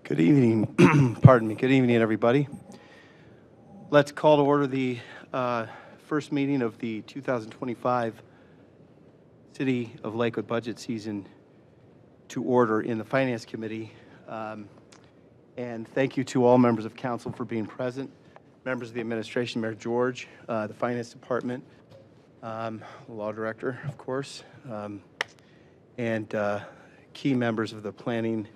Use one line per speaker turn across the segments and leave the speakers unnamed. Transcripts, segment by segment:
Good evening. Pardon me. Good evening, everybody. Let's call to order the first meeting of the 2025 City of Lakewood budget season to order in the Finance Committee. And thank you to all members of council for being present, members of the administration, Mayor George, the Finance Department, the Law Director, of course, and key members of the Planning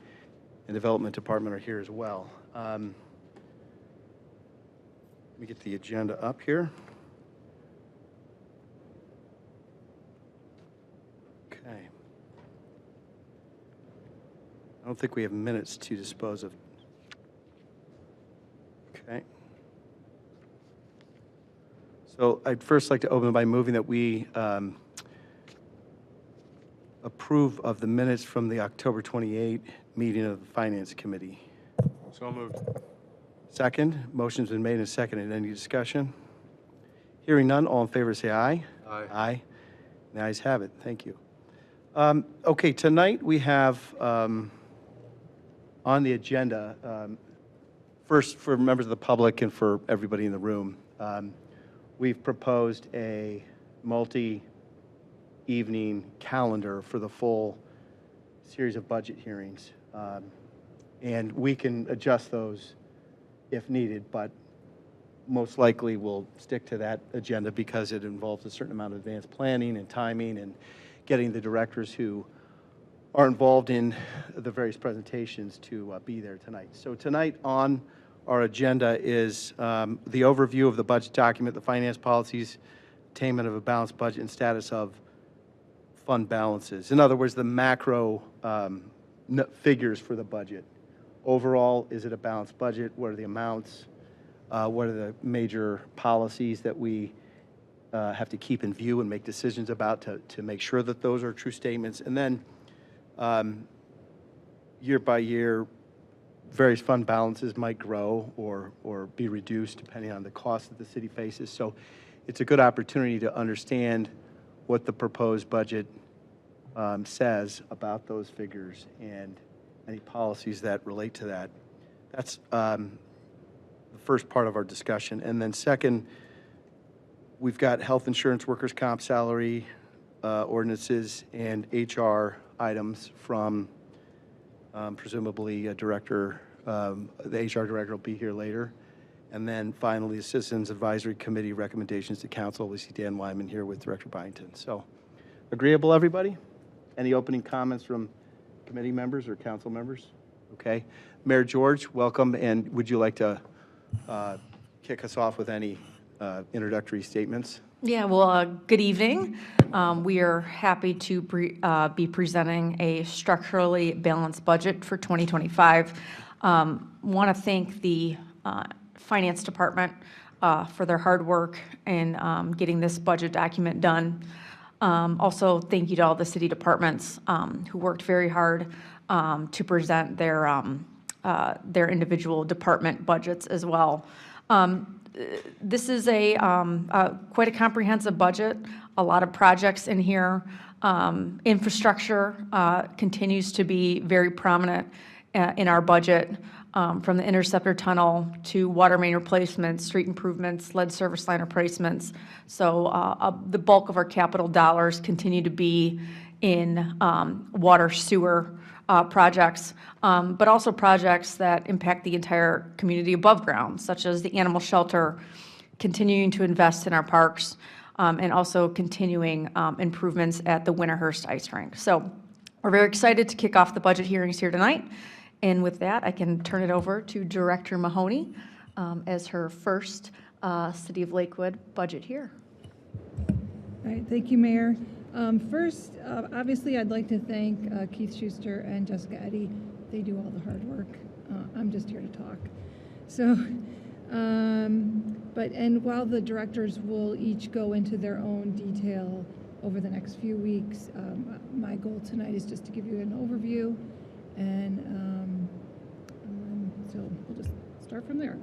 and Development Department are here as well. Let me get the agenda up here. Okay. I don't think we have minutes to dispose of. Okay. So I'd first like to open by moving that we approve of the minutes from the October 28 meeting of the Finance Committee.
So moved.
Second. Motion's been made and seconded. Any discussion? Hearing none, all in favor say aye.
Aye.
Aye. The ayes have it. Thank you. Okay, tonight we have on the agenda, first for members of the public and for everybody in the room, we've proposed a multi-evening calendar for the full series of budget hearings. And we can adjust those if needed, but most likely we'll stick to that agenda because it involves a certain amount of advanced planning and timing and getting the directors who are involved in the various presentations to be there tonight. So tonight on our agenda is the overview of the budget document, the finance policies, attainment of a balanced budget, and status of fund balances. In other words, the macro figures for the budget. Overall, is it a balanced budget? What are the amounts? What are the major policies that we have to keep in view and make decisions about to make sure that those are true statements? And then year by year, various fund balances might grow or be reduced depending on the cost that the city faces. So it's a good opportunity to understand what the proposed budget says about those figures and any policies that relate to that. That's the first part of our discussion. And then second, we've got health insurance, workers' comp, salary ordinances, and HR items from presumably a director. The HR director will be here later. And then finally, the Citizens Advisory Committee recommendations to council. We see Dan Wyman here with Director Byington. So agreeable, everybody? Any opening comments from committee members or council members? Okay. Mayor George, welcome. And would you like to kick us off with any introductory statements?
Yeah, well, good evening. We are happy to be presenting a structurally balanced budget for 2025. Want to thank the Finance Department for their hard work in getting this budget document done. Also, thank you to all the city departments who worked very hard to present their individual department budgets as well. This is quite a comprehensive budget, a lot of projects in here. Infrastructure continues to be very prominent in our budget, from the Interceptor Tunnel to water main replacements, street improvements, lead service line replacements. So the bulk of our capital dollars continue to be in water sewer projects, but also projects that impact the entire community above ground, such as the animal shelter, continuing to invest in our parks, and also continuing improvements at the Winterhurst Ice Rink. So we're very excited to kick off the budget hearings here tonight. And with that, I can turn it over to Director Mahoney as her first City of Lakewood budget here.
All right, thank you, Mayor. First, obviously, I'd like to thank Keith Schuster and Jessica Eddy. They do all the hard work. I'm just here to talk. So, and while the directors will each go into their own detail over the next few weeks, my goal tonight is just to give you an overview, and so we'll just start from there.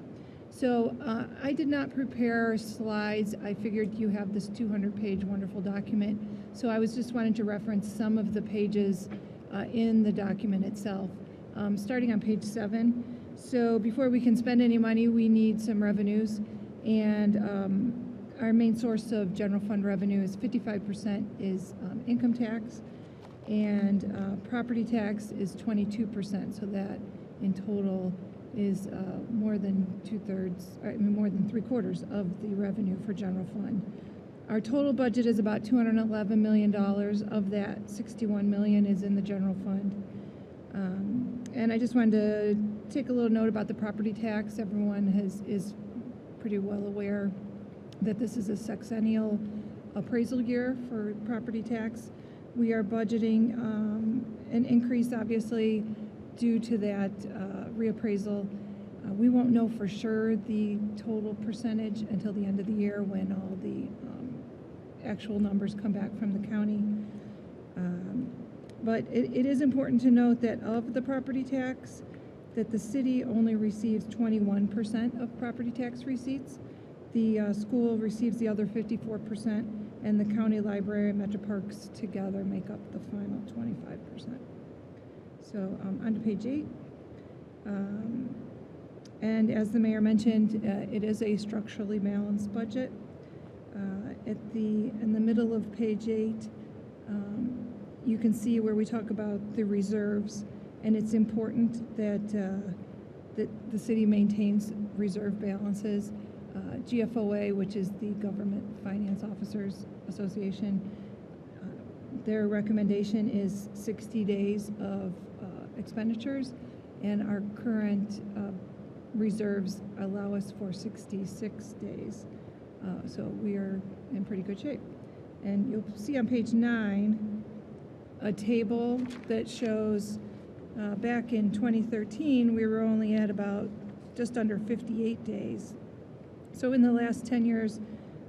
So I did not prepare slides. I figured you have this 200-page wonderful document. So I was just wanting to reference some of the pages in the document itself. starting on page 7. So before we can spend any money, we need some revenues. And our main source of general fund revenue is 55% is income tax, and property tax is 22%. So that in total is more than more than 3/4 of the revenue for general fund. Our total budget is about $211 million. Of that, $61 million is in the general fund. And I just wanted to take a little note about the property tax. Everyone is pretty well aware that this is a sexennial appraisal year for property tax. We are budgeting an increase, obviously, due to that reappraisal. We won't know for sure the total percentage until the end of the year when all the actual numbers come back from the county. But it is important to note that of the property tax, that the city only receives 21% of property tax receipts. The school receives the other 54%, and the county library and Metro Parks together make up the final 25%. So on to page 8. And as the mayor mentioned, it is a structurally balanced budget. In the middle of page 8, you can see where we talk about the reserves, and it's important that the city maintains reserve balances. GFOA, which is the Government Finance Officers Association, their recommendation is 60 days of expenditures, and our current reserves allow us for 66 days. So we are in pretty good shape. And you'll see on page 9 a table that shows back in 2013 we were only at about just under 58 days. So in the last 10 years,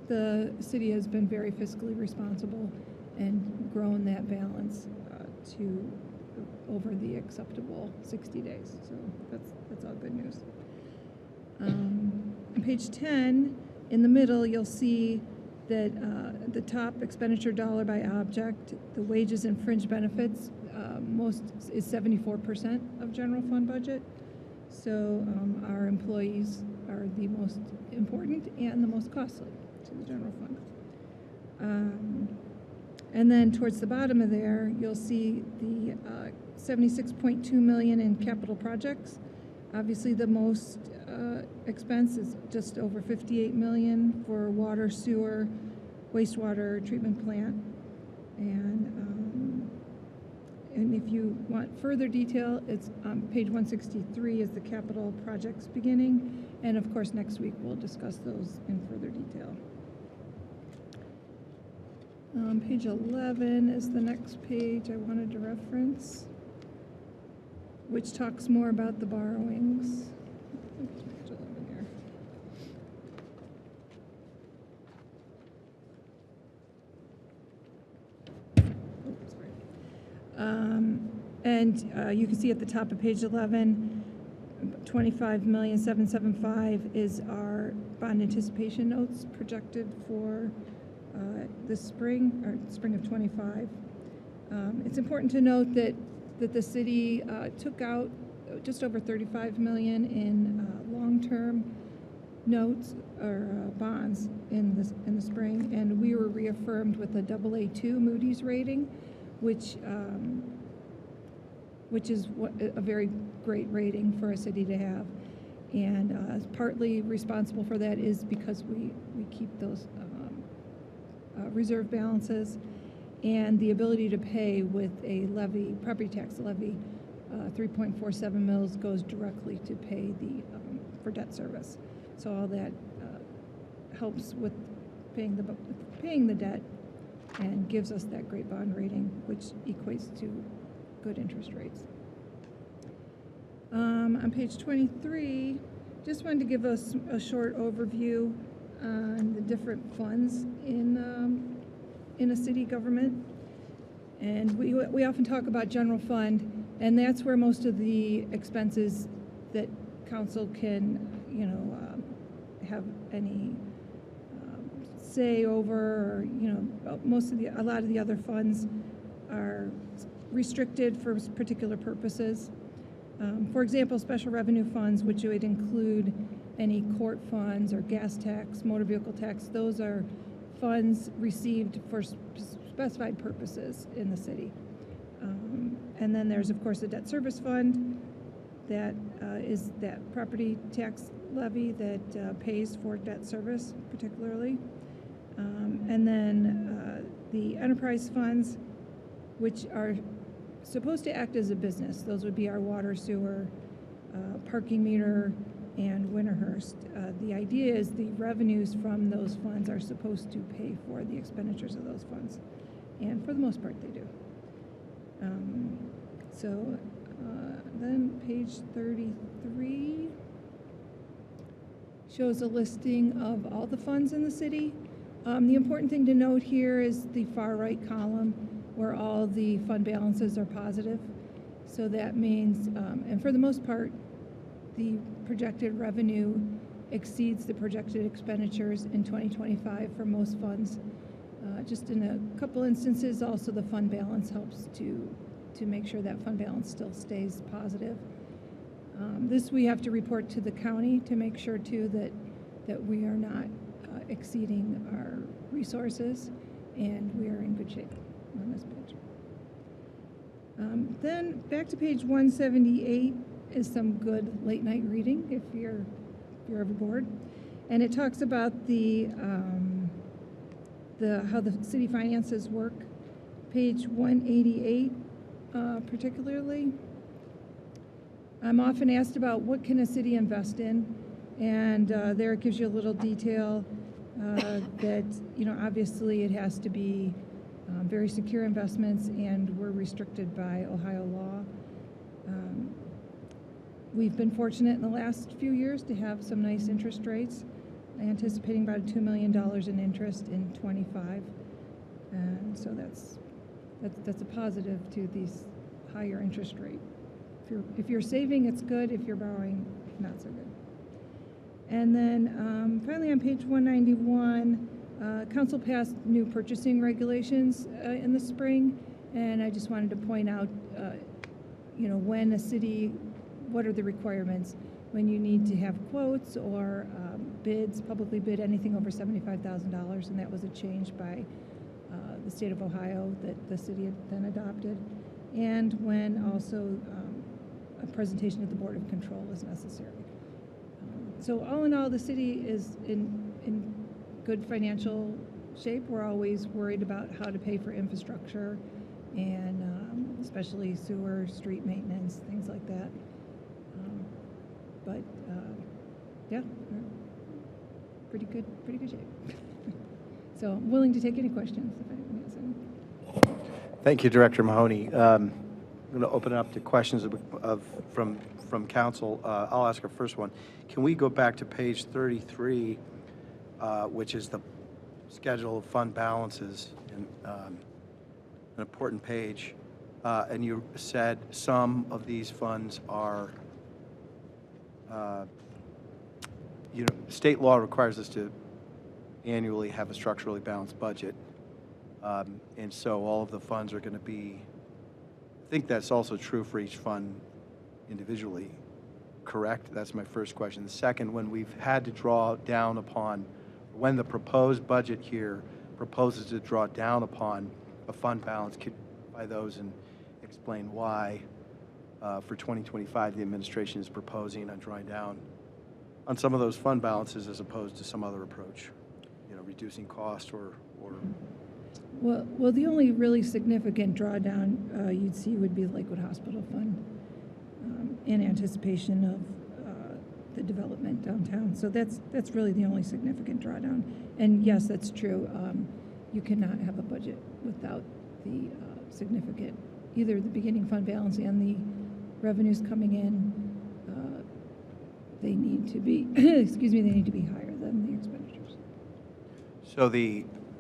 the city has been very fiscally responsible and grown that balance to over the acceptable 60 days. So that's all good news. On page 10, in the middle, you'll see that the top expenditure dollar by object, the wages and fringe benefits, most is 74% of general fund budget. So our employees are the most important and the most costly to the general fund. And then towards the bottom of there, you'll see the $76.2 million in capital projects. Obviously, the most expense is just over $58 million for water, sewer, wastewater treatment plant. And if you want further detail, it's on page 163 is the capital projects beginning. And of course, next week we'll discuss those in further detail. Page 11 is the next page I wanted to reference, which talks more about the borrowings. Oops, page 11 here. Oh, sorry. And you can see at the top of page 11, $25,775,000 is our bond anticipation notes projected for this spring, or spring of 25. It's important to note that the city took out just over $35 million in long-term notes or bonds in the spring, and we were reaffirmed with a AA2 Moody's rating, which is a very great rating for a city to have. And partly responsible for that is because we keep those reserve balances, and the ability to pay with a levy, property tax levy, 3.47 mils goes directly to pay for debt service. So all that helps with paying the debt and gives us that great bond rating, which equates to good interest rates. On page 23, just wanted to give us a short overview on the different funds in a city government. And we often talk about general fund, and that's where most of the expenses that council can, have any say over, or, a lot of the other funds are restricted for particular purposes. For example, special revenue funds, which would include any court funds or gas tax, motor vehicle tax, those are funds received for specified purposes in the city. And then there's, of course, the debt service fund. That is that property tax levy that pays for debt service particularly. And then the enterprise funds, which are supposed to act as a business. Those would be our water, sewer, parking meter, and Winterhurst. The idea is the revenues from those funds are supposed to pay for the expenditures of those funds. And for the most part, they do. Then page 33 shows a listing of all the funds in the city. The important thing to note here is the far right column where all the fund balances are positive. So that means, and for the most part, the projected revenue exceeds the projected expenditures in 2025 for most funds. Just in a couple instances, also the fund balance helps to make sure that fund balance still stays positive. This we have to report to the county to make sure too that we are not exceeding our resources, and we are in good shape on this page. Then back to page 178 is some good late night reading if you're ever bored, and it talks about how the city finances work. Page 188 particularly. I'm often asked about what can a city invest in, and there it gives you a little detail that, obviously it has to be very secure investments, and we're restricted by Ohio law. We've been fortunate in the last few years to have some nice interest rates, anticipating about $2 million in interest in 25, and so that's a positive to these higher interest rate. If you're saving, it's good. If you're borrowing, not so good. And then finally on page 191, council passed new purchasing regulations in the spring, and I just wanted to point out, when a city, what are the requirements when you need to have quotes or bids, publicly bid anything over $75,000, and that was a change by the state of Ohio that the city had then adopted, and when also a presentation at the Board of Control is necessary. So all in all, the city is in good financial shape. We're always worried about how to pay for infrastructure, and especially sewer, street maintenance, things like that. But yeah, we're pretty good shape. So I'm willing to take any questions if anyone has any.
Thank you, Director Mahoney. I'm going to open it up to questions from council. I'll ask our first one. Can we go back to page 33, which is the schedule of fund balances, and an important page. And you said some of these funds are, state law requires us to annually have a structurally balanced budget. And so all of the funds are going to be, I think that's also true for each fund individually, correct? That's my first question. The second, when we've had to draw down upon, when the proposed budget here proposes to draw down upon a fund balance, could you by those and explain why for 2025 the administration is proposing on drawing down on some of those fund balances as opposed to some other approach, reducing cost or
Well, the only really significant drawdown you'd see would be the Lakewood Hospital Fund in anticipation of the development downtown. So that's really the only significant drawdown. And yes, that's true. You cannot have a budget without the significant, either the beginning fund balance and the revenues coming in. They need to be, excuse me, they need to be higher than the expenditures.
So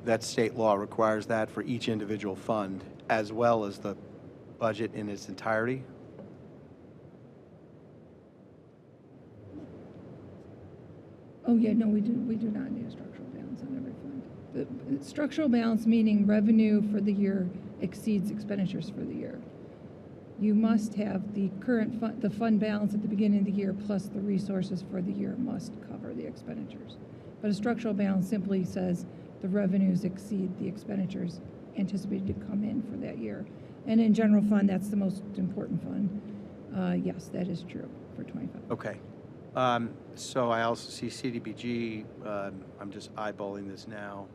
that state law requires that for each individual fund as well as the budget in its entirety?
Oh yeah, no, we do not need a structural balance on every fund. The structural balance meaning revenue for the year exceeds expenditures for the year. you must have the current fund, the fund balance at the beginning of the year plus the resources for the year must cover the expenditures. But a structural balance simply says the revenues exceed the expenditures anticipated to come in for that year. And in general fund, that's the most important fund. Yes, that is true for 25.
Okay. So I also see CDBG, I'm just eyeballing this now.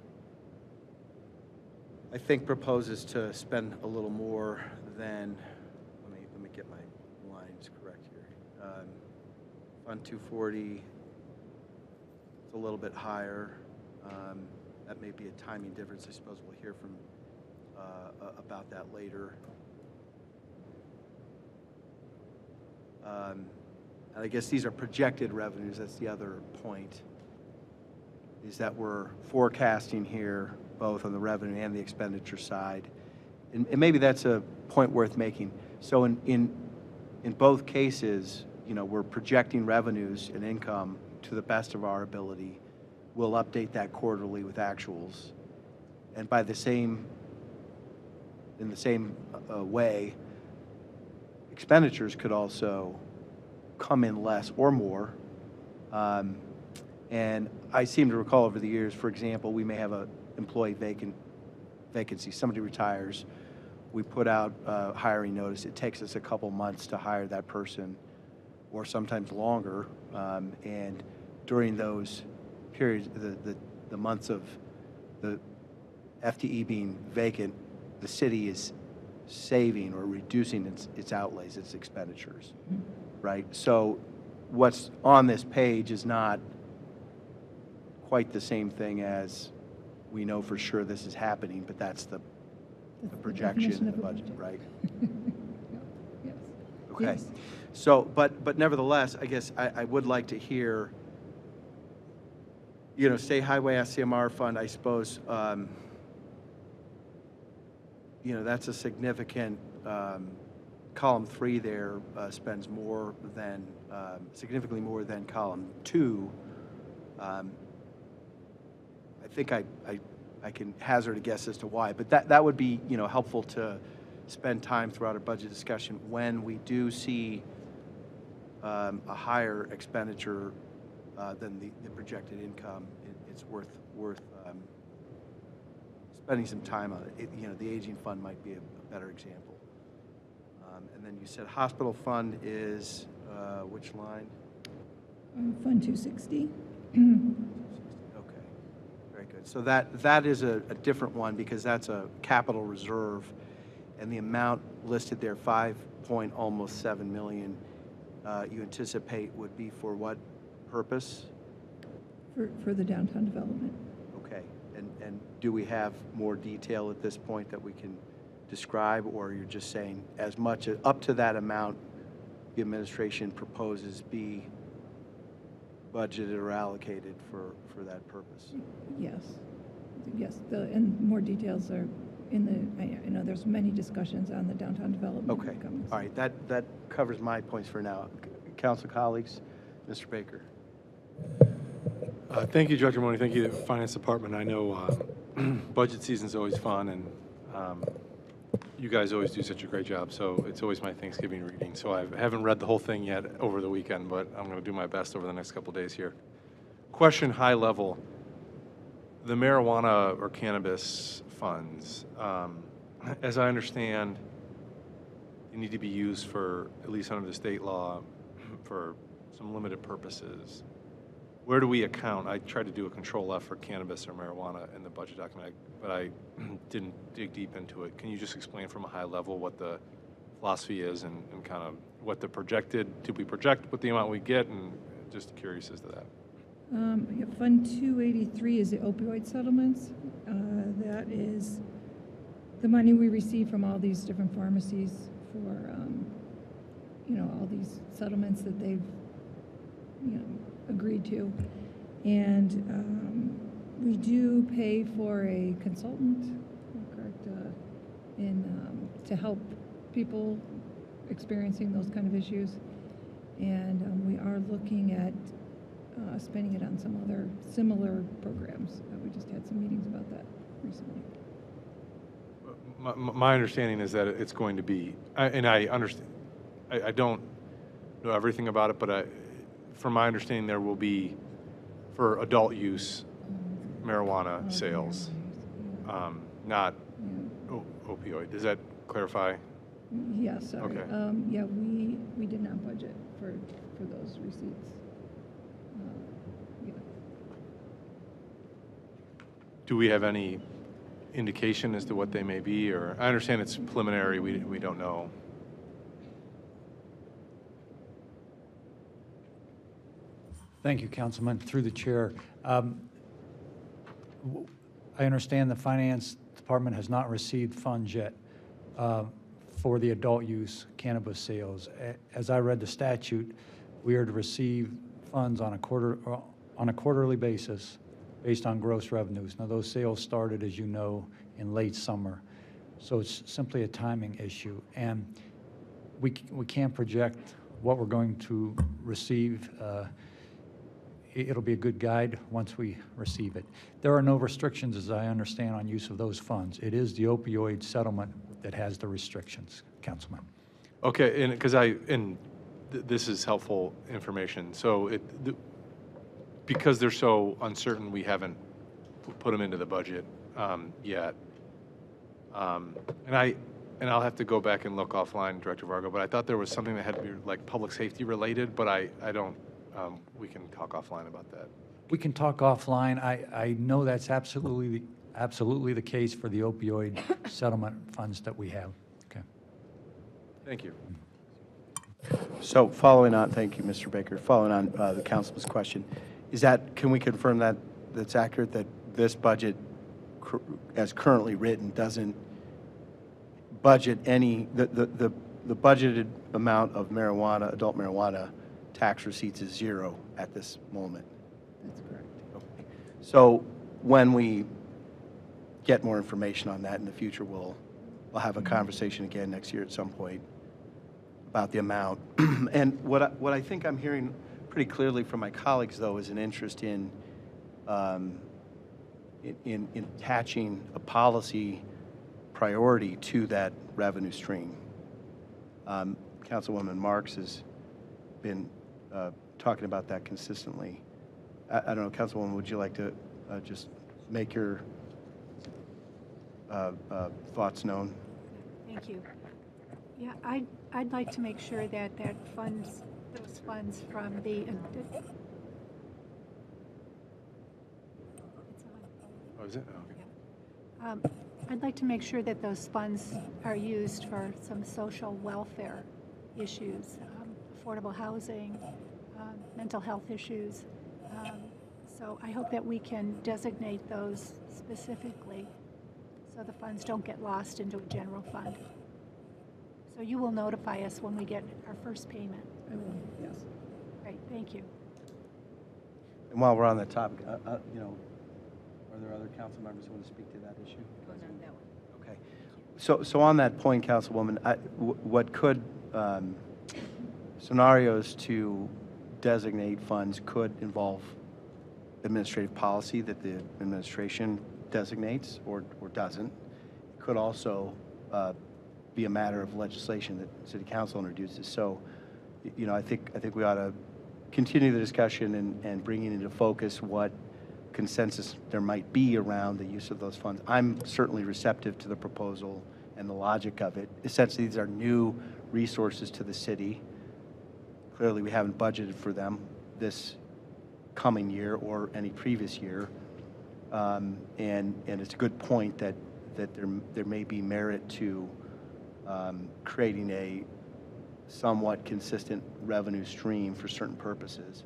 I think proposes to spend a little more than, let me get my lines correct here. Fund 240, it's a little bit higher. That may be a timing difference. I suppose we'll hear from about that later. And I guess these are projected revenues. That's the other point, is that we're forecasting here both on the revenue and the expenditure side. And maybe that's a point worth making. So in both cases, you know, we're projecting revenues and income to the best of our ability. We'll update that quarterly with actuals. And by the same, in the same way, expenditures could also come in less or more. And I seem to recall over the years, for example, we may have an employee vacancy. Somebody retires. We put out a hiring notice. It takes us a couple months to hire that person, or sometimes longer. And during those periods, the months of the FTE being vacant, the city is saving or reducing its outlays, its expenditures, right? So what's on this page is not quite the same thing as we know for sure this is happening, but that's the projection in the budget, right?
Yes.
Okay.
Yes.
So, but nevertheless, I guess I would like to hear, you know, State Highway SCMR fund, I suppose, you know, that's a significant, column 3 there spends more than, significantly more than column 2. I think I can hazard a guess as to why, but that would be, you know, helpful to spend time throughout our budget discussion when we do see a higher expenditure than the projected income. It's worth spending some time on it. You know, the aging fund might be a better example. And then you said hospital fund is which line?
Fund 260.
Okay, very good. So that is a different one because that's a capital reserve, and the amount listed there, almost 7 million, you anticipate would be for what purpose?
For the downtown development.
Okay, and do we have more detail at this point that we can describe, or you're just saying as much up to that amount the administration proposes be budgeted or allocated for that purpose?
Yes. Yes, and more details are in the, I know there's many discussions on the downtown development.
Okay, all right, that covers my points for now. Council colleagues, Mr. Baker.
Thank you, Judge Ramoni. Thank you, Finance Department. I know budget season is always fun, and you guys always do such a great job, so it's always my Thanksgiving reading. So I haven't read the whole thing yet over the weekend, but I'm going to do my best over the next couple days here. Question high level. The marijuana or cannabis funds, as I understand, they need to be used for, at least under the state law, for some limited purposes. Where do we account? I tried to do a control F for cannabis or marijuana in the budget document, but I didn't dig deep into it. Can you just explain from a high level what the philosophy is and kind of what the projected, did we project what the amount we get, and just curious as to that.
Fund 283 is the opioid settlements. That is the money we receive from all these different pharmacies for, you know, all these settlements that they've, you know, agreed to. And we do pay for a consultant, correct, to help people experiencing those kind of issues. And we are looking at spending it on some other similar programs. We just had some meetings about that recently.
My understanding is that it's going to be, and I understand, I don't know everything about it, but from my understanding, there will be, for adult use, marijuana sales, not opioid. Does that clarify?
Yes, sorry.
Okay.
Yeah, we did not budget for those receipts. Yeah.
Do we have any indication as to what they may be, or, I understand it's preliminary, we don't know.
Thank you, Councilman. Through the chair. I understand the Finance Department has not received funds yet for the adult use cannabis sales. As I read the statute, we are to receive funds on a quarterly basis based on gross revenues. Now, those sales started, as you know, in late summer. So it's simply a timing issue. And we can't project what we're going to receive. It'll be a good guide once we receive it. There are no restrictions, as I understand, on use of those funds. It is the opioid settlement that has the restrictions, Councilman.
Okay, and because this is helpful information. So because they're so uncertain, we haven't put them into the budget yet. And I'll have to go back and look offline, Director Vargo, but I thought there was something that had to be like public safety related, but I don't, we can talk offline about that.
We can talk offline. I know that's absolutely the case for the opioid settlement funds that we have. Okay.
Thank you.
So following on, thank you, Mr. Baker. Following on the councilman's question, can we confirm that that's accurate, that this budget, as currently written, doesn't budget any, the budgeted amount of marijuana, adult marijuana tax receipts is zero at this moment?
That's correct.
Okay. So when we get more information on that in the future, we'll have a conversation again next year at some point about the amount. And what I think I'm hearing pretty clearly from my colleagues, though, is an interest in attaching a policy priority to that revenue stream. Councilwoman Marks has been talking about that consistently. I don't know, Councilwoman, would you like to just make your thoughts known?
Thank you. Yeah, I'd like to make sure that those funds from the, it's on.
Oh, is it? Oh, okay.
I'd like to make sure that those funds are used for some social welfare issues, affordable housing, mental health issues. So I hope that we can designate those specifically so the funds don't get lost into a general fund. So you will notify us when we get our first payment.
I will, yes.
Great, thank you.
And while we're on that topic, are there other council members who want to speak to that issue? Okay. So on that point, Councilwoman, what could scenarios to designate funds could involve administrative policy that the administration designates or doesn't. It could also be a matter of legislation that City Council introduces. So, I think we ought to continue the discussion and bringing into focus what consensus there might be around the use of those funds. I'm certainly receptive to the proposal and the logic of it. Essentially, these are new resources to the city. Clearly, we haven't budgeted for them this coming year or any previous year. And it's a good point that there may be merit to creating a somewhat consistent revenue stream for certain purposes.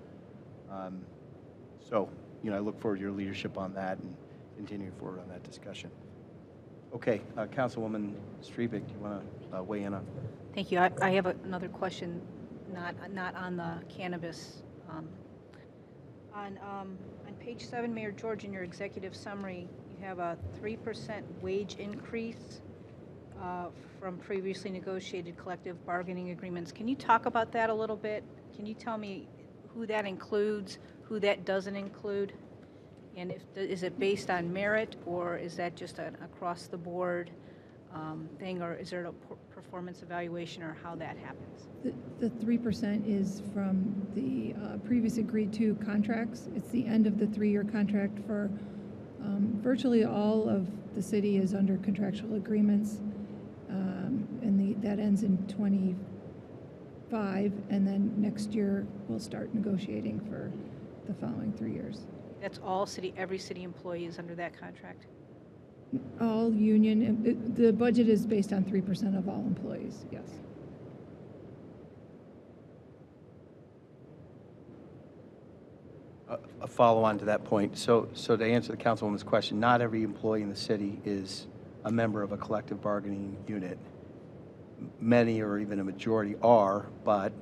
So, I look forward to your leadership on that and continuing forward on that discussion. Okay, Councilwoman Striebeck, do you want to weigh in on?
Thank you. I have another question, not on the cannabis. On page 7, Mayor George, in your executive summary, you have a 3% wage increase from previously negotiated collective bargaining agreements. Can you talk about that a little bit? Can you tell me who that includes, who that doesn't include? And is it based on merit, or is that just an across-the-board thing, or is there a performance evaluation, or how that happens?
The 3% is from the previous agreed to contracts. It's the end of the 3-year contract for virtually all of the city is under contractual agreements. And that ends in 25, and then next year we'll start negotiating for the following 3 years.
That's every city employee is under that contract?
All union, the budget is based on 3% of all employees, yes.
A follow-on to that point. So to answer the councilwoman's question, not every employee in the city is a member of a collective bargaining unit. Many, or even a majority, are, but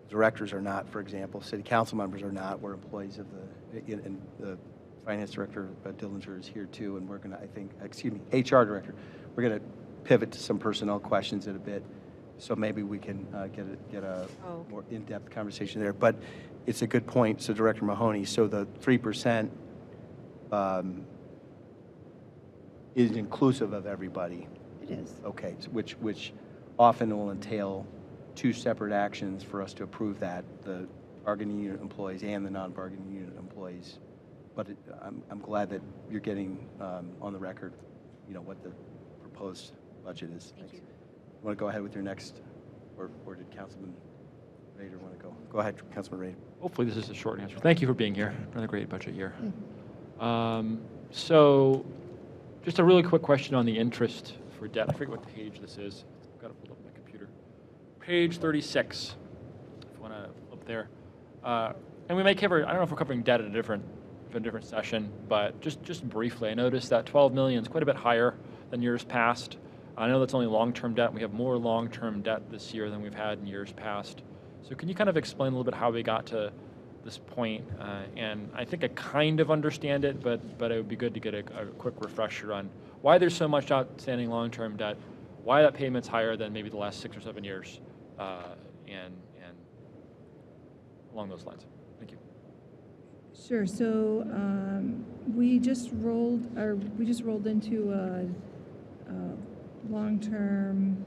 directors are not, for example. City council members are not. We're employees of and the finance director, Dillinger, is here too, and we're going to, HR director, we're going to pivot to some personnel questions in a bit, so maybe we can get a more in-depth conversation there. But it's a good point, so Director Mahoney, so the 3% is inclusive of everybody.
It is.
Okay, so which often will entail 2 separate actions for us to approve that, the bargaining unit employees and the non-bargaining unit employees. But I'm glad that you're getting on the record, what the proposed budget is.
Thank you.
You want to go ahead with your next, or did Councilman Rader want to go? Go ahead, Councilman Rader.
Hopefully this is a short answer. Thank you for being here. Another great budget year. So just a really quick question on the interest for debt. I forget what page this is. I've got to pull up my computer. Page 36, if you want to up there. And we may cover, I don't know if we're covering debt at a different session, but just briefly, I noticed that 12 million is quite a bit higher than years past. I know that's only long-term debt. We have more long-term debt this year than we've had in years past. So can you kind of explain a little bit how we got to this point? And I think I kind of understand it, but it would be good to get a quick refresher on why there's so much outstanding long-term debt, why that payment's higher than maybe the last 6 or 7 years, and along those lines. Thank you.
Sure. So we just rolled into a long-term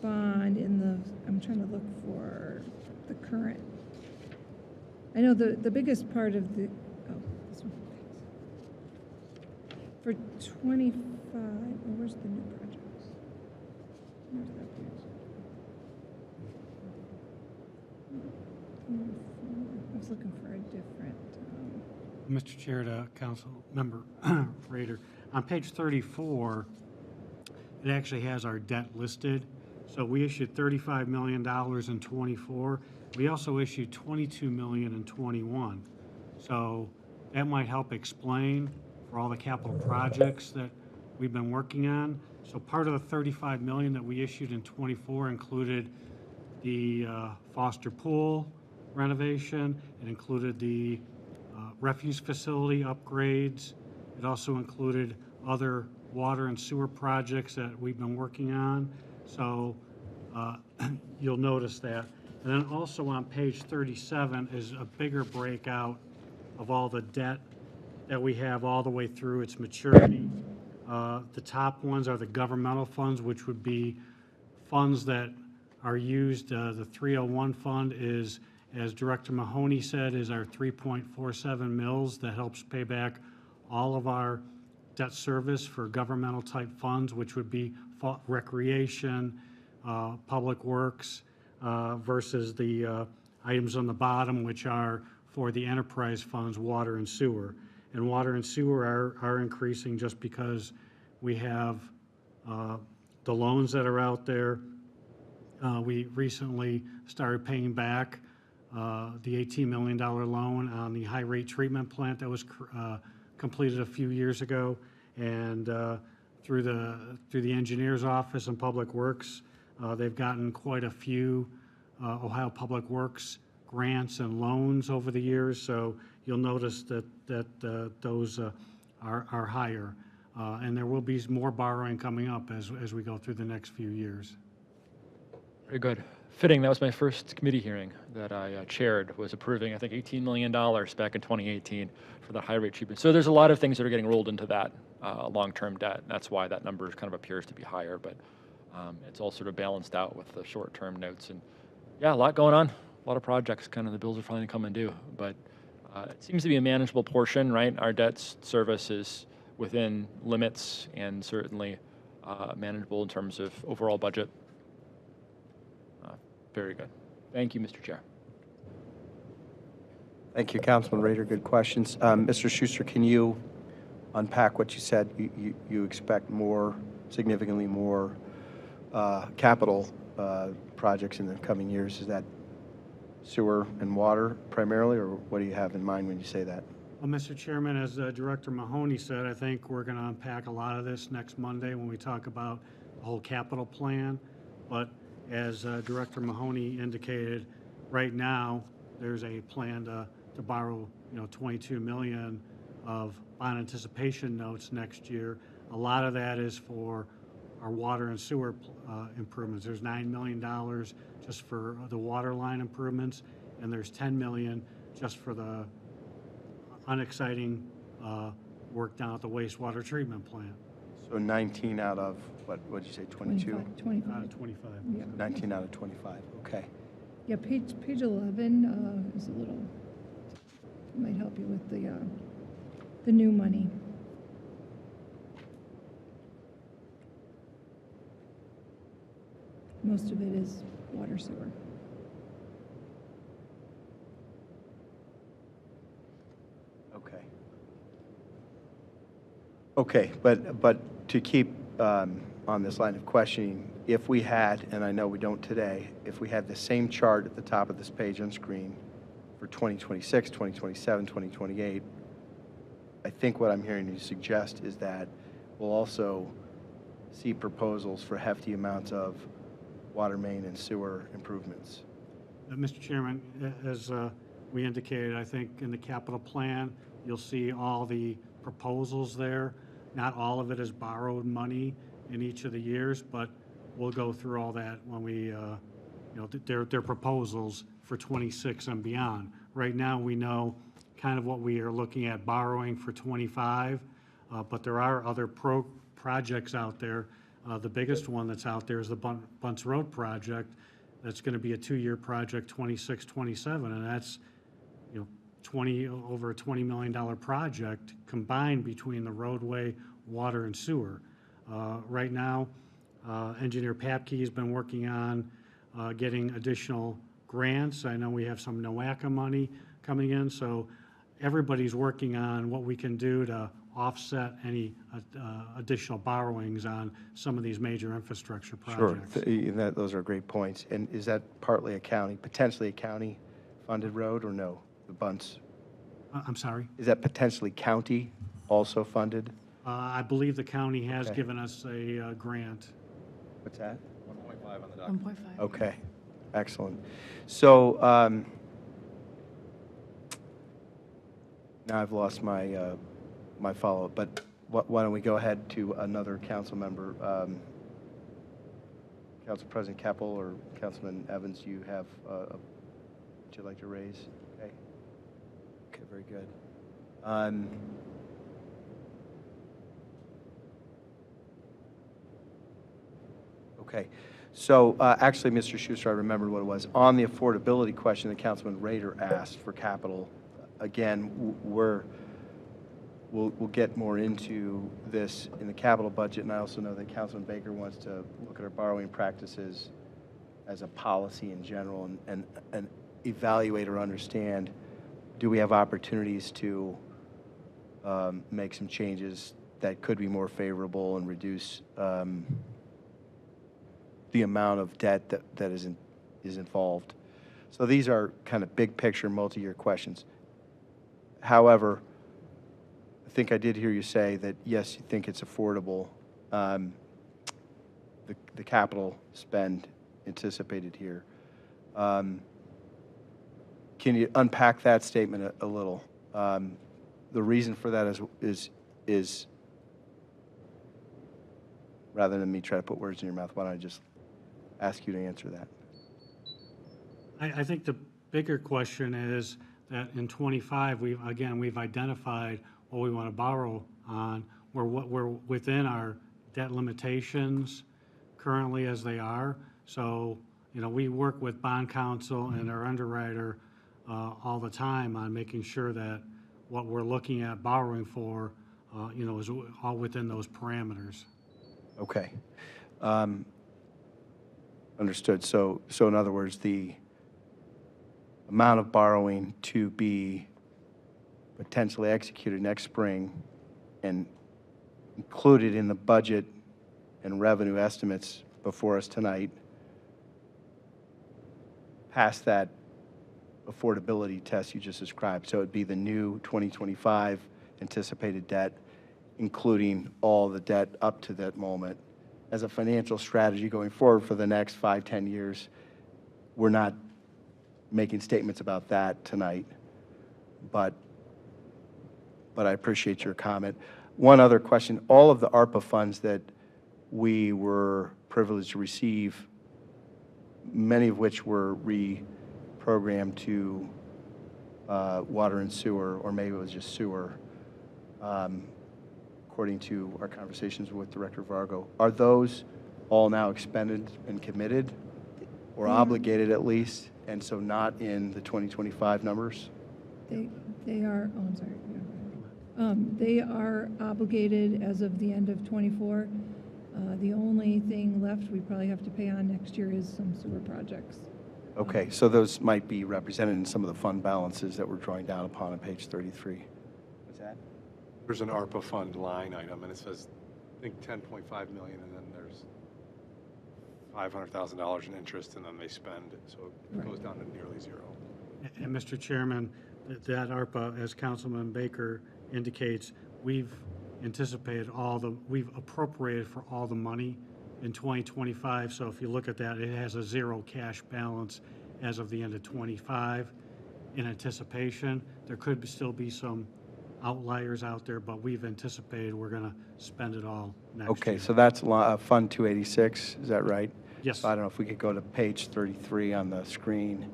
bond in the. I'm trying to look for the current. I know the biggest part of the. Oh, this one. For 25. Oh, where's the new projects? Where's that page? I was looking for a different.
Mr. Chair, to Council Member Rader, on page 34, it actually has our debt listed. So we issued $35 million in 24. We also issued $22 million in 21. So that might help explain for all the capital projects that we've been working on. So part of the $35 million that we issued in 24 included the Foster Pool renovation. It included the refuse facility upgrades. It also included other water and sewer projects that we've been working on. So you'll notice that. And then also on page 37 is a bigger breakout of all the debt that we have all the way through its maturity. The top ones are the governmental funds, which would be funds that are used. The 301 fund is, as Director Mahoney said, is our 3.47 mils that helps pay back all of our debt service for governmental type funds, which would be recreation, public works, versus the items on the bottom, which are for the enterprise funds, water and sewer. And water and sewer are increasing just because we have the loans that are out there. We recently started paying back the $18 million loan on the high rate treatment plant that was completed a few years ago. And through the engineer's office and Public Works, they've gotten quite a few Ohio Public Works grants and loans over the years. So you'll notice that those are higher. And there will be more borrowing coming up as we go through the next few years.
Very good. Fitting, that was my first committee hearing that I chaired, was approving, I think, $18 million back in 2018 for the high rate treatment. So there's a lot of things that are getting rolled into that long-term debt. That's why that number kind of appears to be higher, but it's all sort of balanced out with the short-term notes. And yeah, a lot going on, a lot of projects, kind of the bills are finally coming due, but it seems to be a manageable portion, right? Our debt service is within limits and certainly manageable in terms of overall budget. Very good. Thank you, Mr. Chair.
Thank you, Councilman Rader. Good questions. Mr. Schuster, can you unpack what you said? You expect more, significantly more capital projects in the coming years. Is that sewer and water primarily, or what do you have in mind when you say that?
Well, Mr. Chairman, as Director Mahoney said, I think we're going to unpack a lot of this next Monday when we talk about the whole capital plan. But as Director Mahoney indicated, right now, there's a plan to borrow, $22 million of bond anticipation notes next year. A lot of that is for our water and sewer improvements. There's $9 million just for the water line improvements, and there's $10 million just for the unexciting work down at the wastewater treatment plant.
So 19 out of, what did you say, 22?
25.
25.
Yeah.
19 out of 25, okay.
Yeah, page 11 is a little, might help you with the new money. Most of it is water sewer.
Okay. Okay, but to keep on this line of questioning, if we had, and I know we don't today, if we had the same chart at the top of this page on screen for 2026, 2027, 2028, I think what I'm hearing you suggest is that we'll also see proposals for hefty amounts of water main and sewer improvements.
Mr. Chairman, as we indicated, I think in the capital plan, you'll see all the proposals there. Not all of it is borrowed money in each of the years, but we'll go through all that when we, they're proposals for 26 and beyond. Right now, we know kind of what we are looking at borrowing for 25, but there are other projects out there. The biggest one that's out there is the Bunce Road project. That's going to be a 2-year project, 26, 27, and that's over a $20 million project combined between the roadway, water, and sewer. Right now, Engineer Papke has been working on getting additional grants. I know we have some NOACA money coming in, so everybody's working on what we can do to offset any additional borrowings on some of these major infrastructure projects.
Sure, those are great points. And is that partly potentially a county-funded road, or no, the Bunce?
I'm sorry?
Is that potentially county also funded?
I believe the county has given us a grant.
What's that?
1.5 on the document.
1.5.
Okay, excellent. So now I've lost my my follow-up, but why don't we go ahead to another council member? Council President Keppel or Councilman Evans, you have would you like to raise? Okay. Okay, very good. Okay, so actually, Mr. Schuster, I remembered what it was. On the affordability question that Councilman Rader asked for capital, again, we'll get more into this in the capital budget, and I also know that Councilman Baker wants to look at our borrowing practices as a policy in general and evaluate or understand, do we have opportunities to make some changes that could be more favorable and reduce the amount of debt that is involved. So these are kind of big picture, multi-year questions. However, I think I did hear you say that, yes, you think it's affordable, the capital spend anticipated here. Can you unpack that statement a little? The reason for that is rather than me try to put words in your mouth, why don't I just ask you to answer that?
I think the bigger question is that in 25, we've identified what we want to borrow on. we're within our debt limitations currently as they are. So, we work with bond counsel and our underwriter all the time on making sure that what we're looking at borrowing for, is all within those parameters.
Okay. Understood. So in other words, the amount of borrowing to be potentially executed next spring and included in the budget and revenue estimates before us tonight, past that affordability test you just described. So it'd be the new 2025 anticipated debt, including all the debt up to that moment. As a financial strategy going forward for the next 5-10 years, we're not making statements about that tonight, but I appreciate your comment. One other question, all of the ARPA funds that we were privileged to receive, many of which were reprogrammed to water and sewer, or maybe it was just sewer, according to our conversations with Director Vargo. Are those all now expended and committed, or obligated at least, and so not in the 2025 numbers?
They are, oh, I'm sorry. They are obligated as of the end of '24. The only thing left we probably have to pay on next year is some sewer projects.
Okay, so those might be represented in some of the fund balances that we're drawing down upon on page 33. What's that?
There's an ARPA fund line item, and it says, I think, 10.5 million, and then there's $500,000 in interest, and then they spend it, so it goes down to nearly zero.
And Mr. Chairman, that ARPA, as Councilman Baker indicates, we've appropriated for all the money in 2025. So if you look at that, it has a zero cash balance as of the end of 25 in anticipation. There could still be some outliers out there, but we've anticipated we're going to spend it all next year.
Okay, so that's Fund 286, is that right?
Yes.
So I don't know if we could go to page 33 on the screen.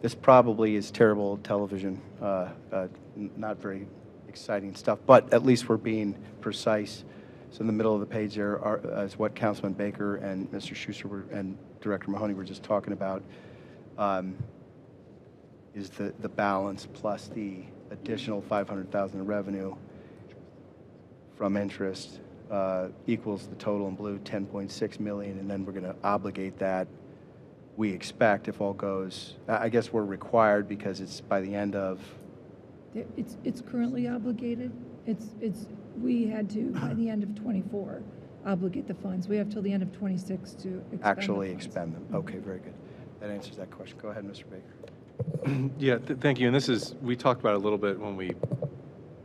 This probably is terrible television, not very exciting stuff, but at least we're being precise. So in the middle of the page there is what Councilman Baker and Mr. Schuster and Director Mahoney were just talking about, is the balance plus the additional $500,000 in revenue from interest equals the total in blue, 10.6 million, and then we're going to obligate that. We expect, if all goes, I guess we're required because it's by the end of.
It's currently obligated. We had to, by the end of '24, obligate the funds. We have till the end of '26 to expend the
Actually
funds.
expend them. Okay, very good. That answers that question. Go ahead, Mr. Baker.
Yeah, thank you. And this is, we talked about it a little bit when we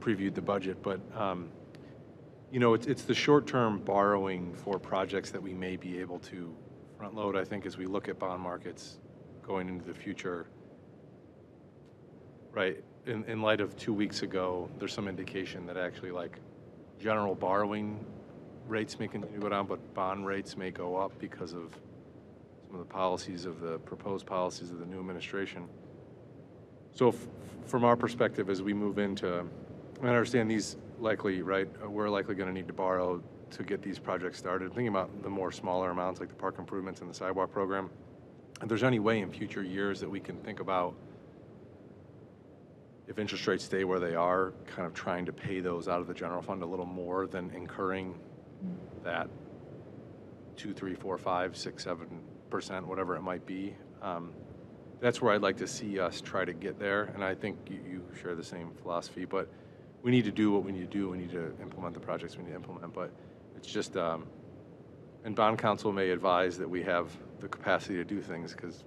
previewed the budget, but, it's the short-term borrowing for projects that we may be able to front load, I think, as we look at bond markets going into the future. Right. In light of 2 weeks ago, there's some indication that actually, like, general borrowing rates may continue to go down, but bond rates may go up because of some of the policies of the proposed policies of the new administration. So from our perspective, as we move into, I understand these likely, right, we're likely going to need to borrow to get these projects started. Thinking about the more smaller amounts like the park improvements and the sidewalk program, if there's any way in future years that we can think about, if interest rates stay where they are, kind of trying to pay those out of the general fund a little more than incurring that 2, 3, 4, 5, 6, 7%, whatever it might be. That's where I'd like to see us try to get there, and I think you share the same philosophy, but we need to do what we need to do. We need to implement the projects we need to implement, but it's just, and bond counsel may advise that we have the capacity to do things, because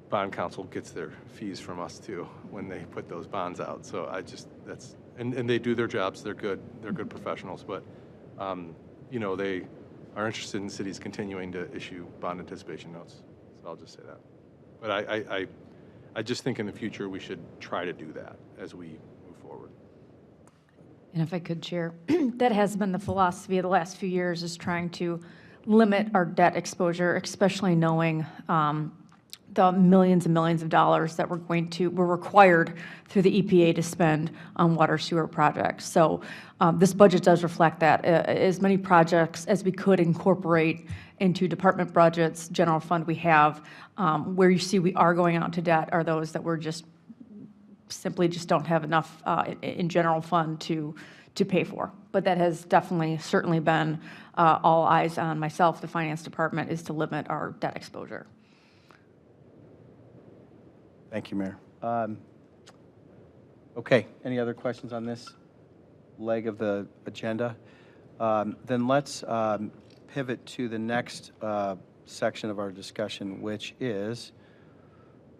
bond counsel gets their fees from us too when they put those bonds out. So and they do their jobs. They're good professionals, but they are interested in cities continuing to issue bond anticipation notes. So I'll just say that. But I just think in the future we should try to do that as we move forward.
And if I could, Chair, that has been the philosophy of the last few years, is trying to limit our debt exposure, especially knowing the millions and millions of dollars that we're required through the EPA to spend on water sewer projects. So this budget does reflect that. As many projects as we could incorporate into department budgets, general fund we have, where you see we are going out to debt are those that we're simply just don't have enough in general fund to pay for. But that has definitely, certainly been all eyes on myself, the finance department, is to limit our debt exposure.
Thank you, Mayor. Okay, any other questions on this leg of the agenda? Then let's pivot to the next section of our discussion, which is,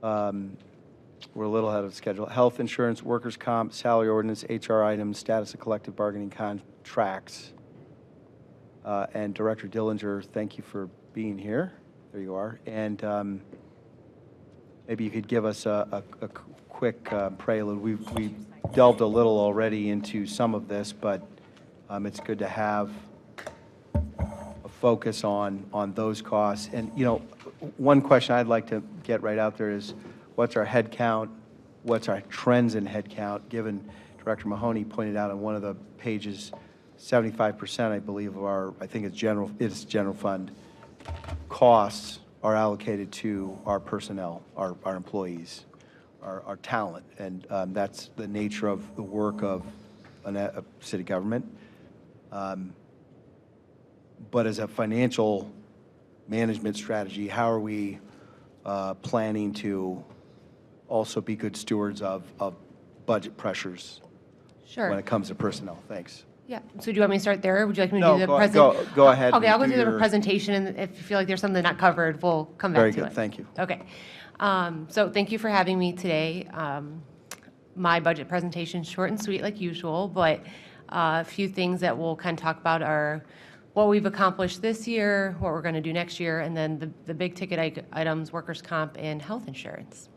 we're a little ahead of schedule, health insurance, workers' comp, salary ordinance, HR items, status of collective bargaining contracts. And Director Dillinger, thank you for being here. There you are. And maybe you could give us a quick prelude. We delved a little already into some of this, but it's good to have a focus on those costs. And, you know, one question I'd like to get right out there is, what's our head count? What's our trends in head count? Given Director Mahoney pointed out on one of the pages, 75%, I believe, of our, I think it's general fund costs are allocated to our personnel, our employees, our talent, and that's the nature of the work of a city government. But as a financial management strategy, how are we planning to also be good stewards of budget pressures
Sure.
when it comes to personnel? Thanks.
Yeah. So do you want me to start there? Or would you like me to
No,
do the
go
presentation?
go ahead
Okay,
and
I'll go
do
through the
your-
presentation, and if you feel like there's something not covered, we'll come back
Very
to it.
good, thank you.
Okay. So thank you for having me today. My budget presentation is short and sweet like usual, but a few things that we'll kind of talk about are what we've accomplished this year, what we're going to do next year, and then the big ticket items, workers' comp and health insurance.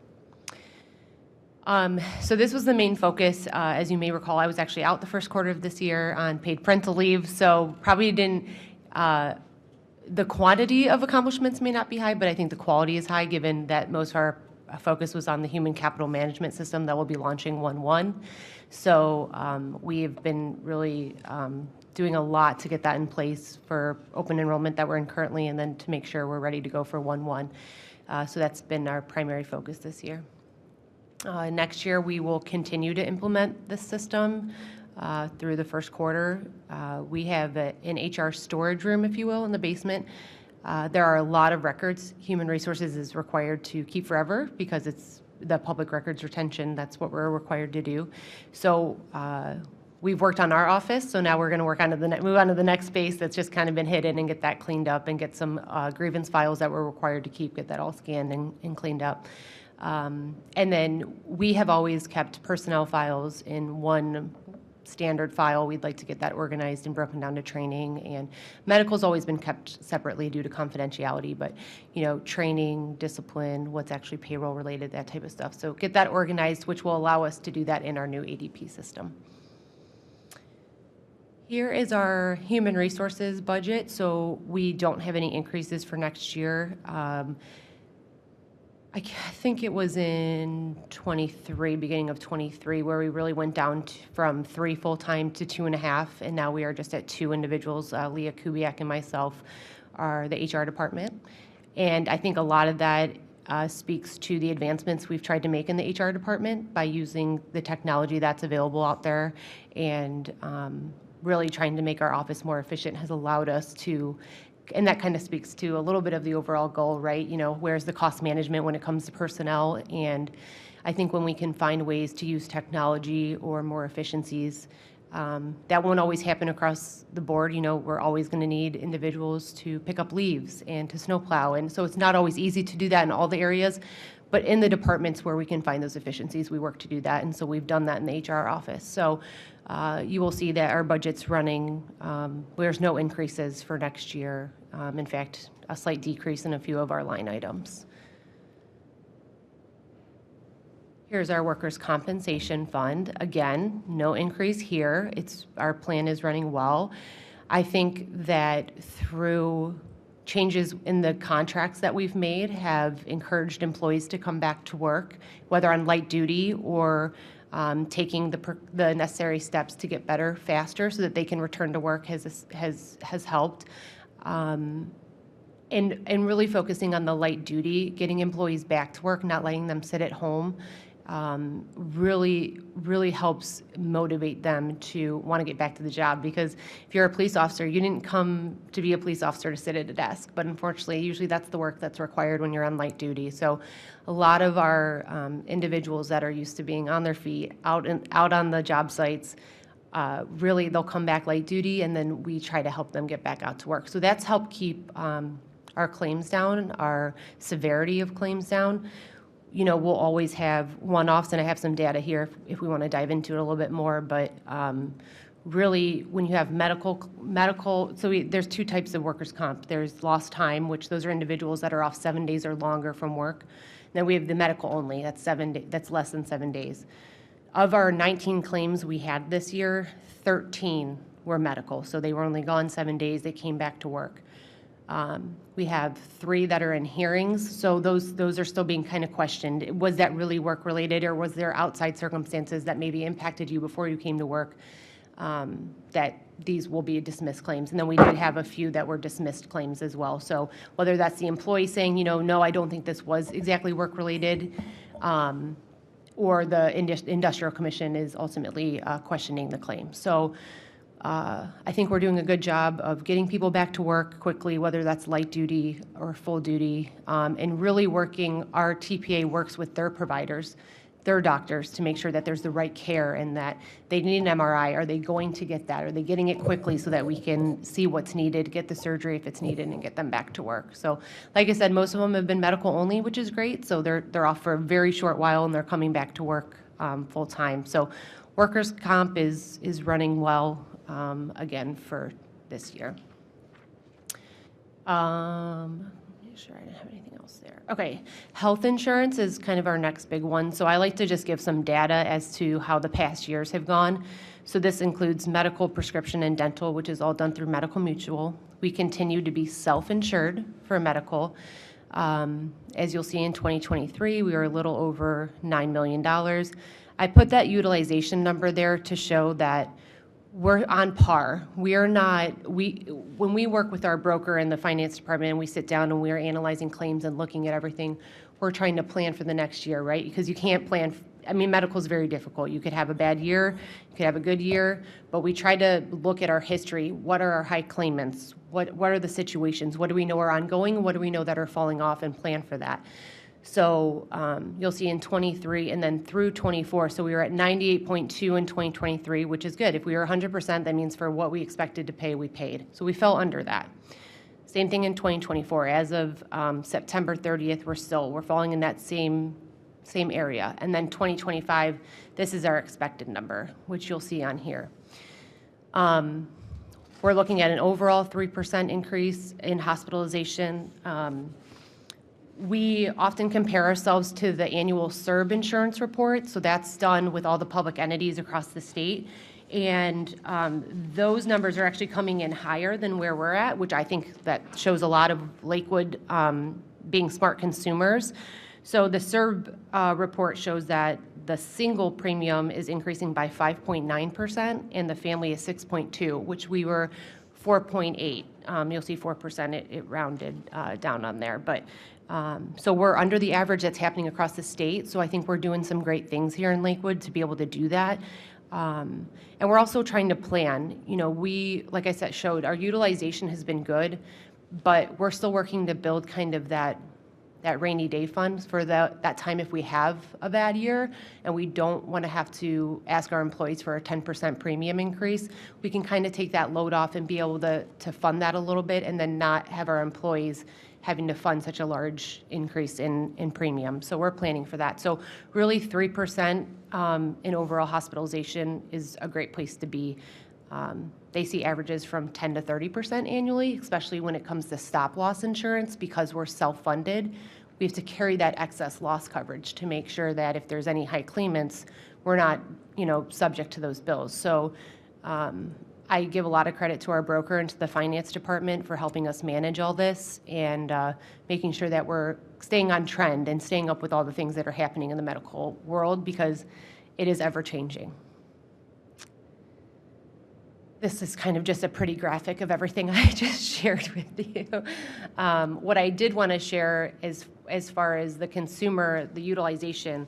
So this was the main focus. As you may recall, I was actually out the first quarter of this year on paid parental leave, so probably didn't, the quantity of accomplishments may not be high, but I think the quality is high, given that most of our focus was on the human capital management system that will be launching 1/1. So we've been really doing a lot to get that in place for open enrollment that we're in currently, and then to make sure we're ready to go for 1/1. So that's been our primary focus this year. Next year, we will continue to implement this system through the first quarter. We have an HR storage room, if you will, in the basement. There are a lot of records Human Resources is required to keep forever because it's the public records retention. That's what we're required to do. So we've worked on our office, so now we're going to move on to the next space that's just kind of been hidden and get that cleaned up and get some grievance files that we're required to keep, get that all scanned and cleaned up. And then we have always kept personnel files in one standard file. We'd like to get that organized and broken down to training, and medical's always been kept separately due to confidentiality, but, you know, training, discipline, what's actually payroll related, that type of stuff. So get that organized, which will allow us to do that in our new ADP system. Here is our human resources budget. So we don't have any increases for next year. I think it was in 23, beginning of 23, where we really went down from 3 full-time to 2.5, and now we are just at 2 individuals. Leah Kubiak and myself are the HR department. And I think a lot of that speaks to the advancements we've tried to make in the HR department by using the technology that's available out there, and really trying to make our office more efficient has allowed us to. And that kind of speaks to a little bit of the overall goal, right? You know, where's the cost management when it comes to personnel? And I think when we can find ways to use technology or more efficiencies, that won't always happen across the board. You know, we're always going to need individuals to pick up leaves and to snowplow. And so it's not always easy to do that in all the areas. But in the departments where we can find those efficiencies, we work to do that. And so we've done that in the HR office. So you will see that our budget's running, there's no increases for next year. In fact, a slight decrease in a few of our line items. Here's our workers' compensation fund. Again, no increase here. Our plan is running well. I think that through changes in the contracts that we've made have encouraged employees to come back to work, whether on light duty or taking the necessary steps to get better faster so that they can return to work has helped. And really focusing on the light duty, getting employees back to work, not letting them sit at home, really helps motivate them to want to get back to the job. Because if you're a police officer, you didn't come to be a police officer to sit at a desk. But unfortunately, usually that's the work that's required when you're on light duty. So a lot of our individuals that are used to being on their feet, out on the job sites, really they'll come back light duty, and then we try to help them get back out to work. So that's helped keep our claims down, our severity of claims down. You know, we'll always have one-offs, and I have some data here if we want to dive into it a little bit more, but really, when you have medical, there's two types of workers' comp. There's lost time, which those are individuals that are off 7 days or longer from work. Then we have the medical only, that's less than 7 days. Of our 19 claims we had this year, 13 were medical, so they were only gone 7 days, they came back to work. We have 3 that are in hearings, so those are still being kind of questioned. Was that really work-related, or was there outside circumstances that maybe impacted you before you came to work, that these will be dismissed claims? And then we did have a few that were dismissed claims as well. So whether that's the employee saying, you know, no, I don't think this was exactly work-related, or the industrial commission is ultimately questioning the claim. So I think we're doing a good job of getting people back to work quickly, whether that's light duty or full duty, and really working, our TPA works with their providers, their doctors, to make sure that there's the right care and that they need an MRI. Are they going to get that? Are they getting it quickly so that we can see what's needed, get the surgery if it's needed, and get them back to work? So like I said, most of them have been medical only, which is great. So they're off for a very short while, and they're coming back to work full time. So workers' comp is running well. Again for this year. Make sure I didn't have anything else there. Okay, health insurance is kind of our next big one. So I like to just give some data as to how the past years have gone. So this includes medical, prescription, and dental, which is all done through Medical Mutual. We continue to be self-insured for medical. As you'll see in 2023, we were a little over $9 million. I put that utilization number there to show that we're on par. We are not, when we work with our broker in the finance department and we sit down and we are analyzing claims and looking at everything, we're trying to plan for the next year, right? Because you can't plan, I mean, medical is very difficult. You could have a bad year, you could have a good year, but we try to look at our history. What are our high claimants? What are the situations? What do we know are ongoing? What do we know that are falling off, and plan for that? So you'll see in 23 and then through 24, so we were at 98.2 in 2023, which is good. If we were 100%, that means for what we expected to pay, we paid. So we fell under that. Same thing in 2024. As of September 30th, we're falling in that same area. And then 2025, this is our expected number, which you'll see on here. We're looking at an overall 3% increase in hospitalization. We often compare ourselves to the annual CERB insurance report, so that's done with all the public entities across the state, and those numbers are actually coming in higher than where we're at, which I think that shows a lot of Lakewood being smart consumers. So the CERB report shows that the single premium is increasing by 5.9%, and the family is 6.2%, which we were 4.8%. You'll see 4%, it rounded down on there, but so we're under the average that's happening across the state. So I think we're doing some great things here in Lakewood to be able to do that. And we're also trying to plan. You know, we, like I said, showed our utilization has been good, but we're still working to build kind of that rainy day fund for that time if we have a bad year and we don't want to have to ask our employees for a 10% premium increase. We can kind of take that load off and be able to fund that a little bit, and then not have our employees having to fund such a large increase in premium. So we're planning for that. So really 3% in overall hospitalization is a great place to be. They see averages from 10 to 30% annually, especially when it comes to stop loss insurance, because we're self-funded. We have to carry that excess loss coverage to make sure that if there's any high claimants, we're not, subject to those bills. So I give a lot of credit to our broker and to the finance department for helping us manage all this and making sure that we're staying on trend and staying up with all the things that are happening in the medical world because it is ever changing. This is kind of just a pretty graphic of everything I just shared with you. What I did want to share is as far as the consumer, the utilization.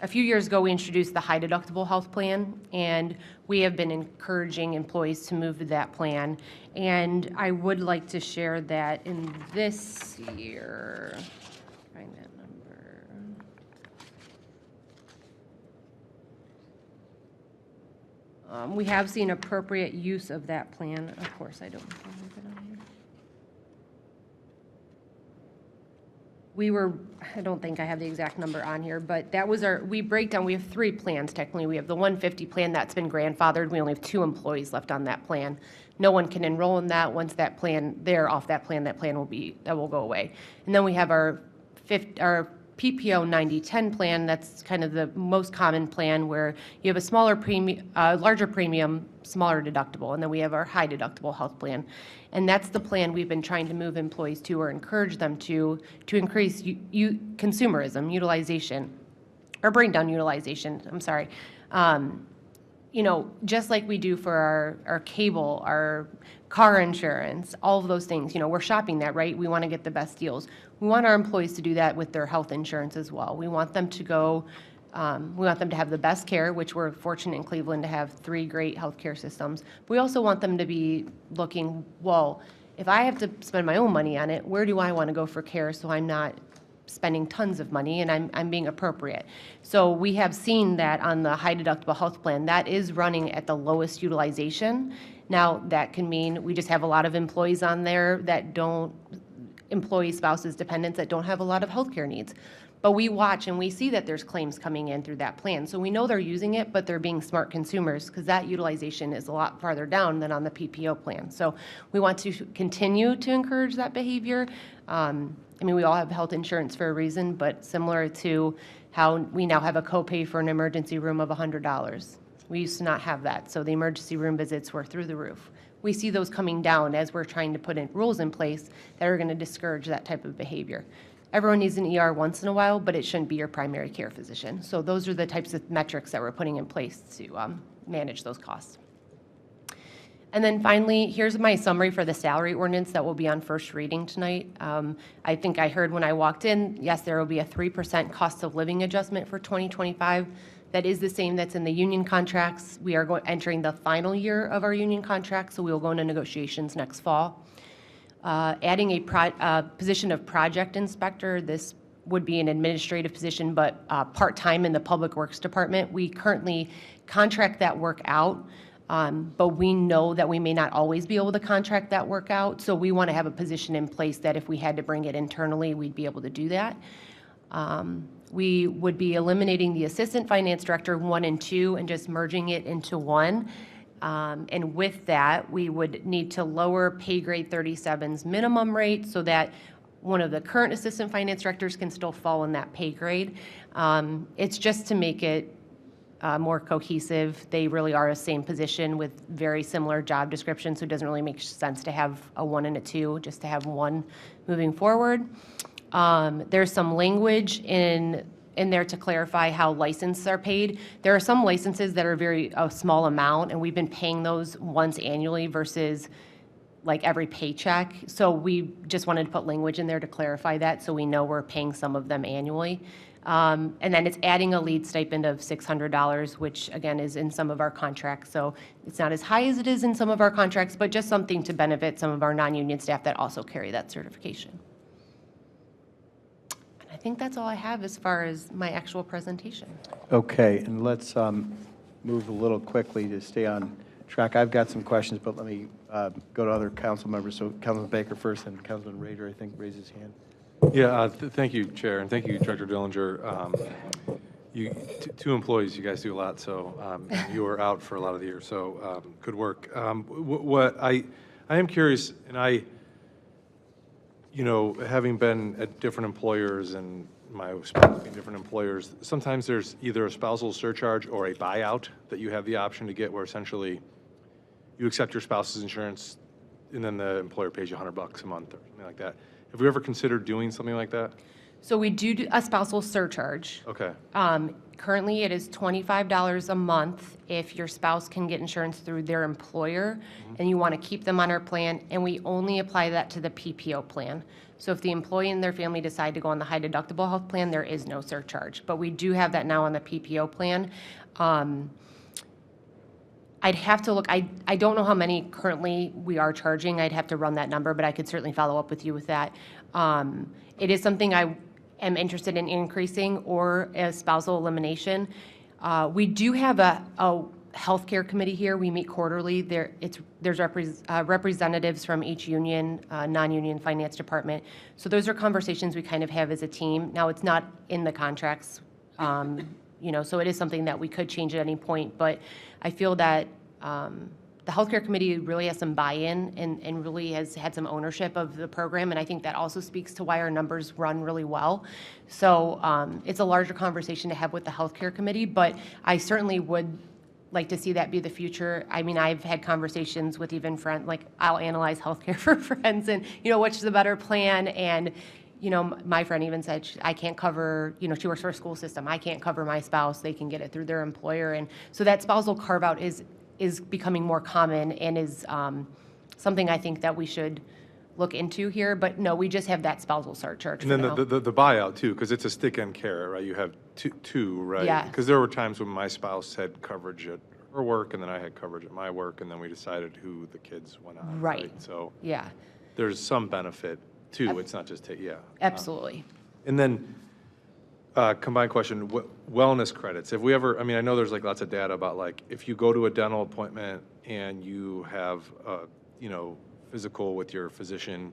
A few years ago, we introduced the high deductible health plan, and we have been encouraging employees to move to that plan. And I would like to share that in this year. Find that number. We have seen appropriate use of that plan. Of course, I don't have it on here. I don't think I have the exact number on here, but that was we break down, we have 3 plans technically. We have the 150 plan that's been grandfathered. We only have 2 employees left on that plan. No one can enroll in that. Once that plan, they're off that plan will go away. And then we have our PPO 9010 plan. That's kind of the most common plan where you have a smaller premium, larger premium, smaller deductible. And then we have our high deductible health plan. And that's the plan we've been trying to move employees to or encourage them to increase consumerism, utilization, or bring down utilization, I'm sorry. Just like we do for our cable, our car insurance, all of those things, we're shopping that, right? We want to get the best deals. We want our employees to do that with their health insurance as well. We want them to go, we want them to have the best care, which we're fortunate in Cleveland to have 3 great healthcare systems. But we also want them to be looking, well, if I have to spend my own money on it, where do I want to go for care so I'm not spending tons of money and I'm being appropriate. So we have seen that on the high deductible health plan, that is running at the lowest utilization. Now, that can mean we just have a lot of employees on there that employees, spouses, dependents that don't have a lot of healthcare needs. But we watch and we see that there's claims coming in through that plan. So we know they're using it, but they're being smart consumers because that utilization is a lot farther down than on the PPO plan. So we want to continue to encourage that behavior. We all have health insurance for a reason, but similar to how we now have a copay for an emergency room of $100. We used to not have that, so the emergency room visits were through the roof. We see those coming down as we're trying to put in rules in place that are going to discourage that type of behavior. Everyone needs an ER once in a while, but it shouldn't be your primary care physician. So those are the types of metrics that we're putting in place to manage those costs. And then finally, here's my summary for the salary ordinance that will be on first reading tonight. I think I heard when I walked in, yes, there will be a 3% cost of living adjustment for 2025. That is the same that's in the union contracts. We are entering the final year of our union contract, so we will go into negotiations next fall. Adding a position of project inspector, this would be an administrative position, but part-time in the Public Works Department. We currently contract that work out, but we know that we may not always be able to contract that work out, so we want to have a position in place that if we had to bring it internally, we'd be able to do that. We would be eliminating the Assistant Finance Director 1 and 2 and just merging it into 1. And with that, we would need to lower pay grade 37's minimum rate so that one of the current assistant finance directors can still fall in that pay grade. It's just to make it more cohesive. They really are the same position with very similar job descriptions, so it doesn't really make sense to have a 1 and a 2, just to have 1 moving forward. There's some language in there to clarify how licenses are paid. There are some licenses that are a small amount, and we've been paying those once annually versus like every paycheck. So we just wanted to put language in there to clarify that so we know we're paying some of them annually. And then it's adding a lead stipend of $600, which again is in some of our contracts. So it's not as high as it is in some of our contracts, but just something to benefit some of our non-union staff that also carry that certification. I think that's all I have as far as my actual presentation.
Okay, and let's move a little quickly to stay on track. I've got some questions, but let me go to other council members. So Councilman Baker first, and Councilman Rader, I think, raised his hand.
Yeah, thank you, Chair, and thank you, Director Dillinger. Two employees, you guys do a lot, so you were out for a lot of the year, so good work. What I am curious, and having been at different employers and my spouse being different employers, sometimes there's either a spousal surcharge or a buyout that you have the option to get where essentially you accept your spouse's insurance, and then the employer pays you $100 a month or something like that. Have we ever considered doing something like that?
So we do a spousal surcharge.
Okay.
Currently, it is $25 a month if your spouse can get insurance through their employer, and you want to keep them on our plan, and we only apply that to the PPO plan. So if the employee and their family decide to go on the high deductible health plan, there is no surcharge. But we do have that now on the PPO plan. I'd have to look, I don't know how many currently we are charging. I'd have to run that number, but I could certainly follow up with you with that. It is something I am interested in increasing or as spousal elimination. We do have a healthcare committee here. We meet quarterly. There's representatives from each union, non-union finance department. So those are conversations we kind of have as a team. Now, it's not in the contracts, so it is something that we could change at any point. But I feel that the healthcare committee really has some buy-in and really has had some ownership of the program, and I think that also speaks to why our numbers run really well. So it's a larger conversation to have with the healthcare committee, but I certainly would like to see that be the future. I mean, I've had conversations with even friends, like I'll analyze healthcare for friends and, which is the better plan, and my friend even said, I can't cover, she works for a school system. I can't cover my spouse. They can get it through their employer. And so that spousal carve-out is becoming more common and is something I think that we should look into here. But no, we just have that spousal surcharge.
And then the buyout too, because it's a stick and carrot, right? You have two, right?
Yeah.
Because there were times when my spouse had coverage at her work, and then I had coverage at my work, and then we decided who the kids went on.
Right.
So
Yeah,
there's some benefit too. It's not just
absolutely.
And then, combined question, wellness credits. Have we ever, I know there's like lots of data about like, if you go to a dental appointment and you have, physical with your physician,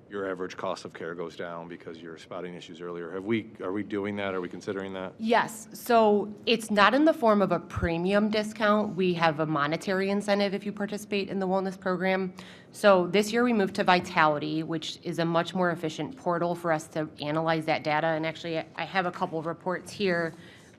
your average cost of care goes down because you're spotting issues earlier. Are we doing that? Are we considering that?
Yes, so it's not in the form of a premium discount. We have a monetary incentive if you participate in the wellness program. So this year we moved to Vitality, which is a much more efficient portal for us to analyze that data. And actually, I have a couple of reports here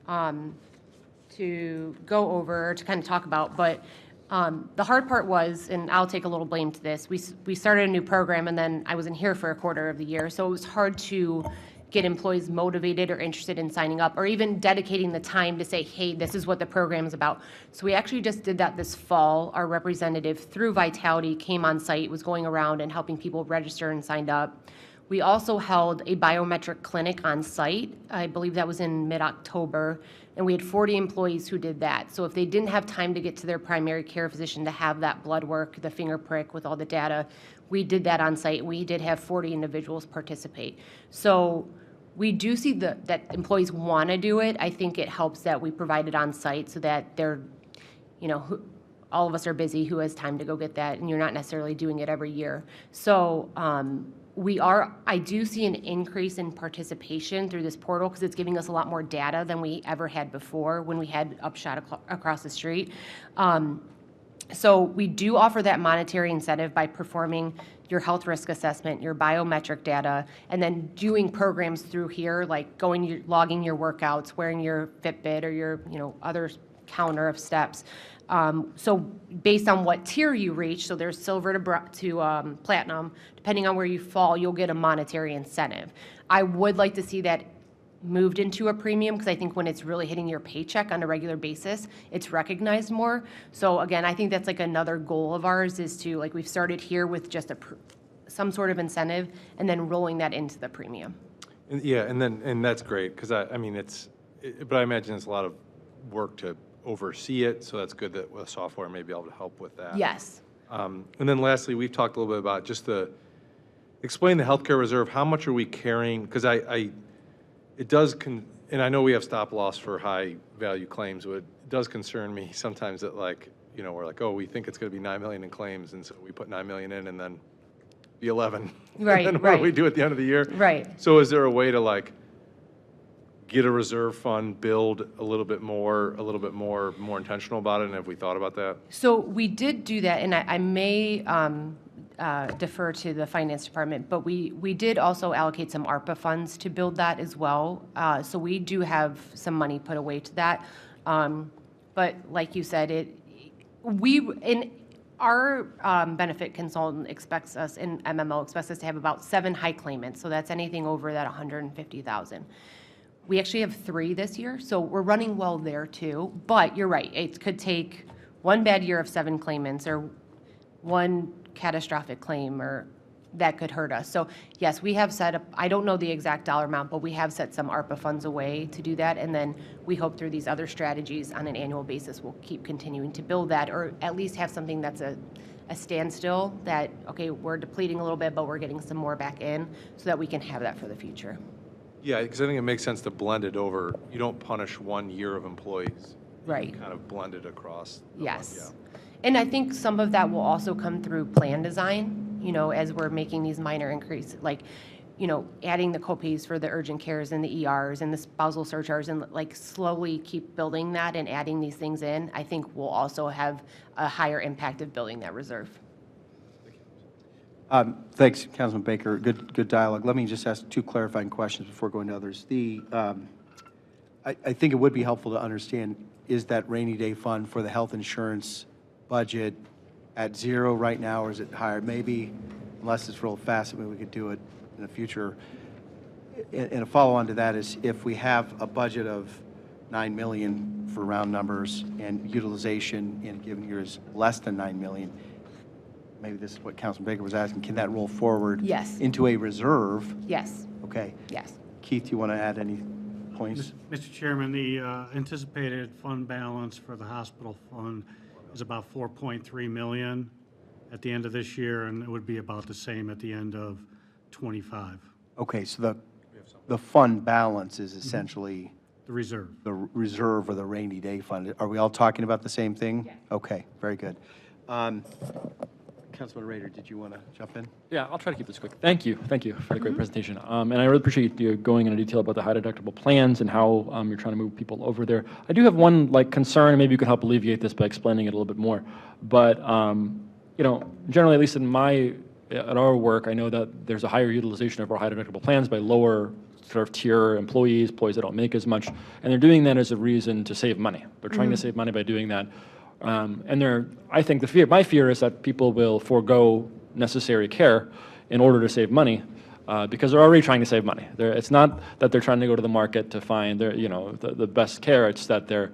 to go over, to kind of talk about. But the hard part was, and I'll take a little blame to this, we started a new program, and then I wasn't here for a quarter of the year, so it was hard to get employees motivated or interested in signing up, or even dedicating the time to say, hey, this is what the program is about. So we actually just did that this fall. Our representative through Vitality came on site, was going around and helping people register and signed up. We also held a biometric clinic on site. I believe that was in mid-October, and we had 40 employees who did that. So if they didn't have time to get to their primary care physician to have that blood work, the finger prick with all the data, we did that on site. We did have 40 individuals participate. So we do see that employees want to do it. I think it helps that we provide it on site so that they're, all of us are busy, who has time to go get that, and you're not necessarily doing it every year. So I do see an increase in participation through this portal because it's giving us a lot more data than we ever had before when we had Upshot across the street. So we do offer that monetary incentive by performing your health risk assessment, your biometric data, and then doing programs through here, like logging your workouts, wearing your Fitbit or your other counter of steps. So based on what tier you reach, so there's silver to platinum, depending on where you fall, you'll get a monetary incentive. I would like to see that moved into a premium because I think when it's really hitting your paycheck on a regular basis, it's recognized more. So again, I think that's like another goal of ours is to, like, we've started here with just some sort of incentive and then rolling that into the premium.
And that's great because but I imagine it's a lot of work to oversee it, so that's good that with software may be able to help with that.
Yes.
And then lastly, we've talked a little bit about just explain the healthcare reserve. How much are we carrying? Because it does, and I know we have stop loss for high value claims, but it does concern me sometimes that we're like, oh, we think it's going to be $9 million in claims, and so we put $9 million in, and then the 11.
Right.
And then what do we do at the end of the year?
Right.
So is there a way to get a reserve fund, build a little bit more intentional about it, and have we thought about that?
So we did do that, and I may defer to the finance department, but we did also allocate some ARPA funds to build that as well. So we do have some money put away to that. But like you said, our benefit consultant expects us, and MMO expects us to have about 7 high claimants, so that's anything over that 150,000. We actually have 3 this year, so we're running well there too. But you're right, it could take one bad year of 7 claimants or one catastrophic claim, or that could hurt us. So yes, we have set up, I don't know the exact dollar amount, but we have set some ARPA funds away to do that. And then we hope through these other strategies on an annual basis, we'll keep continuing to build that, or at least have something that's a standstill that, okay, we're depleting a little bit, but we're getting some more back in so that we can have that for the future.
Yeah, because I think it makes sense to blend it over. You don't punish 1 year of employees.
Right.
You kind of blend it across.
Yes. And I think some of that will also come through plan design, as we're making these minor increases, like, adding the copays for the urgent cares and the ERs and the spousal surcharges, and like slowly keep building that and adding these things in, I think will also have a higher impact of building that reserve.
Thanks, Councilman Baker. Good dialogue. Let me just ask 2 clarifying questions before going to others. I think it would be helpful to understand, is that rainy day fund for the health insurance budget at 0 right now, or is it higher? Maybe, unless it's real fast, maybe we could do it in the future. And a follow-on to that is, if we have a budget of $9 million for round numbers and utilization in a given year is less than $9 million, maybe this is what Councilman Baker was asking, can that roll forward
Yes.
into a reserve?
Yes.
Okay.
Yes.
Keith, do you want to add any points?
Mr. Chairman, the anticipated fund balance for the hospital fund is about 4.3 million at the end of this year, and it would be about the same at the end of 25.
Okay, so the fund balance is essentially
The reserve.
the reserve or the rainy day fund. Are we all talking about the same thing?
Yes.
Okay, very good. Councilman Rader, did you want to jump in?
Yeah, I'll try to keep this quick. Thank you for the great presentation. And I really appreciate you going into detail about the high deductible plans and how you're trying to move people over there. I do have one concern, and maybe you could help alleviate this by explaining it a little bit more. But generally, at least at our work, I know that there's a higher utilization of our high deductible plans by lower sort of tier employees that don't make as much, and they're doing that as a reason to save money. They're trying to save money by doing that. I think my fear is that people will forego necessary care in order to save money, because they're already trying to save money. It's not that they're trying to go to the market to find the best care. It's that they're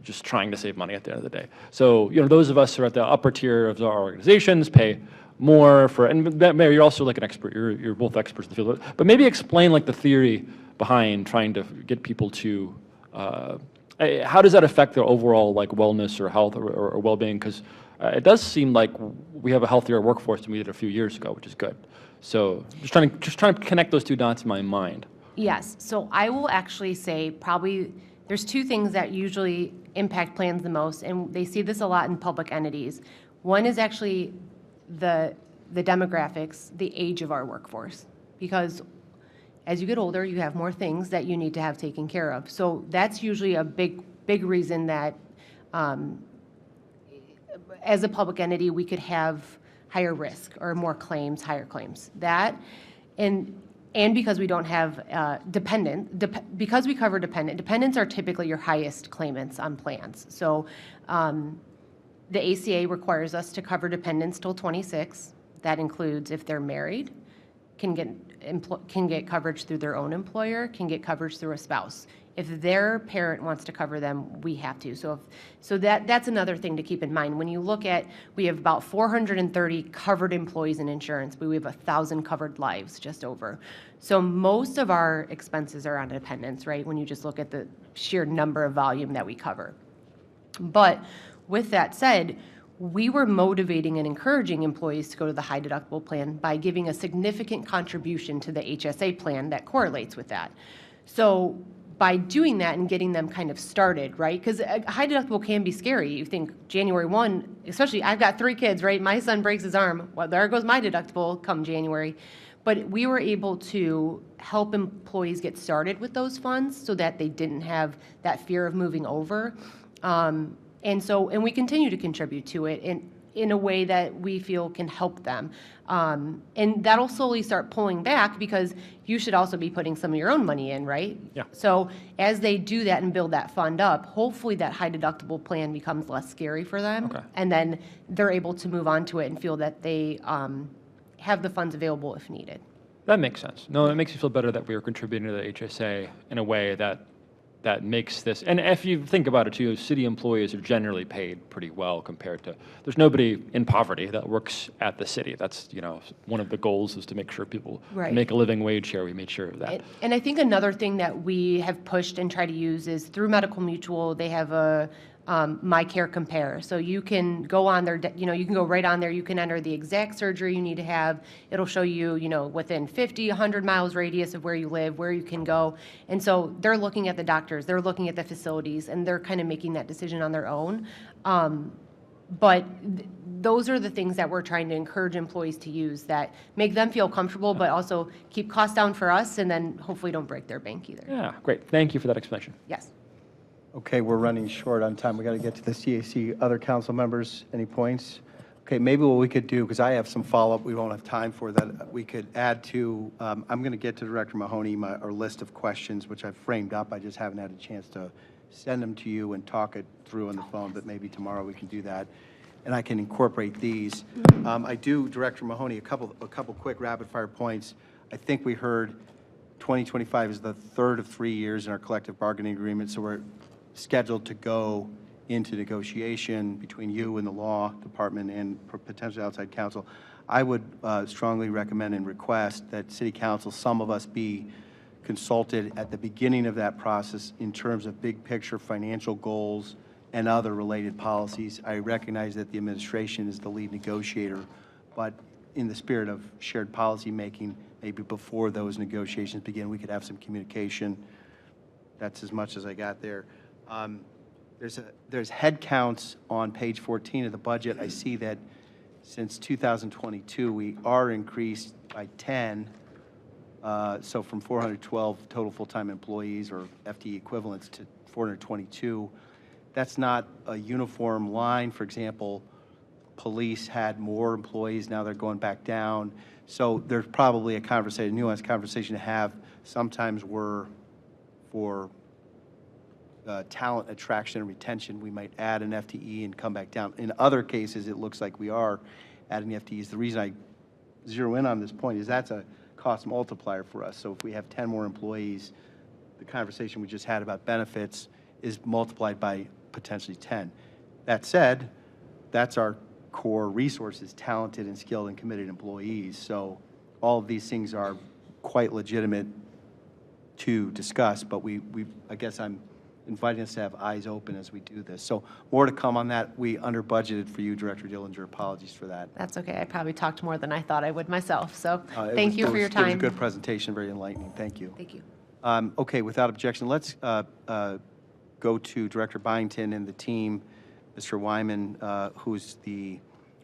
just trying to save money at the end of the day. So those of us who are at the upper tier of our organizations pay more for. And Mayor, you're also an expert. You're both experts in the field. But maybe explain the theory behind trying to get people to. How does that affect their overall wellness or health or well-being? Because it does seem like we have a healthier workforce than we did a few years ago, which is good. So just trying to connect those 2 dots in my mind.
Yes. So I will actually say probably there's 2 things that usually impact plans the most, and they see this a lot in public entities. One is actually the demographics, the age of our workforce, because as you get older, you have more things that you need to have taken care of. So that's usually a big reason that as a public entity, we could have higher risk or more claims, higher claims. That, and because we don't have because we cover dependents are typically your highest claimants on plans. So the ACA requires us to cover dependents till 26. That includes if they're married, can get coverage through their own employer, can get coverage through a spouse. If their parent wants to cover them, we have to. So that's another thing to keep in mind. When you look at, we have about 430 covered employees in insurance, but we have 1,000 covered lives, just over. So most of our expenses are on dependents, right? When you just look at the sheer number of volume that we cover. But with that said, we were motivating and encouraging employees to go to the high deductible plan by giving a significant contribution to the HSA plan that correlates with that. So by doing that and getting them kind of started, right? Because a high deductible can be scary. You think January 1, especially I've got 3 kids, right? My son breaks his arm. Well, there goes my deductible come January. But we were able to help employees get started with those funds so that they didn't have that fear of moving over. And we continue to contribute to it. And in a way that we feel can help them. And that'll slowly start pulling back because you should also be putting some of your own money in, right?
Yeah.
So as they do that and build that fund up, hopefully that high deductible plan becomes less scary for them.
Okay.
And then they're able to move on to it and feel that they have the funds available if needed.
That makes sense. No, it makes you feel better that we are contributing to the HSA in a way that makes this, and if you think about it too, city employees are generally paid pretty well compared to, there's nobody in poverty that works at the city. That's, one of the goals is to make sure people
Right.
make a living wage here. We made sure of that.
And I think another thing that we have pushed and try to use is through Medical Mutual, they have a My Care Compare. So you can go on there, you can go right on there, you can enter the exact surgery you need to have. It'll show you, within 50, 100 miles radius of where you live, where you can go. And so they're looking at the doctors, they're looking at the facilities, and they're kind of making that decision on their own. But those are the things that we're trying to encourage employees to use that make them feel comfortable, but also keep costs down for us, and then hopefully don't break their bank either.
Yeah, great. Thank you for that explanation.
Yes.
Okay, we're running short on time. We got to get to the CAC. Other council members, any points? Okay, maybe what we could do, because I have some follow-up we won't have time for, that we could add to, I'm going to get to Director Mahoney, our list of questions, which I've framed up. I just haven't had a chance to send them to you and talk it through on the phone, but maybe tomorrow we can do that. And I can incorporate these. I do, Director Mahoney, a couple quick rapid-fire points. I think we heard 2025 is the third of 3 years in our collective bargaining agreement, so we're scheduled to go into negotiation between you and the law department and potentially outside counsel. I would strongly recommend and request that City Council, some of us, be consulted at the beginning of that process in terms of big picture financial goals and other related policies. I recognize that the administration is the lead negotiator, but in the spirit of shared policy making, maybe before those negotiations begin, we could have some communication. That's as much as I got there. There's head counts on page 14 of the budget. I see that since 2022, we are increased by 10, so from 412 total full-time employees or FTE equivalents to 422. That's not a uniform line. For example, police had more employees, now they're going back down. So there's probably a nuanced conversation to have. Sometimes we're for talent attraction and retention, we might add an FTE and come back down. In other cases, it looks like we are adding FTEs. The reason I zero in on this point is that's a cost multiplier for us. So if we have 10 more employees, the conversation we just had about benefits is multiplied by potentially 10. That said, that's our core resources, talented and skilled and committed employees. So all of these things are quite legitimate to discuss, but I guess I'm inviting us to have eyes open as we do this. So more to come on that. We under budgeted for you, Director Dillinger. Apologies for that.
That's okay. I probably talked more than I thought I would myself. So thank you for your
It was a
time.
good presentation, very enlightening. Thank you.
Thank you.
Okay, without objection, let's go to Director Byington and the team, Mr. Wyman, who's the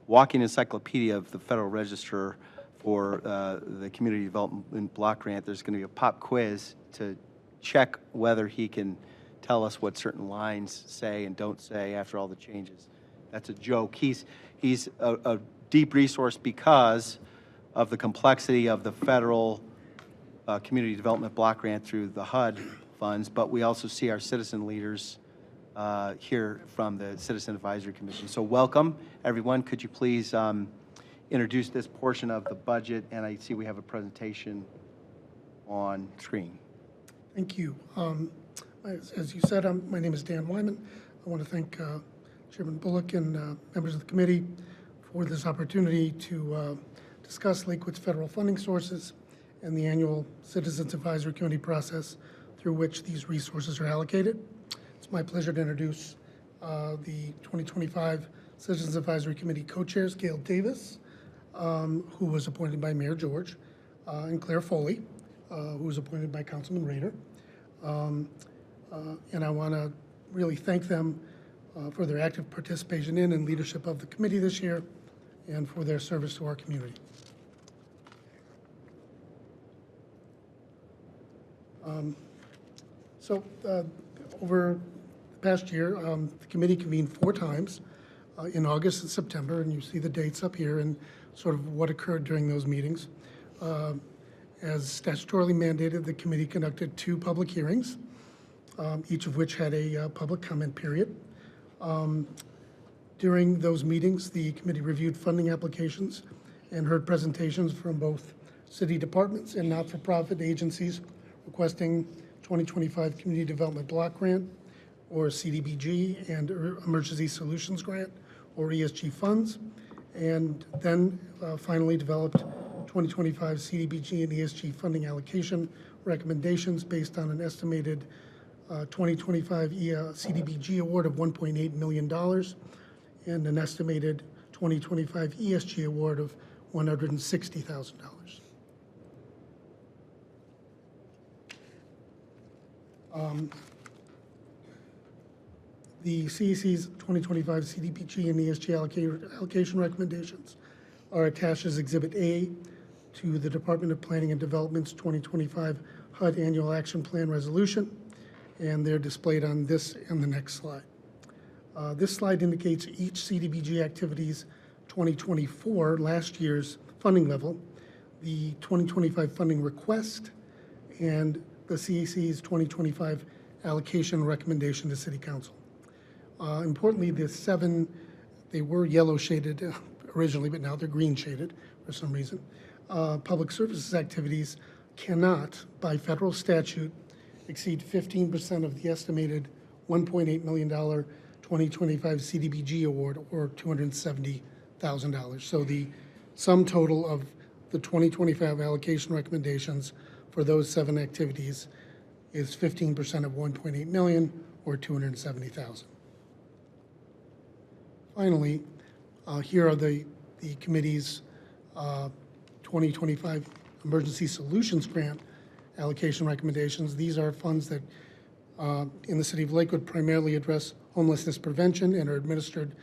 walking encyclopedia of the Federal Register for the Community Development Block Grant. There's going to be a pop quiz to check whether he can tell us what certain lines say and don't say after all the changes. That's a joke. He's a deep resource because of the complexity of the federal community development block grant through the HUD funds, but we also see our citizen leaders here from the Citizen Advisory Commission. So welcome, everyone. Could you please introduce this portion of the budget? And I see we have a presentation on screen.
Thank you. As you said, my name is Dan Wyman. I want to thank Chairman Bullock and members of the committee for this opportunity to discuss Lakewood's federal funding sources and the annual Citizens Advisory Committee process through which these resources are allocated. It's my pleasure to introduce the 2025 Citizens Advisory Committee co-chairs, Gail Davis, who was appointed by Mayor George, and Claire Foley, who was appointed by Councilman Rader. And I want to really thank them for their active participation in and leadership of the committee this year and for their service to our community. Over the past year, the committee convened 4 times in August and September, and you see the dates up here and sort of what occurred during those meetings. As statutorily mandated, the committee conducted 2 public hearings, each of which had a public comment period. During those meetings, the committee reviewed funding applications and heard presentations from both city departments and not-for-profit agencies requesting 2025 Community Development Block Grant, or CDBG, and Emergency Solutions Grant, or ESG funds, and then finally developed 2025 CDBG and ESG funding allocation recommendations based on an estimated 2025 CDBG award of $1.8 million and an estimated 2025 ESG award of $160,000. The CEC's 2025 CDBG and ESG allocation recommendations are attached as Exhibit A to the Department of Planning and Development's 2025 HUD Annual Action Plan Resolution, and they're displayed on this and the next slide. This slide indicates each CDBG activity's 2024, last year's funding level, the 2025 funding request, and the CEC's 2025 allocation recommendation to City Council. Importantly, the 7, they were yellow shaded originally, but now they're green shaded for some reason. Public services activities cannot, by federal statute, exceed 15% of the estimated $1.8 million 2025 CDBG award, or $270,000. So the sum total of the 2025 allocation recommendations for those 7 activities is 15% of 1.8 million, or 270,000. Finally, here are the committee's 2025 Emergency Solutions Grant allocation recommendations. These are funds that in the city of Lakewood primarily address homelessness prevention and are administered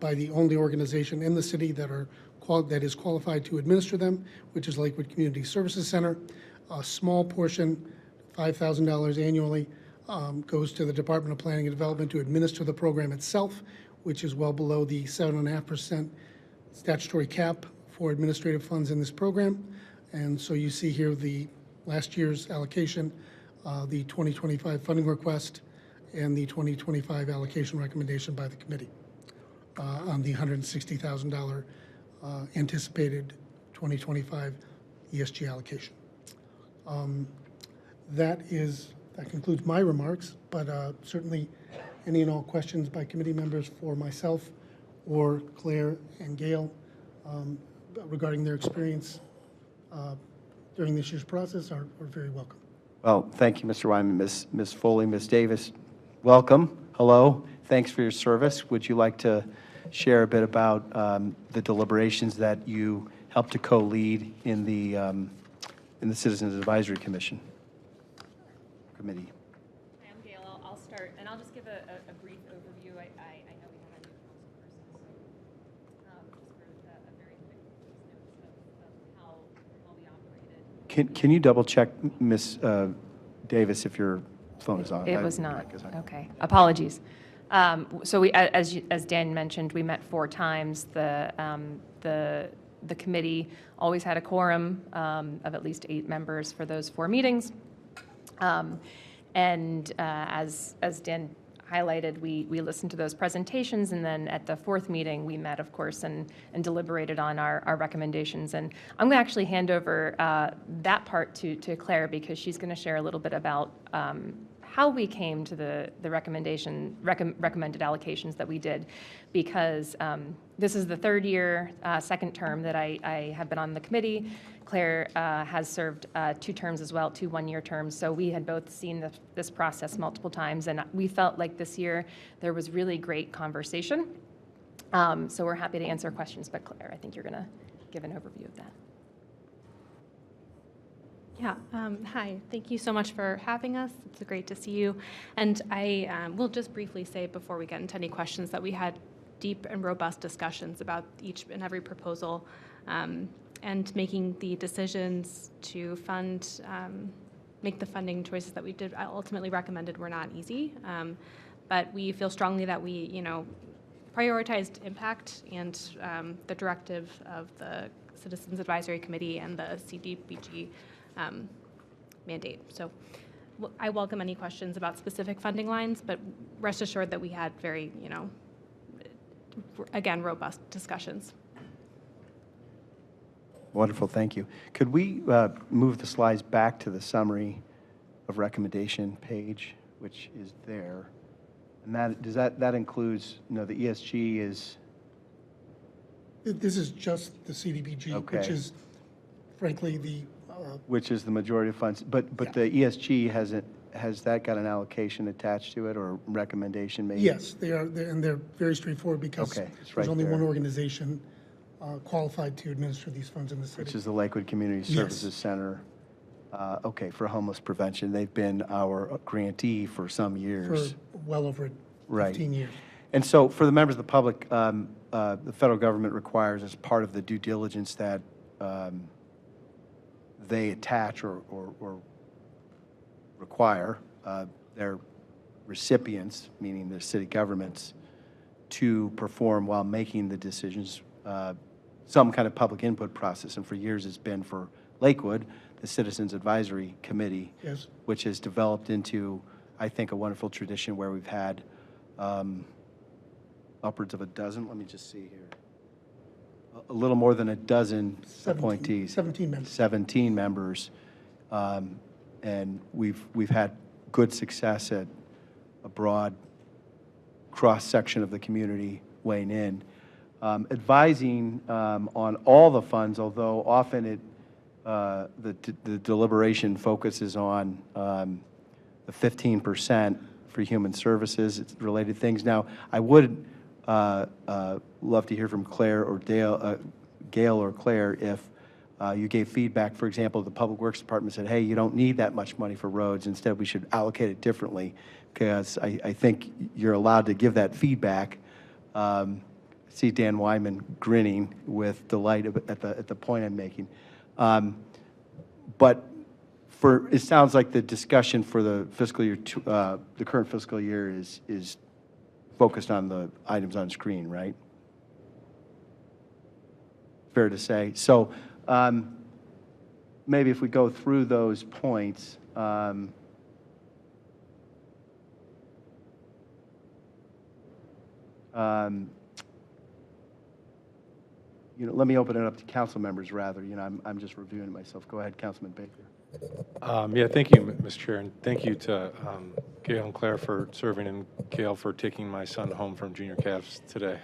by the only organization in the city that is qualified to administer them, which is Lakewood Community Services Center. A small portion, $5,000 annually, goes to the Department of Planning and Development to administer the program itself, which is well below the 7.5% statutory cap for administrative funds in this program. And so you see here the last year's allocation, the 2025 funding request, and the 2025 allocation recommendation by the committee on the $160,000 anticipated 2025 ESG allocation. That concludes my remarks, but certainly any and all questions by committee members for myself or Claire and Gail regarding their experience during this year's process are very welcome.
Well, thank you, Mr. Wyman. Ms. Foley, Ms. Davis, welcome. Hello. Thanks for your service. Would you like to share a bit about the deliberations that you helped to co-lead in the Citizens Advisory Committee?
Hi, I'm Gail. I'll start, and I'll just give a brief overview. I know we have a new council person, so just for a very quick notes of how we operated.
Can you double check, Ms. Davis, if your phone is on?
It was not. Okay. Apologies. So we, as Dan mentioned, we met 4 times. The committee always had a quorum of at least 8 members for those 4 meetings. As Dan highlighted, we listened to those presentations, and then at the 4th meeting, we met, of course, and deliberated on our recommendations. And I'm going to actually hand over that part to Claire, because she's going to share a little bit about how we came to the recommended allocations that we did, because this is the 3rd year, 2nd term that I have been on the committee. Claire has served 2 terms as well, 2 one-year terms. So we had both seen this process multiple times, and we felt like this year there was really great conversation. So we're happy to answer questions, but Claire, I think you're going to give an overview of that.
Yeah, hi. Thank you so much for having us. It's great to see you. And I will just briefly say before we get into any questions that we had deep and robust discussions about each and every proposal, and making the decisions to make the funding choices that we did ultimately recommended were not easy. But we feel strongly that we, prioritized impact and the directive of the Citizens Advisory Committee and the CDBG mandate. So I welcome any questions about specific funding lines, but rest assured that we had very, again, robust discussions.
Wonderful, thank you. Could we move the slides back to the summary of recommendation page, which is there? And that includes, the ESG is,
This is just the CDBG,
Okay.
which is frankly the,
which is the majority of funds, but the ESG has that got an allocation attached to it or recommendation maybe?
yes, and they're very straightforward because
Okay, it's
there's
right
only one
there.
organization qualified to administer these funds in the city.
Which is the Lakewood Community
Yes.
Services Center, okay, for homeless prevention. They've been our grantee for some years.
For well over
Right.
15 years.
And so for the members of the public, the federal government requires as part of the due diligence that they attach or require their recipients, meaning the city governments, to perform while making the decisions, some kind of public input process. And for years it's been for Lakewood, the Citizens Advisory Committee,
Yes.
which has developed into, I think, a wonderful tradition where we've had upwards of a dozen, let me just see here, a little more than a dozen
17
appointees.
17 members.
17 members. And we've had good success at a broad cross-section of the community weighing in. Advising on all the funds, although often the deliberation focuses on the 15% for human services, it's related things. Now, I would love to hear from Claire or Gail or Claire if you gave feedback. For example, the Public Works Department said, hey, you don't need that much money for roads. Instead, we should allocate it differently, because I think you're allowed to give that feedback. I see Dan Wyman grinning with delight at the point I'm making. But it sounds like the discussion for the fiscal year, the current fiscal year is focused on the items on screen, right? Fair to say. So maybe if we go through those points, let me open it up to council members rather. I'm just reviewing it myself. Go ahead, Councilman Baker.
Yeah, thank you, Mr. Chair, and thank you to Gail and Claire for serving, and Gail for taking my son home from junior calves today.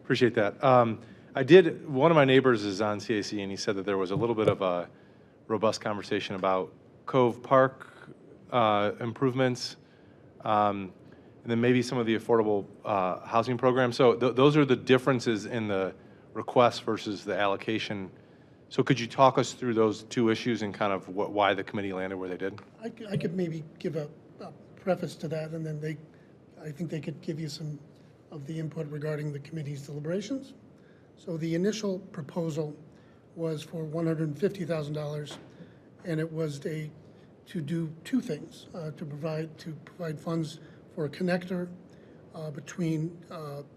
Appreciate that. One of my neighbors is on CAC, and he said that there was a little bit of a robust conversation about Cove Park improvements, and then maybe some of the affordable housing programs. So those are the differences in the request versus the allocation. So could you talk us through those two issues and kind of why the committee landed where they did?
I could maybe give a preface to that, and then I think they could give you some of the input regarding the committee's deliberations. So the initial proposal was for $150,000, and it was to do two things: to provide funds for a connector between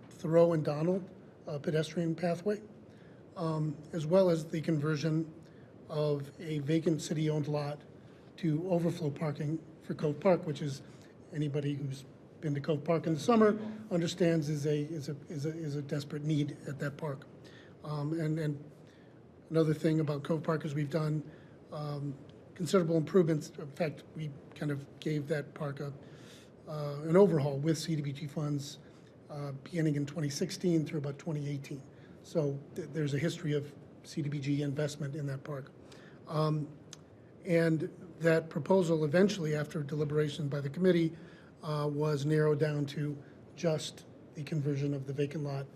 Thoreau and Donald, a pedestrian pathway, as well as the conversion of a vacant city-owned lot to overflow parking for Cove Park, which is, anybody who's been to Cove Park in the summer understands is a desperate need at that park. And another thing about Cove Park is we've done considerable improvements. In fact, we kind of gave that park an overhaul with CDBG funds beginning in 2016 through about 2018. So there's a history of CDBG investment in that park. And that proposal eventually, after deliberation by the committee, was narrowed down to just the conversion of the vacant lot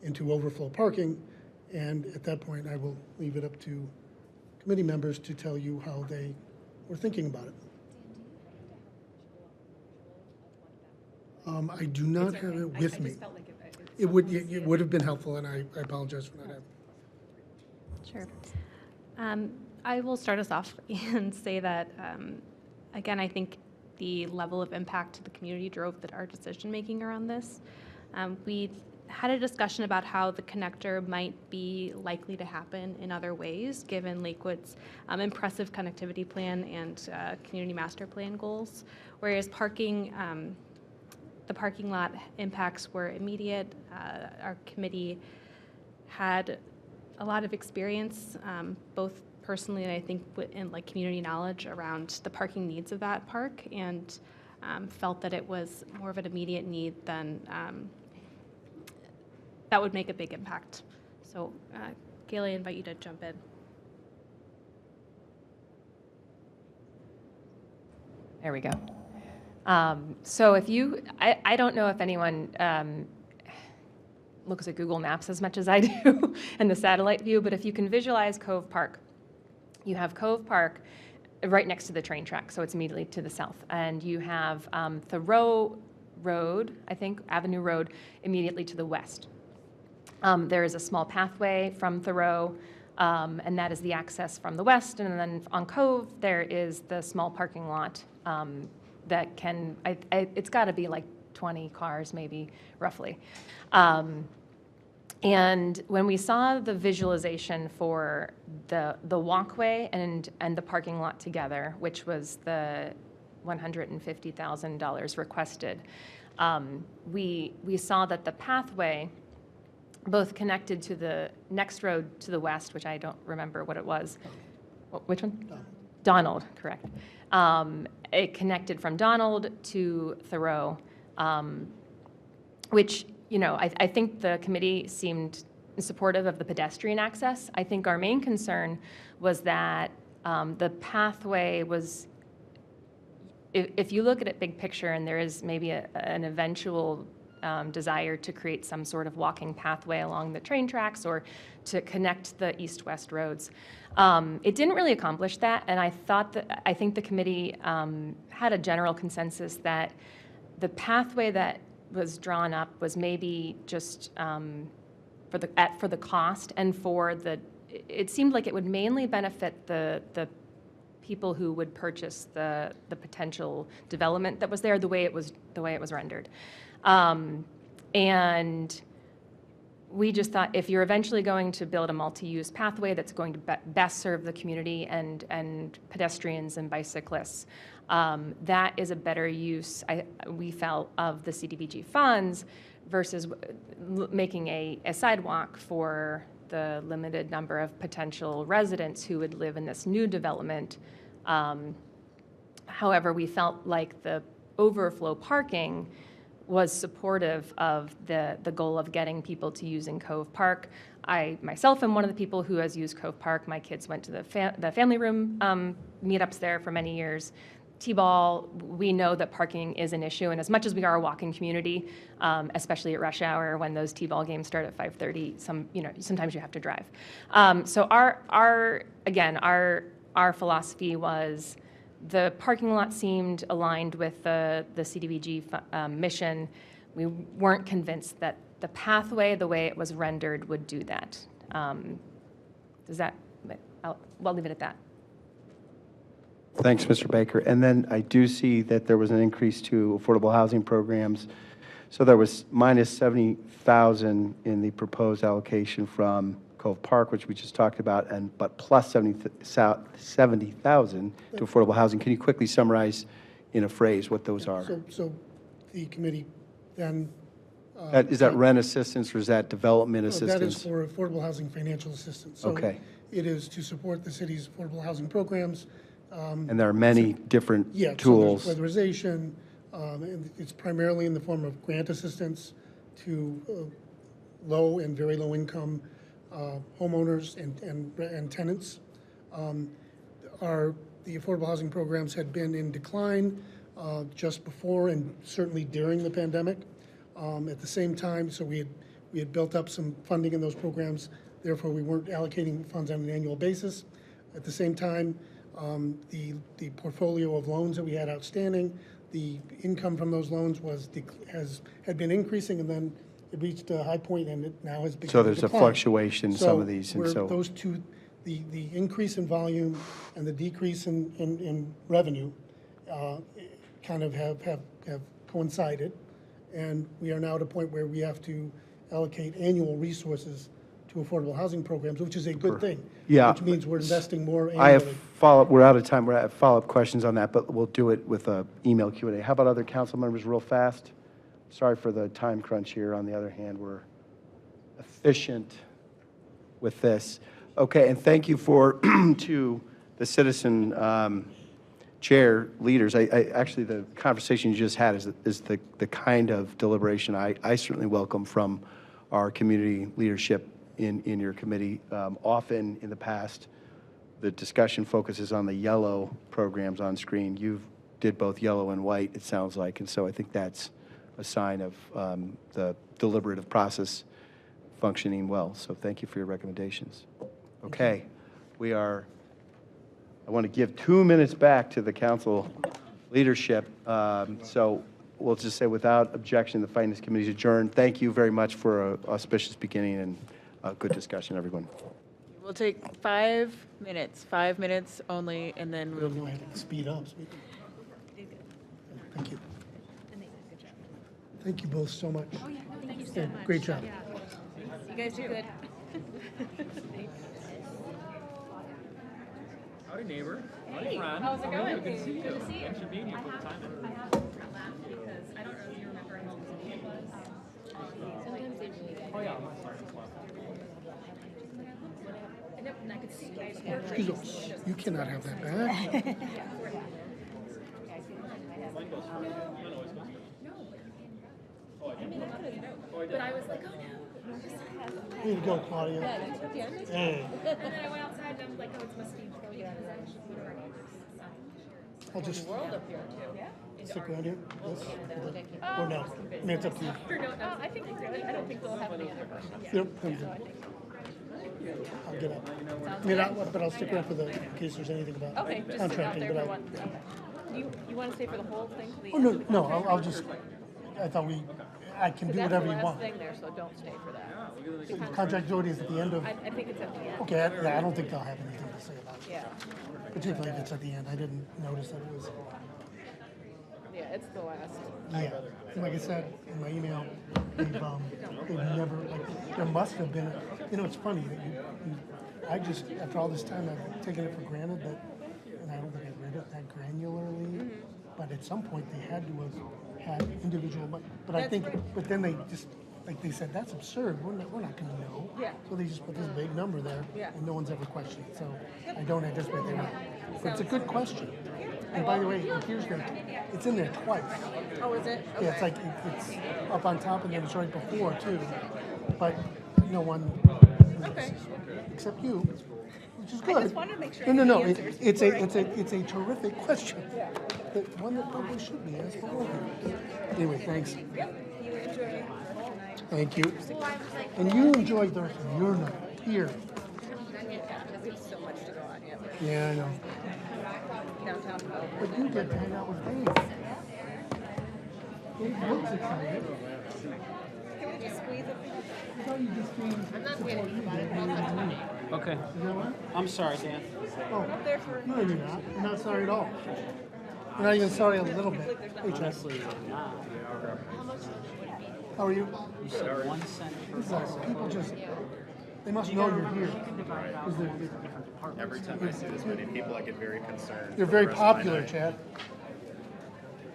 into overflow parking. And at that point, I will leave it up to committee members to tell you how they were thinking about it. I do not have it with me. It would have been helpful, and I apologize for not having it.
Sure. I will start us off and say that, again, I think the level of impact to the community drove our decision-making around this. We had a discussion about how the connector might be likely to happen in other ways, given Lakewood's impressive connectivity plan and community master plan goals, whereas parking, the parking lot impacts were immediate. Our committee had a lot of experience, both personally and I think in like community knowledge around the parking needs of that park, and felt that it was more of an immediate need than that would make a big impact. So, Gail, I invite you to jump in.
There we go. So if you, I don't know if anyone looks at Google Maps as much as I do and the satellite view, but if you can visualize Cove Park, you have Cove Park right next to the train track, so it's immediately to the south. And you have Thoreau Road, I think, Avenue Road, immediately to the west. There is a small pathway from Thoreau, and that is the access from the west. And then on Cove, there is the small parking lot that can, it's got to be like 20 cars, maybe, roughly. And when we saw the visualization for the walkway and the parking lot together, which was the $150,000 requested, we saw that the pathway both connected to the next road to the west, which I don't remember what it was. Which one? Donald, correct. It connected from Donald to Thoreau, which, you know, I think the committee seemed supportive of the pedestrian access. I think our main concern was that the pathway was, if you look at it big picture, and there is maybe an eventual desire to create some sort of walking pathway along the train tracks or to connect the east-west roads. It didn't really accomplish that, and I think the committee had a general consensus that the pathway that was drawn up was maybe just for the cost and for it seemed like it would mainly benefit the people who would purchase the potential development that was there, the way it was rendered. And we just thought if you're eventually going to build a multi-use pathway that's going to best serve the community and pedestrians and bicyclists, that is a better use, we felt, of the CDBG funds versus making a sidewalk for the limited number of potential residents who would live in this new development. However, we felt like the overflow parking was supportive of the goal of getting people to using Cove Park. I myself am one of the people who has used Cove Park. My kids went to the family room meetups there for many years. T-ball, we know that parking is an issue, and as much as we are a walking community, especially at rush hour when those T-ball games start at 5:30, sometimes you have to drive. So our philosophy was the parking lot seemed aligned with the CDBG mission. We weren't convinced that the pathway, the way it was rendered, would do that. I'll leave it at that.
Thanks, Mr. Baker. And then I do see that there was an increase to affordable housing programs. So there was minus 70,000 in the proposed allocation from Cove Park, which we just talked about, but plus 70,000 to affordable housing. Can you quickly summarize in a phrase what those are?
So the committee then...
is that rent assistance or is that development assistance?
That is for affordable housing financial assistance. So
okay.
It is to support the city's affordable housing programs.
And there are many different tools.
So there's weatherization. And it's primarily in the form of grant assistance to low and very low income homeowners and tenants. The affordable housing programs had been in decline just before and certainly during the pandemic. At the same time, so we had built up some funding in those programs. Therefore, we weren't allocating funds on an annual basis. At the same time, the portfolio of loans that we had outstanding, the income from those loans had been increasing, and then it reached a high point, and it now has become
so there's
decline.
A fluctuation in some of these, and so
those two, the increase in volume and the decrease in revenue, kind of have coincided, And we are now at a point where we have to allocate annual resources to affordable housing programs, which is a good thing.
Yeah.
Which means we're investing more
I have
annually.
we're out of time, I have follow-up questions on that, but we'll do it with a email Q&A. How about other council members real fast? Sorry for the time crunch here. On the other hand, we're efficient with this. Okay, and thank you to the citizen chair leaders. Actually, the conversation you just had is the kind of deliberation I certainly welcome from our community leadership in your committee. Often in the past, the discussion focuses on the yellow programs on screen. You did both yellow and white, it sounds like, and so I think that's a sign of the deliberative process functioning well. So thank you for your recommendations. Okay, I want to give 2 minutes back to the council leadership. So we'll just say without objection, the Finance Committee is adjourned. Thank you very much for an auspicious beginning and a good discussion, everyone.
We'll take 5 minutes only, and then
We'll
we'll.
go ahead and speed up. Thank you. Thank you both so much.
Oh, yeah, no, thank you so
Yeah,
much.
great job.
You guys do good.
Howdy, neighbor. Howdy, friend. How's it going? Good to see you. Good to see you. Thanks for being here for the time.
I have to laugh because I don't know if you remember how long it was. Sometimes they really get.
Oh, yeah.
And I could see you guys.
Excuse me, you cannot have that back.
But I was like, oh no.
Way to go, Claudia. Hey,
And then I went outside and I was like, oh, it must be because actually one of our neighbors.
I'll just
World up here too.
stick around here. Yes. Or no, I mean, it's up to you.
I think I don't think they'll have any other questions.
Yep, I'm good. I'll get up. I mean, but I'll stick around for in case there's anything about
Okay, just sit out
contracting,
there
but
for
I.
one. You want to stay for the whole thing? To the
Oh,
end?
no, I'll just, I thought I can do
That's
whatever
the
you
last
want.
thing there, so don't stay for that.
The contract authority is at the end of,
I think it's at the end.
okay, I don't think they'll have anything to say about it.
Yeah,
Particularly if it's at the end. I didn't notice that it was,
yeah, it's the last.
yeah. And like I said in my email, they've never, like, there must have been, it's funny that I just, after all this time, I've taken it for granted that, and I don't think I've read it that granularly, but at some point they had to have had individual, but I think, but then they just, like they said, that's absurd, we're not gonna know.
Yeah.
So they just put this big number there,
Yeah.
and no one's ever questioned it, so I don't anticipate they will. But it's a good question. And by the way, it's in there twice.
Oh, is it?
Yeah, it's like, it's up on top and then it's right before too, but no one,
Okay.
except you, which is good.
I just wanted to make sure I
No,
knew the
it's
answers
it's a terrific question. But one that probably should be asked more. Anyway, thanks.
Yep. You enjoy.
Thank you. And you enjoyed the rest of your night here.
There's so much to go on. Yeah.
Yeah, I know.
Downtown.
But you get to hang out with Dave. Dave looks excited.
Can we just squeeze it?
I thought you just came support you, Dave.
Okay.
You know what?
I'm sorry, Dan.
Oh, no, you're not. You're not sorry at all. You're not even sorry a little bit. Hey, Chad.
Honestly, not.
How are you?
You said 1 cent per
Sorry. People just, they must know you're here. 'Cause
Every time I see this many people, I get very concerned.
You're
for
very
the rest of my
popular,
night.
Chad.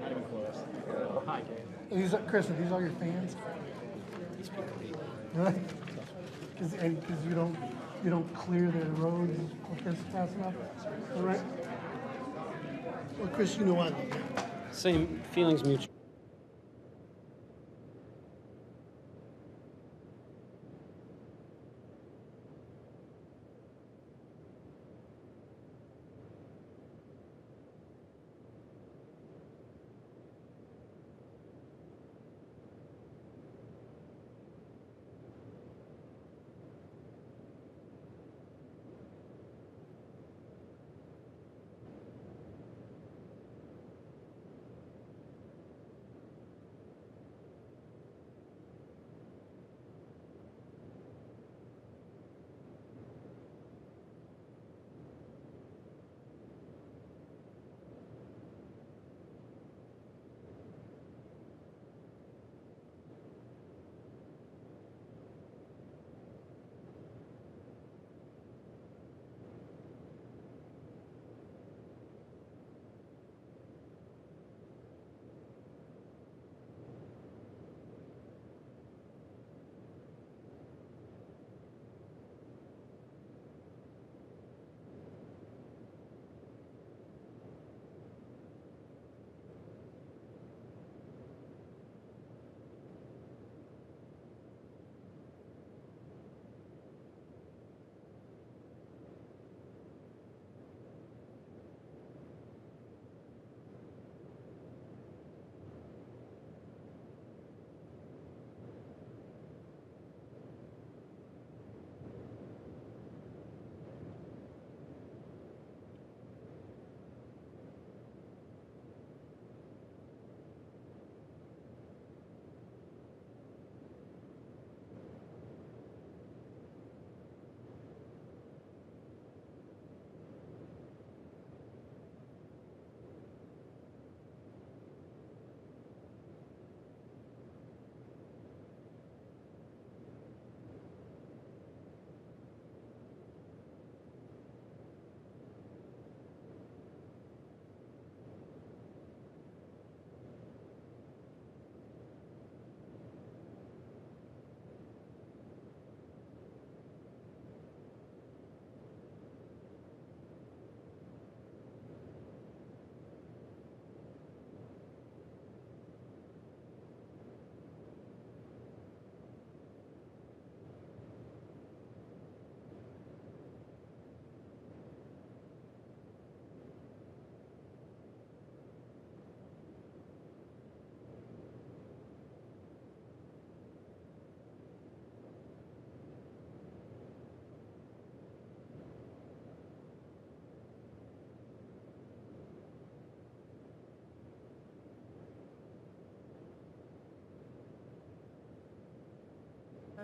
Not even close.
Hi.
Chris, are these all your fans? Really? Because you don't clear their road fast enough? All right? Well, Chris, you know what?
Same feelings mutual.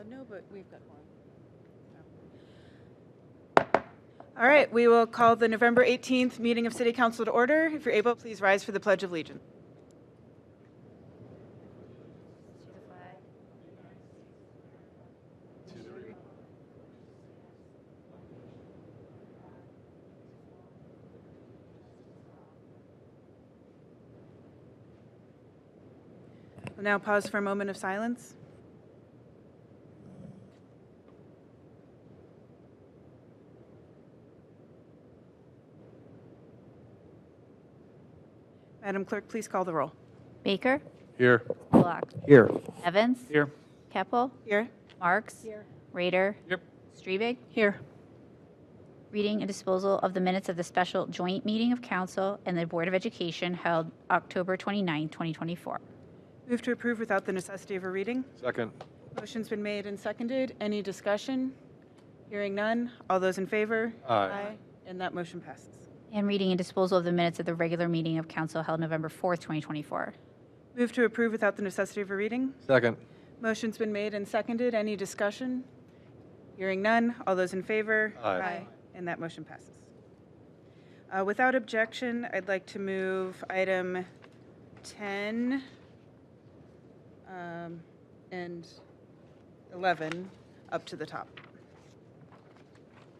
No, but we've got one. All right, we will call the November 18th meeting of City Council to order. If you're able, please rise for the Pledge of Allegiance. We'll now pause for a moment of silence. Madam Clerk, please call the roll.
Baker,
Here.
Bullock,
Here.
Evans,
Here.
Keppel,
Here.
Marks, Rader,
Yep.
Strebig.
Here.
Reading and disposal of the minutes of the special joint meeting of council and the Board of Education held October 29, 2024.
Move to approve without the necessity of a reading.
Second.
Motion's been made and seconded. Any discussion? Hearing none. All those in favor?
Aye.
And that motion passes.
And reading and disposal of the minutes of the regular meeting of council held November 4th, 2024.
Move to approve without the necessity of a reading.
Second.
Motion's been made and seconded. Any discussion? Hearing none. All those in favor?
Aye.
And that motion passes. Without objection, I'd like to move item 10 and 11 up to the top.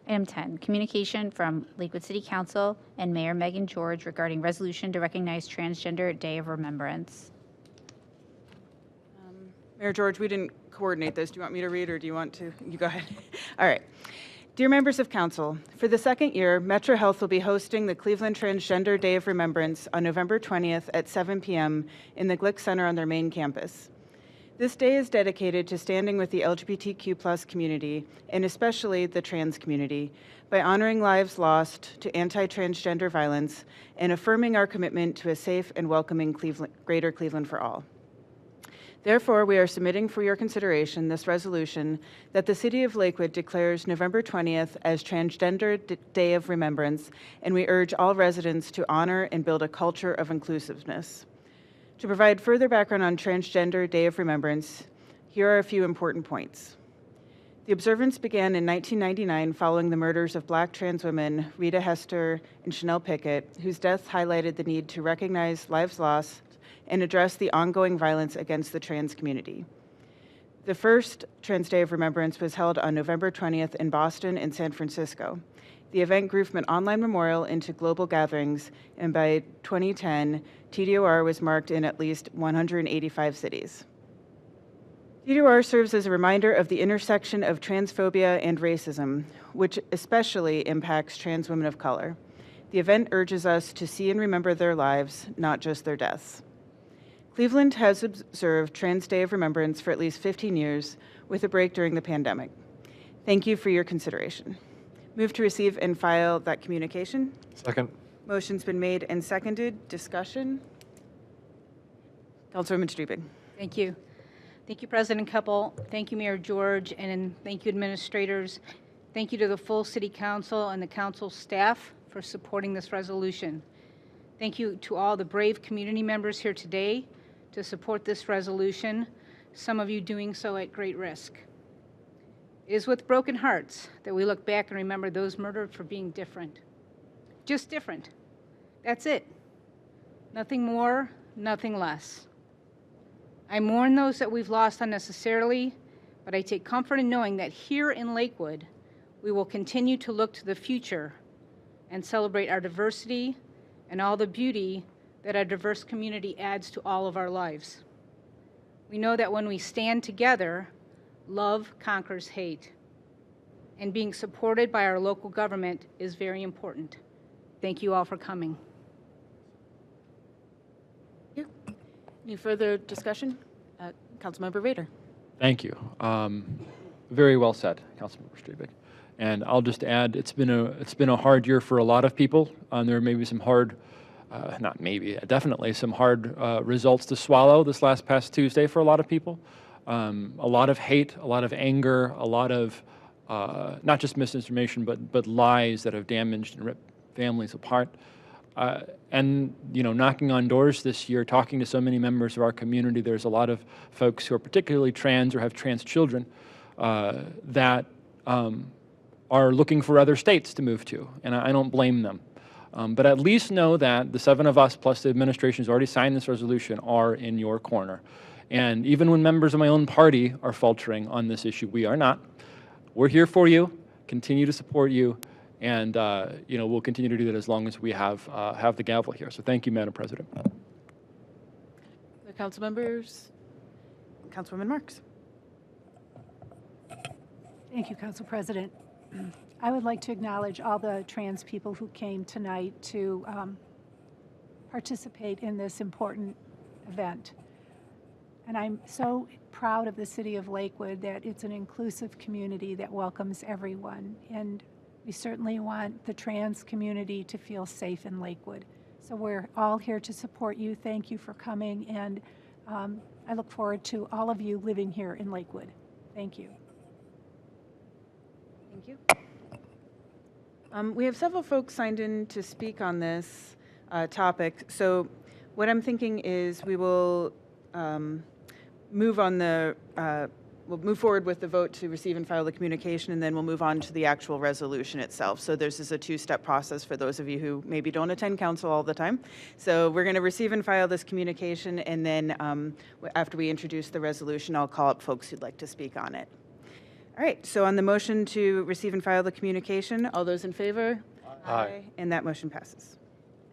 Item 10, communication from Lakewood City Council and Mayor Megan George regarding resolution to recognize Transgender Day of Remembrance.
Mayor George, we didn't coordinate this. Do you want me to read or do you want to? You go ahead. All right. Dear members of council, for the second year, Metro Health will be hosting the Cleveland Transgender Day of Remembrance on November 20th at 7 p.m. in the Glick Center on their main campus. This day is dedicated to standing with the LGBTQ+ community, and especially the trans community, by honoring lives lost to anti-transgender violence and affirming our commitment to a safe and welcoming Greater Cleveland for all. Therefore, we are submitting for your consideration this resolution that the City of Lakewood declares November 20th as Transgender Day of Remembrance, and we urge all residents to honor and build a culture of inclusiveness. To provide further background on Transgender Day of Remembrance, here are a few important points. The observance began in 1999 following the murders of Black trans women Rita Hester and Chanel Pickett, whose deaths highlighted the need to recognize lives lost and address the ongoing violence against the trans community. The first Trans Day of Remembrance was held on November 20th in Boston and San Francisco. The event grew from an online memorial into global gatherings, and by 2010, TDOR was marked in at least 185 cities. TDOR serves as a reminder of the intersection of transphobia and racism, which especially impacts trans women of color. The event urges us to see and remember their lives, not just their deaths. Cleveland has observed Trans Day of Remembrance for at least 15 years, with a break during the pandemic. Thank you for your consideration. Move to receive and file that communication.
Second.
Motion's been made and seconded. Discussion? Councilwoman Strebig.
Thank you. Thank you, President Keppel. Thank you, Mayor George, and thank you, administrators. Thank you to the full City Council and the Council staff for supporting this resolution. Thank you to all the brave community members here today to support this resolution, some of you doing so at great risk. It is with broken hearts that we look back and remember those murdered for being different. Just different. That's it. Nothing more, nothing less. I mourn those that we've lost unnecessarily, but I take comfort in knowing that here in Lakewood, we will continue to look to the future and celebrate our diversity and all the beauty that a diverse community adds to all of our lives. We know that when we stand together, love conquers hate. And being supported by our local government is very important. Thank you all for coming.
Any further discussion? Councilmember Rader.
Thank you. Very well said, Councilmember Strebig. And I'll just add, it's been a hard year for a lot of people. There may be some hard, not maybe, definitely some hard results to swallow this past Tuesday for a lot of people. A lot of hate, a lot of anger, a lot of not just misinformation, but lies that have damaged and ripped families apart. And, you know, knocking on doors this year, talking to so many members of our community, there's a lot of folks who are particularly trans or have trans children that are looking for other states to move to, and I don't blame them. But at least know that the 7 of us plus the administration who's already signed this resolution are in your corner. And even when members of my own party are faltering on this issue, we are not. We're here for you, continue to support you, and we'll continue to do that as long as we have the gavel here. So thank you, Madam President.
The council members, Councilwoman Marks.
Thank you, Council President. I would like to acknowledge all the trans people who came tonight to participate in this important event. And I'm so proud of the city of Lakewood that it's an inclusive community that welcomes everyone. And we certainly want the trans community to feel safe in Lakewood. So we're all here to support you. Thank you for coming. And I look forward to all of you living here in Lakewood. Thank you.
Thank you. We have several folks signed in to speak on this topic. So what I'm thinking is we will move forward with the vote to receive and file the communication, and then we'll move on to the actual resolution itself. So this is a 2-step process for those of you who maybe don't attend council all the time. So we're going to receive and file this communication, and then after we introduce the resolution, I'll call up folks who'd like to speak on it. All right, so on the motion to receive and file the communication, all those in favor?
Aye.
And that motion passes.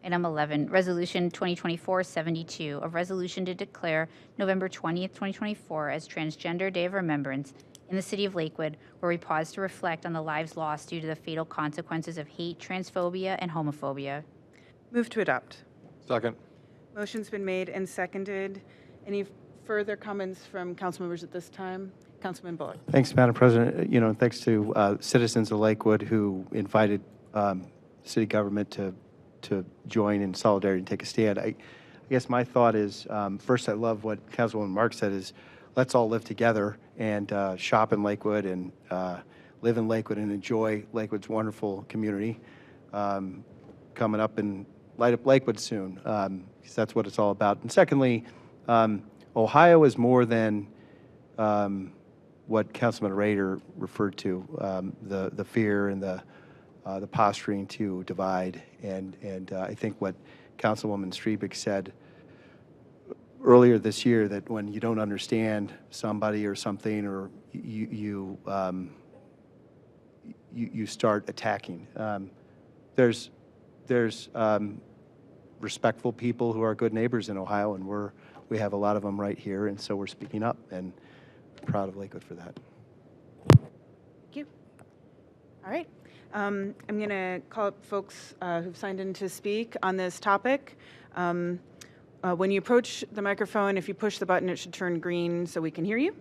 Item 11, Resolution 2024-72, a resolution to declare November 20th, 2024 as Transgender Day of Remembrance in the city of Lakewood, where we pause to reflect on the lives lost due to the fatal consequences of hate, transphobia, and homophobia.
Move to adopt.
Second.
Motion's been made and seconded. Any further comments from council members at this time? Councilman Bullock.
Thanks, Madam President. Thanks to citizens of Lakewood who invited city government to join in solidarity and take a stand. I guess my thought is, first, I love what Councilwoman Marks said is, let's all live together and shop in Lakewood and live in Lakewood and enjoy Lakewood's wonderful community coming up and light up Lakewood soon, because that's what it's all about. And secondly, Ohio is more than what Councilman Rader referred to, the fear and the posturing to divide. And I think what Councilwoman Strebick said earlier this year, that when you don't understand somebody or something, or you start attacking. There's respectful people who are good neighbors in Ohio, and we have a lot of them right here, and so we're speaking up, and proud of Lakewood for that.
Thank you. All right. I'm going to call up folks who've signed in to speak on this topic. When you approach the microphone, if you push the button, it should turn green so we can hear you.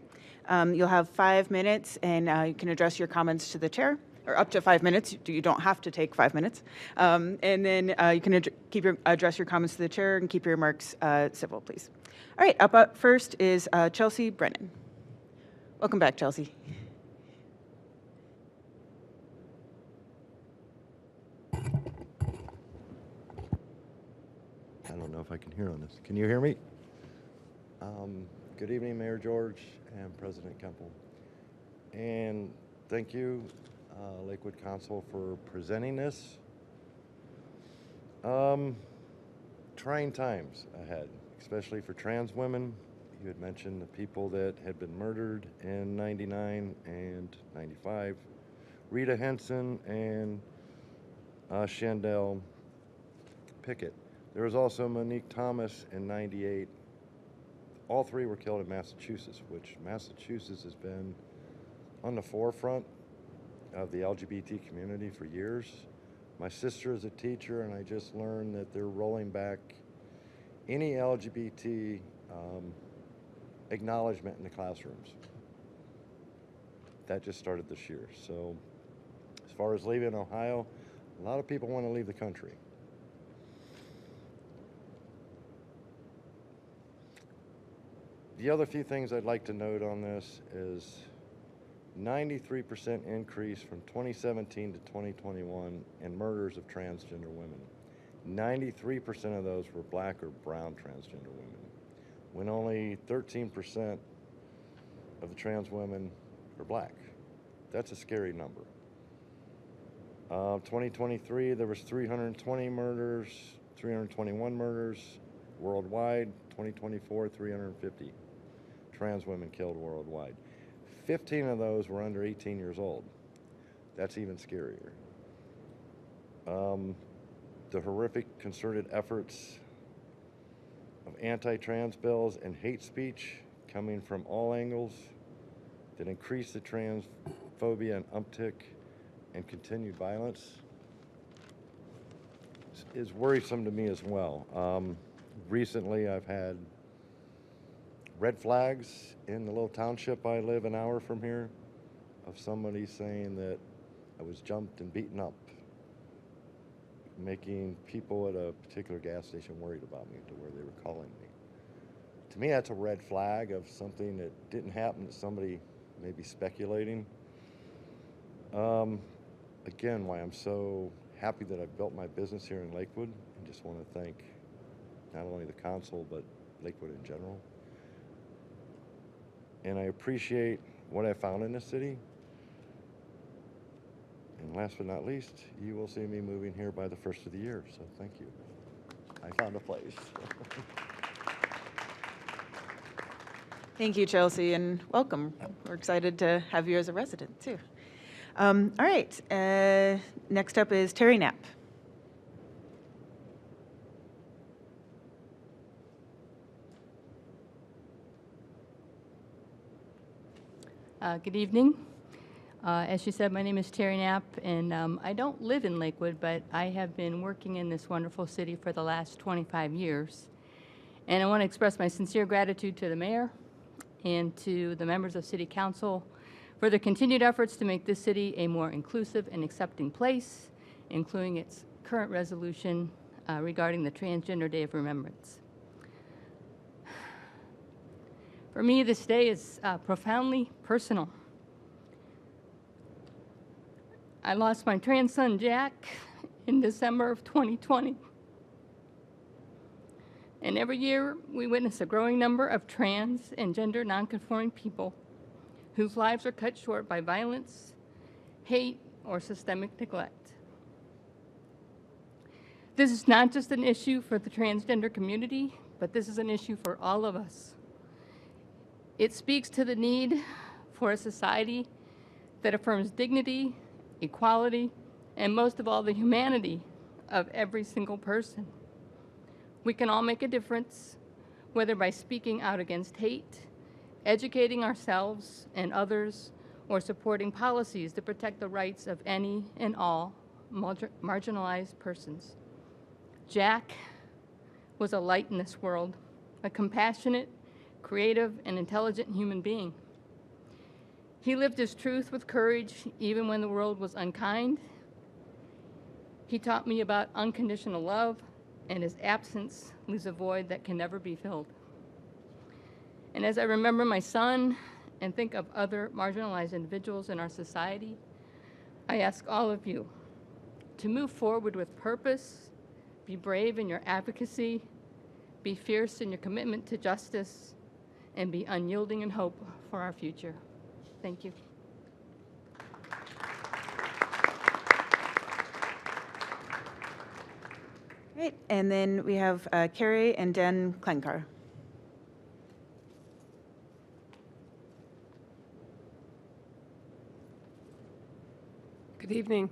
You'll have 5 minutes, and you can address your comments to the chair, or up to 5 minutes. You don't have to take 5 minutes. And then you can address your comments to the chair and keep your remarks civil, please. All right, up first is Chelsea Brennan. Welcome back, Chelsea.
I don't know if I can hear on this. Can you hear me? Good evening, Mayor George and President Kempel. And thank you, Lakewood Council, for presenting this. Trying times ahead, especially for trans women. You had mentioned the people that had been murdered in 99 and 95. Rita Henson and Shandell Pickett. There was also Monique Thomas in 98. All 3 were killed in Massachusetts, which Massachusetts has been on the forefront of the LGBT community for years. My sister is a teacher, and I just learned that they're rolling back any LGBT acknowledgement in the classrooms. That just started this year. So as far as leaving Ohio, a lot of people want to leave the country. The other few things I'd like to note on this is 93% increase from 2017 to 2021 in murders of transgender women. 93% of those were black or brown transgender women, when only 13% of the trans women are black. That's a scary number. 2023, there was 320 murders, 321 murders worldwide. 2024, 350 trans women killed worldwide. 15 of those were under 18 years old. That's even scarier. The horrific concerted efforts of anti-trans bills and hate speech coming from all angles that increase the transphobia and uptick and continued violence is worrisome to me as well. Recently, I've had red flags in the little township I live an hour from here of somebody saying that I was jumped and beaten up, making people at a particular gas station worried about me to where they were calling me. To me, that's a red flag of something that didn't happen, that somebody may be speculating. Again, why I'm so happy that I built my business here in Lakewood, and just want to thank not only the council, but Lakewood in general. And I appreciate what I found in the city. And last but not least, you will see me moving here by the first of the year, so thank you. I found a place.
Thank you, Chelsea, and welcome. We're excited to have you as a resident, too. All right, next up is Terry Knapp.
Good evening. As she said, my name is Terry Knapp, and I don't live in Lakewood, but I have been working in this wonderful city for the last 25 years. And I want to express my sincere gratitude to the mayor and to the members of City Council for their continued efforts to make this city a more inclusive and accepting place, including its current resolution regarding the Transgender Day of Remembrance. For me, this day is profoundly personal. I lost my trans son, Jack, in December of 2020. And every year, we witness a growing number of trans and gender nonconforming people whose lives are cut short by violence, hate, or systemic neglect. This is not just an issue for the transgender community, but this is an issue for all of us. It speaks to the need for a society that affirms dignity, equality, and most of all, the humanity of every single person. We can all make a difference, whether by speaking out against hate, educating ourselves and others, or supporting policies to protect the rights of any and all marginalized persons. Jack was a light in this world, a compassionate, creative, and intelligent human being. He lived his truth with courage, even when the world was unkind. He taught me about unconditional love, and his absence leaves a void that can never be filled. And as I remember my son and think of other marginalized individuals in our society, I ask all of you to move forward with purpose, be brave in your advocacy, be fierce in your commitment to justice, and be unyielding in hope for our future. Thank you.
Great, and then we have Carrie and Dan Klenkar.
Good evening.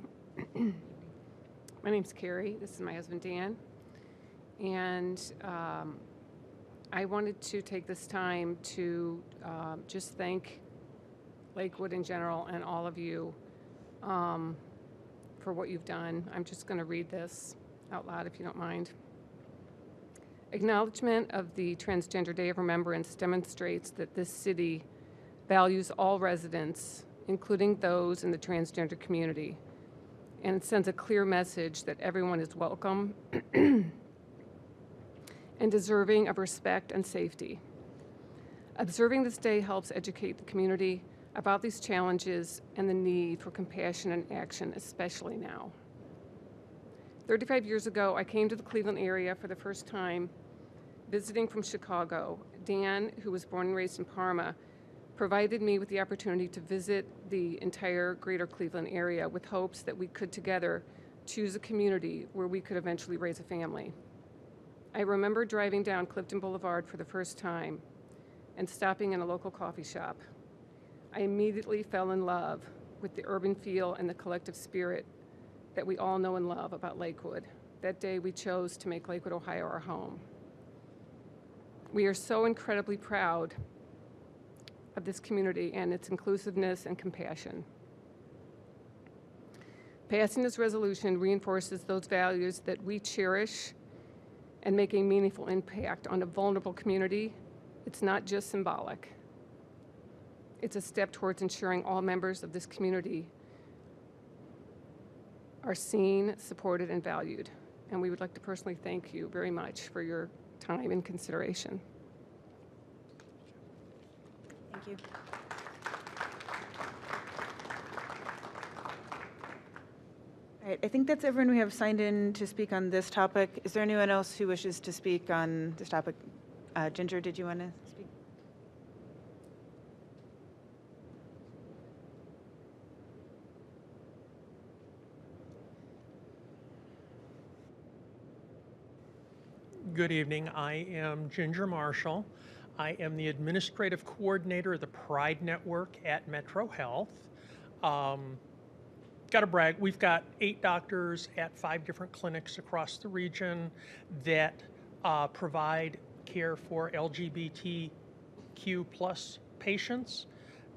My name's Carrie. This is my husband, Dan. And I wanted to take this time to just thank Lakewood in general and all of you for what you've done. I'm just going to read this out loud if you don't mind. Acknowledgement of the Transgender Day of Remembrance demonstrates that this city values all residents, including those in the transgender community, and it sends a clear message that everyone is welcome and deserving of respect and safety. Observing this day helps educate the community about these challenges and the need for compassion and action, especially now. 35 years ago, I came to the Cleveland area for the first time, visiting from Chicago. Dan, who was born and raised in Parma, provided me with the opportunity to visit the entire greater Cleveland area with hopes that we could together choose a community where we could eventually raise a family. I remember driving down Clifton Boulevard for the first time and stopping in a local coffee shop. I immediately fell in love with the urban feel and the collective spirit that we all know and love about Lakewood. That day we chose to make Lakewood, Ohio our home. We are so incredibly proud of this community and its inclusiveness and compassion. Passing this resolution reinforces those values that we cherish and make a meaningful impact on a vulnerable community. It's not just symbolic. It's a step towards ensuring all members of this community are seen, supported, and valued. And we would like to personally thank you very much for your time and consideration.
Thank you. All right, I think that's everyone we have signed in to speak on this topic. Is there anyone else who wishes to speak on this topic? Ginger, did you want to speak?
Good evening. I am Ginger Marshall. I am the administrative coordinator of the Pride Network at Metro Health. Got to brag, we've got 8 doctors at 5 different clinics across the region that provide care for LGBTQ plus patients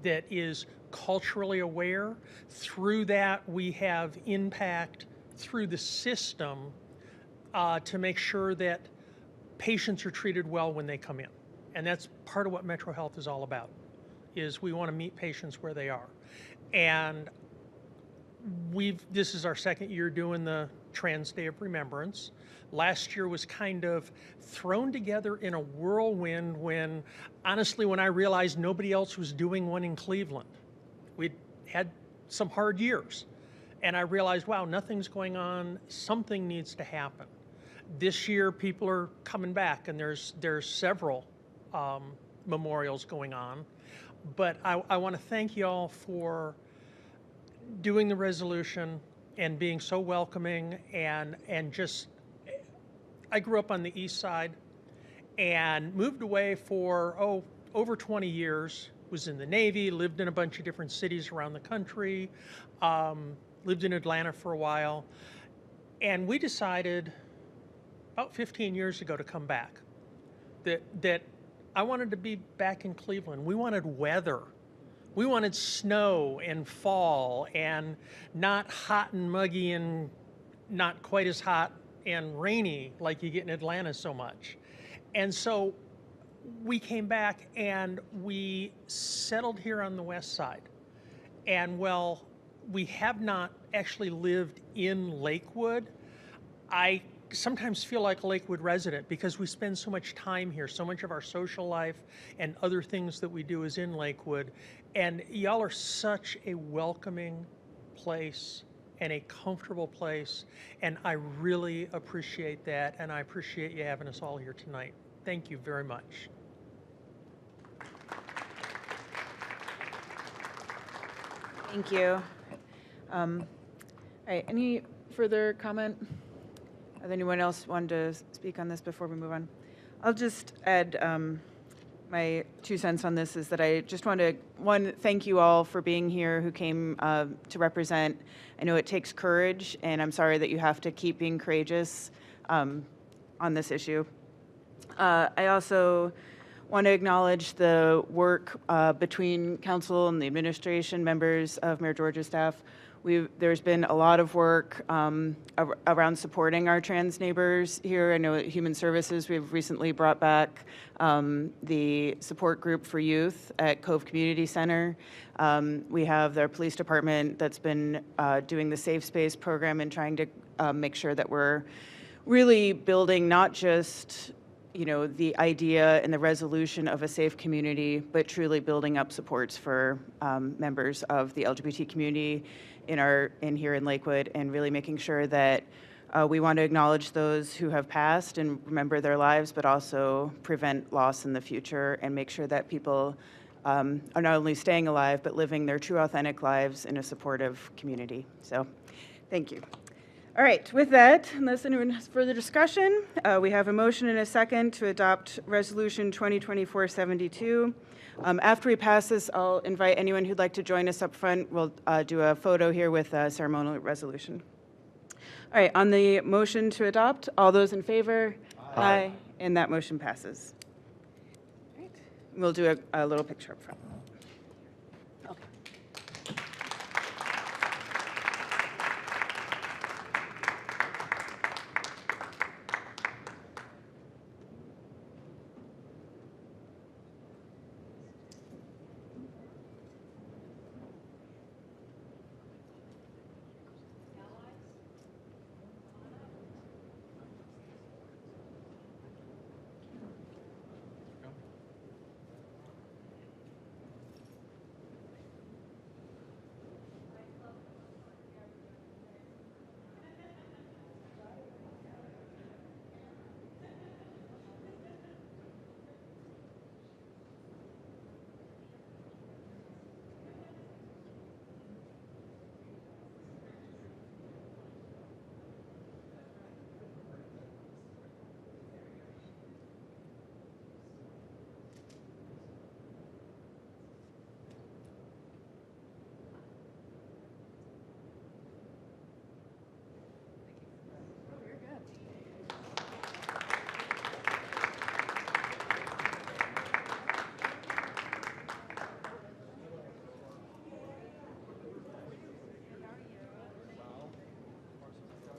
that is culturally aware. Through that, we have impact through the system to make sure that patients are treated well when they come in. And that's part of what Metro Health is all about, is we want to meet patients where they are. And this is our 2nd year doing the Trans Day of Remembrance. Last year was kind of thrown together in a whirlwind when, honestly, when I realized nobody else was doing one in Cleveland. We'd had some hard years. And I realized, wow, nothing's going on. Something needs to happen. This year, people are coming back, and there's several memorials going on. But I want to thank you all for doing the resolution and being so welcoming and just, I grew up on the east side and moved away for, over 20 years, was in the Navy, lived in a bunch of different cities around the country, lived in Atlanta for a while, and we decided about 15 years ago to come back, that I wanted to be back in Cleveland. We wanted weather. We wanted snow and fall and not hot and muggy and not quite as hot and rainy like you get in Atlanta so much. And so we came back and we settled here on the west side. And while we have not actually lived in Lakewood, I sometimes feel like a Lakewood resident because we spend so much time here. So much of our social life and other things that we do is in Lakewood. And y'all are such a welcoming place and a comfortable place. And I really appreciate that. And I appreciate you having us all here tonight. Thank you very much.
Thank you. All right, any further comment? Does anyone else want to speak on this before we move on? I'll just add my 2 cents on this is that I just want to, thank you all for being here who came to represent. I know it takes courage, and I'm sorry that you have to keep being courageous on this issue. I also want to acknowledge the work between council and the administration, members of Mayor George's staff. There's been a lot of work around supporting our trans neighbors here. I know at Human Services, we've recently brought back the support group for youth at Cove Community Center. We have their police department that's been doing the Safe Space program and trying to make sure that we're really building not just the idea and the resolution of a safe community, but truly building up supports for members of the LGBT community in here in Lakewood, and really making sure that we want to acknowledge those who have passed and remember their lives, but also prevent loss in the future and make sure that people are not only staying alive, but living their true, authentic lives in a supportive community. So, thank you. All right, with that, unless anyone has further discussion, we have a motion and a second to adopt Resolution 2024-72. After we pass this, I'll invite anyone who'd like to join us up front. We'll do a photo here with a ceremonial resolution. All right, on the motion to adopt, all those in favor? Aye. And that motion passes. All right. We'll do a little picture up front.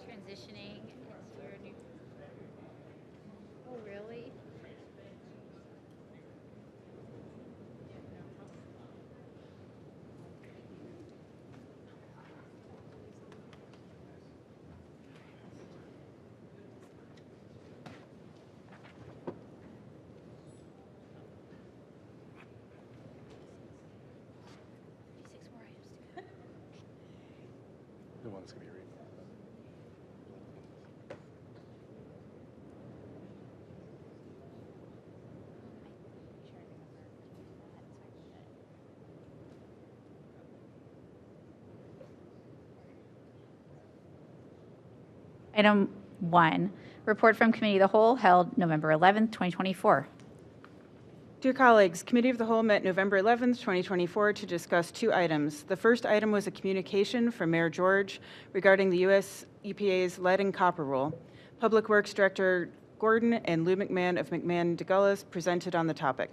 Transitioning into your new. Oh, really?
The one's going to be reading.
Item 1, report from Committee of the Whole held November 11th, 2024.
Dear colleagues, Committee of the Whole met November 11th, 2024 to discuss 2 items. The first item was a communication from Mayor George regarding the U.S. EPA's lead and copper rule. Public Works Director Gordon and Lou McMahon of McMahon DeGullis presented on the topic.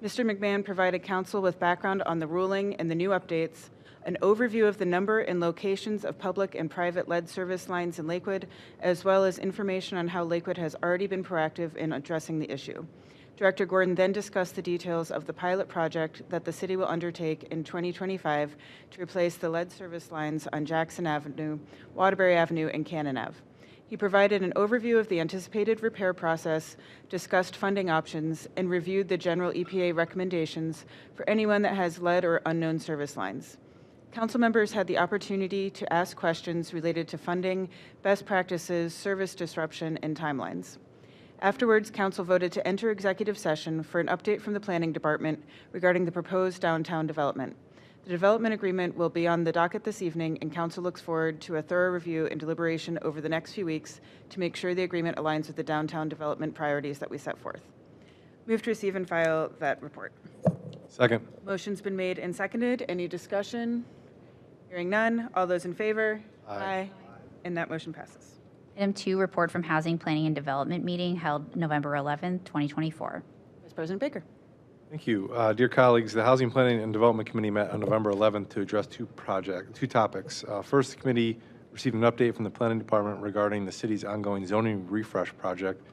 Mr. McMahon provided council with background on the ruling and the new updates, an overview of the number and locations of public and private lead service lines in Lakewood, as well as information on how Lakewood has already been proactive in addressing the issue. Director Gordon then discussed the details of the pilot project that the city will undertake in 2025 to replace the lead service lines on Jackson Avenue, Waterbury Avenue, and Cannon Ave. He provided an overview of the anticipated repair process, discussed funding options, and reviewed the general EPA recommendations for anyone that has lead or unknown service lines. Council members had the opportunity to ask questions related to funding, best practices, service disruption, and timelines. Afterwards, council voted to enter executive session for an update from the planning department regarding the proposed downtown development. The development agreement will be on the docket this evening, and council looks forward to a thorough review and deliberation over the next few weeks to make sure the agreement aligns with the downtown development priorities that we set forth. Move to receive and file that report.
Second.
Motion's been made and seconded. Any discussion? Hearing none. All those in favor? Aye. And that motion passes.
Item 2, report from Housing, Planning, and Development meeting held November 11th, 2024.
Vice President Baker.
Thank you. Dear colleagues, the Housing Planning and Development Committee met on November 11th to address two topics. First, the committee received an update from the Planning Department regarding the city's ongoing zoning refresh project,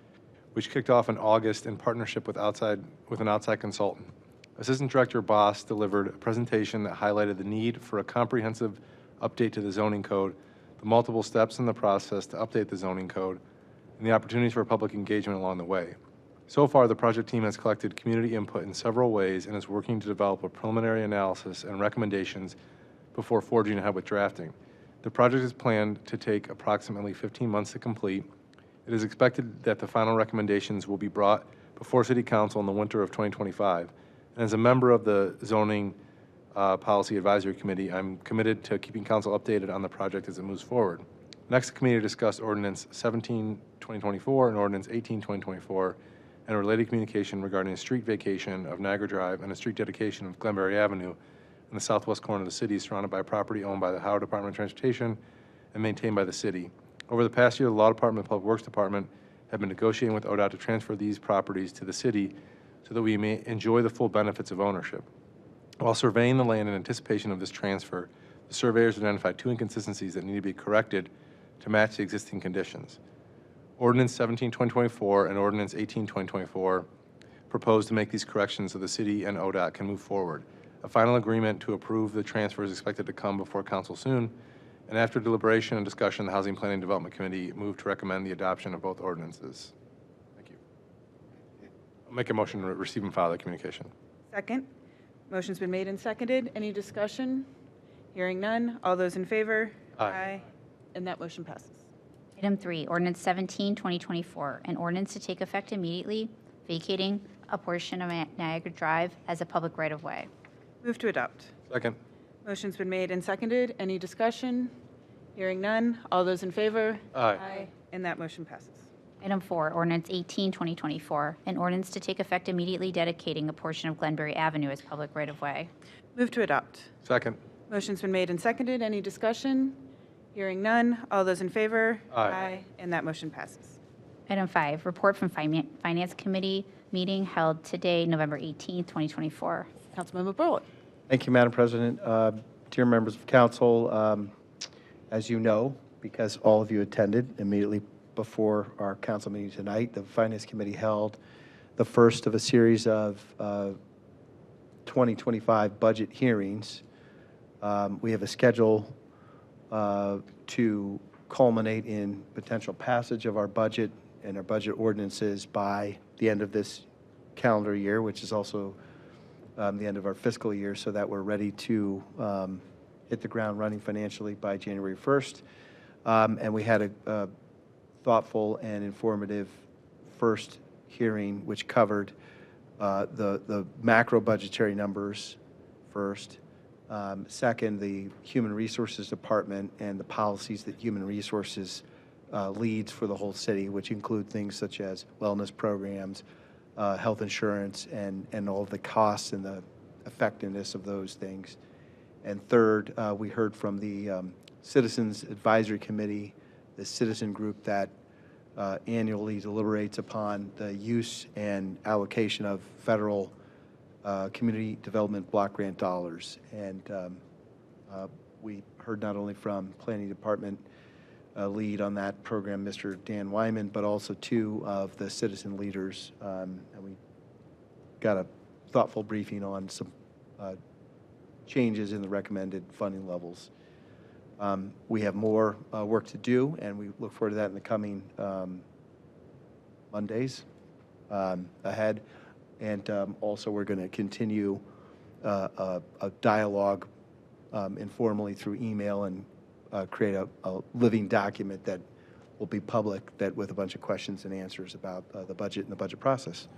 which kicked off in August in partnership with an outside consultant. Assistant Director Boss delivered a presentation that highlighted the need for a comprehensive update to the zoning code, the multiple steps in the process to update the zoning code, and the opportunities for public engagement along the way. So far, the project team has collected community input in several ways and is working to develop a preliminary analysis and recommendations before forging ahead with drafting. The project is planned to take approximately 15 months to complete. It is expected that the final recommendations will be brought before City Council in the winter of 2025. And as a member of the Zoning Policy Advisory Committee, I'm committed to keeping council updated on the project as it moves forward. Next, the committee discussed Ordinance 17-2024 and Ordinance 18-2024 and a related communication regarding a street vacation of Niagara Drive and a street dedication of Glenberry Avenue in the southwest corner of the city, surrounded by property owned by the Ohio Department of Transportation and maintained by the city. Over the past year, the Law Department and Public Works Department have been negotiating with ODOT to transfer these properties to the city so that we may enjoy the full benefits of ownership. While surveying the land in anticipation of this transfer, the surveyors identified 2 inconsistencies that need to be corrected to match the existing conditions. Ordinance 17-2024 and Ordinance 18-2024 propose to make these corrections so the city and ODOT can move forward. A final agreement to approve the transfer is expected to come before council soon, and after deliberation and discussion, the Housing Planning Development Committee moved to recommend the adoption of both ordinances. Thank you. I'll make a motion to receive and file the communication.
Second. Motion's been made and seconded. Any discussion? Hearing none. All those in favor?
Aye.
And that motion passes.
Item 3, Ordinance 17-2024, an ordinance to take effect immediately, vacating a portion of Niagara Drive as a public right-of-way.
Move to adopt.
Second.
Motion's been made and seconded. Any discussion? Hearing none. All those in favor?
Aye.
And that motion passes.
Item 4, Ordinance 18-2024, an ordinance to take effect immediately dedicating a portion of Glenberry Avenue as public right-of-way.
Move to adopt.
Second.
Motion's been made and seconded. Any discussion? Hearing none. All those in favor?
Aye.
And that motion passes.
Item 5, report from Finance Committee meeting held today, November 18th, 2024.
Councilmember Bullock.
Thank you, Madam President. Dear members of council, as you know, because all of you attended immediately before our council meeting tonight, the Finance Committee held the first of a series of 2025 budget hearings. We have a schedule to culminate in potential passage of our budget and our budget ordinances by the end of this calendar year, which is also the end of our fiscal year, so that we're ready to hit the ground running financially by January 1st. And we had a thoughtful and informative first hearing, which covered the macro budgetary numbers first. Second, the Human Resources Department and the policies that Human Resources leads for the whole city, which include things such as wellness programs, health insurance, and all of the costs and the effectiveness of those things. And third, we heard from the Citizens Advisory Committee, the citizen group that annually deliberates upon the use and allocation of federal community development block grant dollars. And we heard not only from Planning Department lead on that program, Mr. Dan Wyman, but also 2 of the citizen leaders. And we got a thoughtful briefing on some changes in the recommended funding levels. We have more work to do, and we look forward to that in the coming Mondays ahead. And also, we're going to continue a dialogue informally through email and create a living document that will be public, that with a bunch of questions and answers about the budget and the budget process.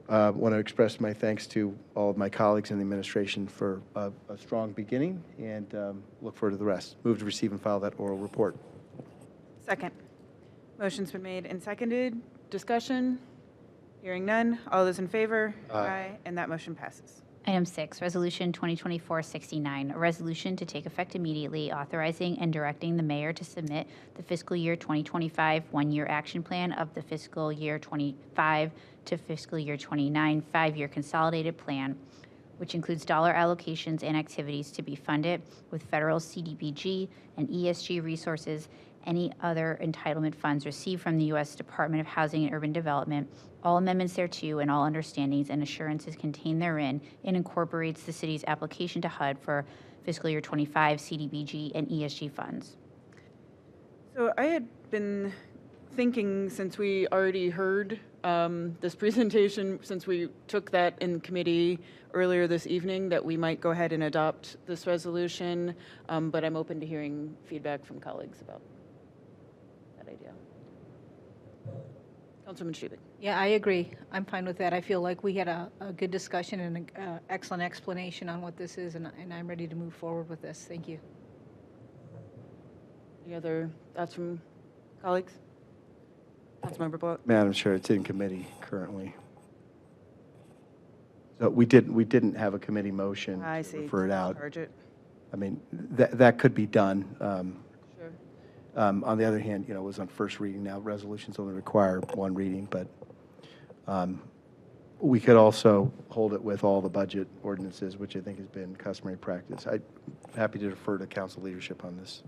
I want to express my thanks to all of my colleagues in the administration for a strong beginning, and look forward to the rest. Move to receive and file that oral report.
Second. Motion's been made and seconded. Discussion? Hearing none. All those in favor?
Aye.
And that motion passes.
Item 6, Resolution 2024-69, a resolution to take effect immediately authorizing and directing the mayor to submit the fiscal year 2025 one-year action plan of the fiscal year 25 to fiscal year 29 5-year consolidated plan, which includes dollar allocations and activities to be funded with federal CDBG and ESG resources, any other entitlement funds received from the U.S. Department of Housing and Urban Development, all amendments thereto, and all understandings and assurances contained therein, and incorporates the city's application to HUD for fiscal year 25 CDBG and ESG funds.
So I had been thinking, since we already heard this presentation, since we took that in committee earlier this evening, that we might go ahead and adopt this resolution, but I'm open to hearing feedback from colleagues about that idea. Councilwoman Stupik.
Yeah, I agree. I'm fine with that. I feel like we had a good discussion and an excellent explanation on what this is, and I'm ready to move forward with this. Thank you.
Any other thoughts from colleagues? Councilmember Bullock.
Madam Chair, it's in committee currently. So we didn't have a committee motion
I
to
see.
refer it out.
Charge it.
I mean, that could be done.
Sure.
On the other hand, it was on first reading. Now resolutions only require one reading, but we could also hold it with all the budget ordinances, which I think has been customary practice. I'm happy to defer to council leadership on this.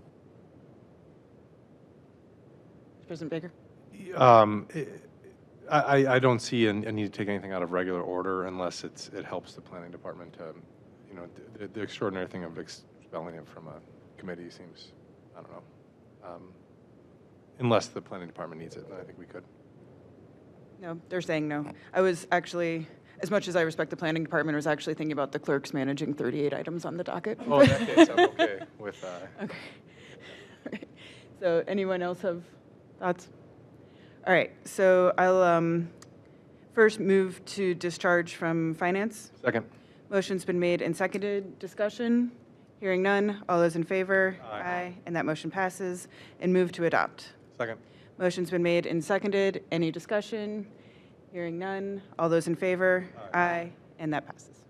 President Baker.
I don't see a need to take anything out of regular order unless it helps the planning department to, the extraordinary thing of expelling it from a committee seems, I don't know. Unless the planning department needs it, then I think we could.
No, they're saying no. I was actually, as much as I respect the planning department, I was actually thinking about the clerks managing 38 items on the docket.
Oh, in that case, I'm okay with
Okay. Right. So anyone else have thoughts? All right, so I'll first move to discharge from finance.
Second.
Motion's been made and seconded. Discussion? Hearing none. All those in favor?
Aye.
And that motion passes. And move to adopt.
Second.
Motion's been made and seconded. Any discussion? Hearing none. All those in favor? Aye. And that passes.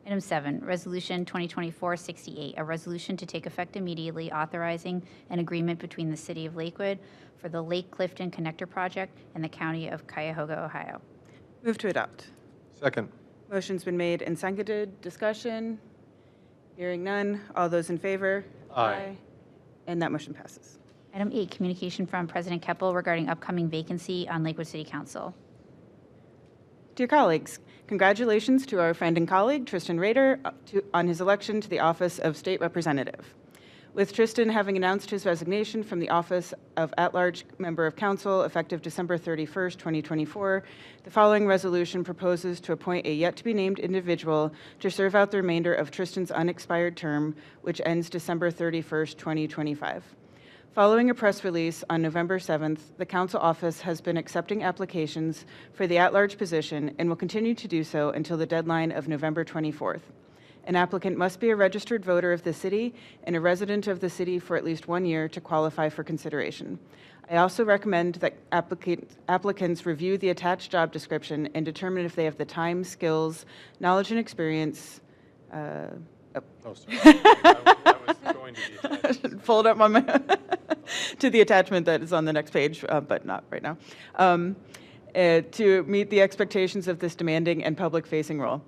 Item 7, Resolution 2024-68, a resolution to take effect immediately authorizing an agreement between the City of Lakewood for the Lake Clifton Connector Project and the County of Cuyahoga, Ohio.
Move to adopt.
Second.
Motion's been made and seconded. Discussion? Hearing none. All those in favor?
Aye.
And that motion passes.
Item 8, communication from President Keppel regarding upcoming vacancy on Lakewood City Council.
Dear colleagues, congratulations to our friend and colleague, Tristan Rader, on his election to the office of State Representative. With Tristan having announced his resignation from the office of at-large member of council effective December 31st, 2024, the following resolution proposes to appoint a yet-to-be-named individual to serve out the remainder of Tristan's unexpired term, which ends December 31st, 2025. Following a press release on November 7th, the council office has been accepting applications for the at-large position and will continue to do so until the deadline of November 24th. An applicant must be a registered voter of the city and a resident of the city for at least 1 year to qualify for consideration. I also recommend that applicants review the attached job description and determine if they have the time, skills, knowledge, and experience.
Oh, sorry. I was going to be
Fold up my to the attachment that is on the next page, but not right now, to meet the expectations of this demanding and public-facing role.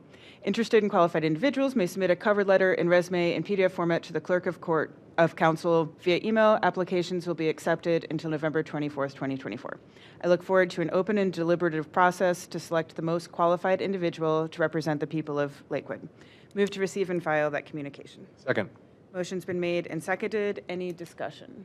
Interested and qualified individuals may submit a cover letter and resume in PDF format to the Clerk of Court of Council via email. Applications will be accepted until November 24th, 2024. I look forward to an open and deliberative process to select the most qualified individual to represent the people of Lakewood. Move to receive and file that communication.
Second.
Motion's been made and seconded. Any discussion?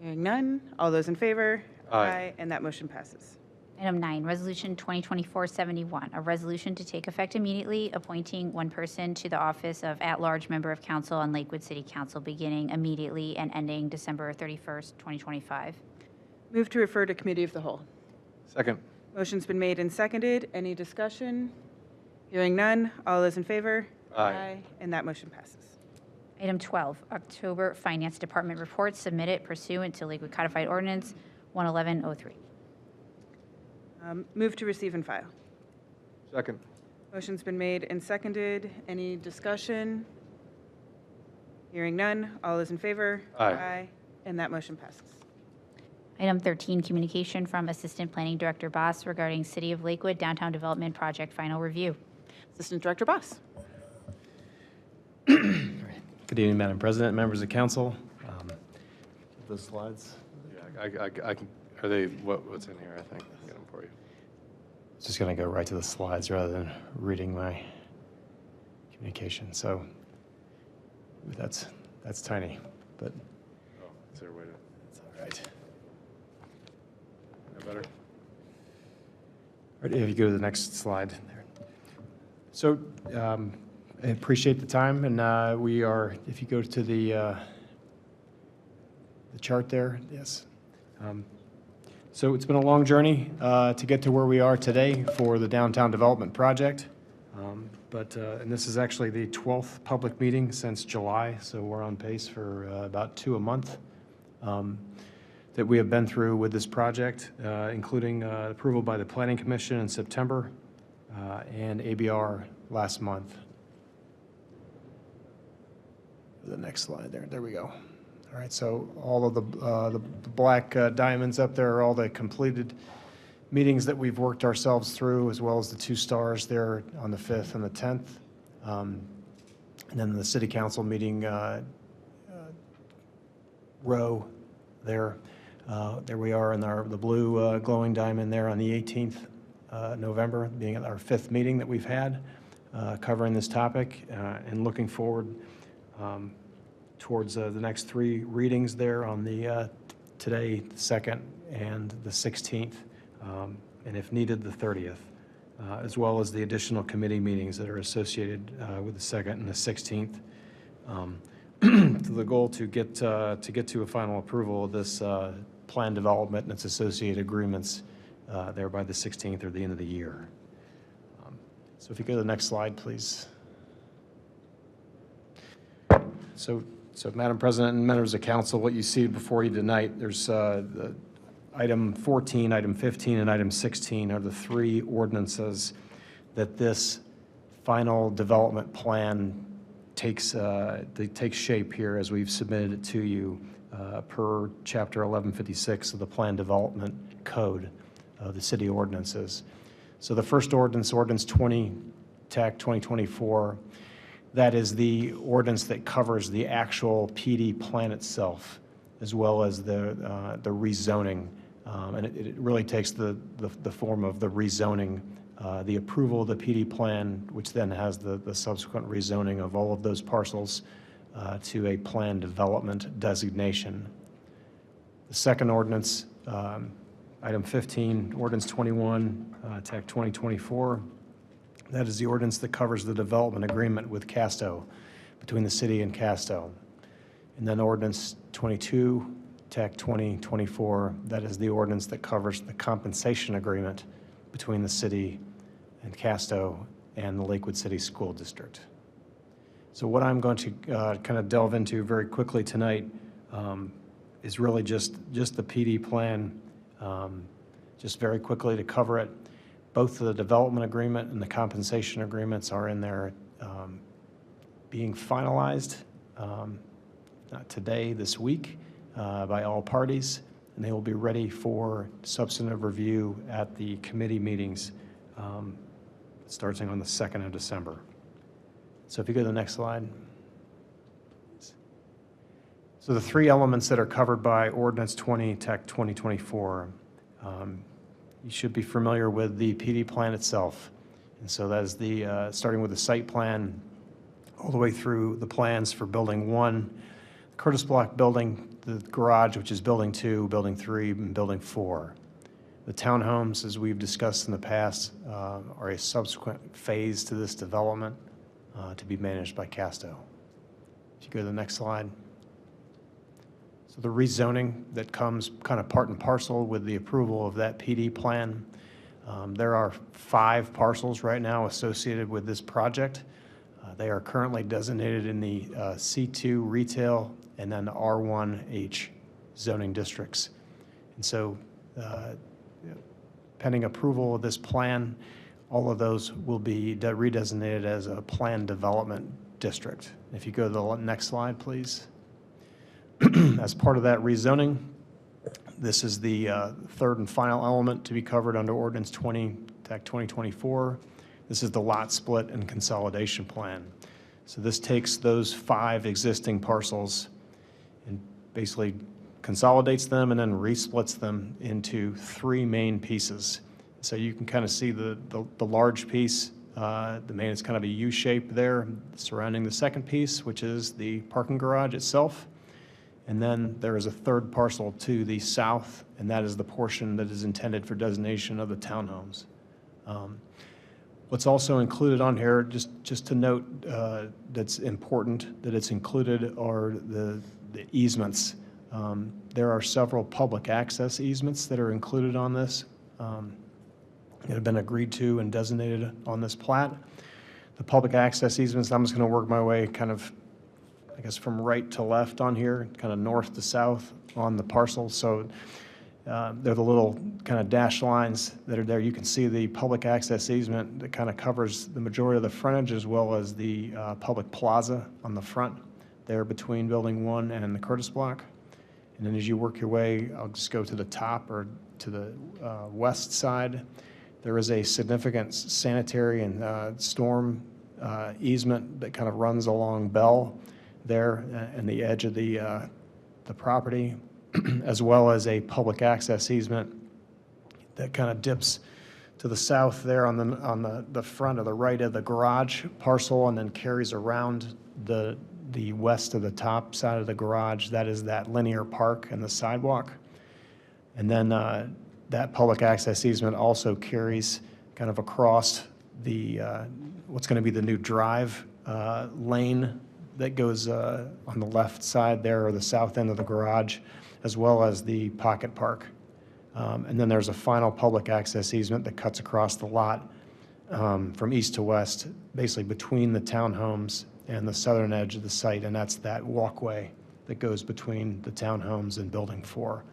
Hearing none. All those in favor?
Aye.
And that motion passes.
Item 9, Resolution 2024-71, a resolution to take effect immediately appointing one person to the office of at-large member of council on Lakewood City Council beginning immediately and ending December 31st, 2025.
Move to refer to Committee of the Whole.
Second.
Motion's been made and seconded. Any discussion? Hearing none. All those in favor?
Aye.
And that motion passes.
Item 12, October Finance Department reports submitted pursuant to Lakewood Codified Ordinance 11103.
Move to receive and file.
Second.
Motion's been made and seconded. Any discussion? Hearing none. All those in favor?
Aye.
And that motion passes.
Item 13, communication from Assistant Planning Director Boss regarding City of Lakewood Downtown Development Project final review.
Assistant Director Boss.
Good evening, Madam President, members of council. Those slides.
Yeah, I can. Are they what's in here? I think I'll get them for you.
Just going to go right to the slides rather than reading my communication. So that's tiny, but
Oh, is there a way to?
it's all right.
No better.
All right, if you go to the next slide there. So I appreciate the time, and we are. If you go to the chart there, yes. So it's been a long journey to get to where we are today for the downtown development project. And this is actually the 12th public meeting since July, so we're on pace for about 2 a month that we have been through with this project, including approval by the Planning Commission in September and ABR last month. The next slide there. There we go. All right, so all of the black diamonds up there are all the completed meetings that we've worked ourselves through, as well as the 2 stars there on the 5th and the 10th. And then the city council meeting row there. There we are in the blue glowing diamond there on the 18th November, being our 5th meeting that we've had covering this topic, and looking forward towards the next 3 readings there on the today, the 2nd, and the 16th, and if needed, the 30th, as well as the additional committee meetings that are associated with the 2nd and the 16th. To the goal to get to a final approval of this plan development and its associated agreements there by the 16th or the end of the year. So if you go to the next slide, please. So Madam President and members of council, what you see before you tonight, there's the item 14, item 15, and item 16 are the 3 ordinances that this final development plan takes shape here as we've submitted it to you per Chapter 1156 of the Plan Development Code of the city ordinances. So the first ordinance, Ordinance 20, TAC 2024, that is the ordinance that covers the actual PD plan itself, as well as the rezoning. And it really takes the form of the rezoning, the approval of the PD plan, which then has the subsequent rezoning of all of those parcels to a plan development designation. The second ordinance, item 15, Ordinance 21, TAC 2024, that is the ordinance that covers the development agreement with Casto, between the city and Casto. And then Ordinance 22, TAC 2024, that is the ordinance that covers the compensation agreement between the city and Casto and the Lakewood City School District. So what I'm going to kind of delve into very quickly tonight is really just the PD plan, just very quickly to cover it. Both the development agreement and the compensation agreements are in there being finalized today, this week, by all parties, and they will be ready for substantive review at the committee meetings starting on the 2nd of December. So if you go to the next slide. So the 3 elements that are covered by Ordinance 20, TAC 2024, you should be familiar with the PD plan itself. And so that is the, starting with the site plan, all the way through the plans for Building 1, Curtis Block Building, the garage, which is Building 2, Building 3, and Building 4. The townhomes, as we've discussed in the past, are a subsequent phase to this development to be managed by Casto. If you go to the next slide. So the rezoning that comes kind of part and parcel with the approval of that PD plan. There are 5 parcels right now associated with this project. They are currently designated in the C2 retail and then R1H zoning districts. And so pending approval of this plan, all of those will be redesignated as a plan development district. If you go to the next slide, please. As part of that rezoning, this is the 3rd and final element to be covered under Ordinance 20, TAC 2024. This is the lot split and consolidation plan. So this takes those 5 existing parcels and basically consolidates them and then resplits them into 3 main pieces. So you can kind of see the large piece, the main is kind of a U shape there surrounding the second piece, which is the parking garage itself. And then there is a 3rd parcel to the south, and that is the portion that is intended for designation of the townhomes. What's also included on here, just to note that's important, that it's included are the easements There are several public access easements that are included on this that have been agreed to and designated on this plat. The public access easements, I'm just going to work my way kind of, I guess, from right to left on here, kind of north to south on the parcel. So they're the little kind of dashed lines that are there. You can see the public access easement that kind of covers the majority of the frontage, as well as the public plaza on the front there between Building 1 and the Curtis Block. And then as you work your way, I'll just go to the top or to the west side. There is a significant sanitary and storm easement that kind of runs along Bell there and the edge of the property, as well as a public access easement that kind of dips to the south there on the front or the right of the garage parcel, and then carries around the west of the top side of the garage. That is that linear park and the sidewalk. And then that public access easement also carries kind of across the what's going to be the new drive lane that goes on the left side there, or the south end of the garage, as well as the pocket park. And then there's a final public access easement that cuts across the lot from east to west, basically between the townhomes and the southern edge of the site, and that's that walkway that goes between the townhomes and Building 4.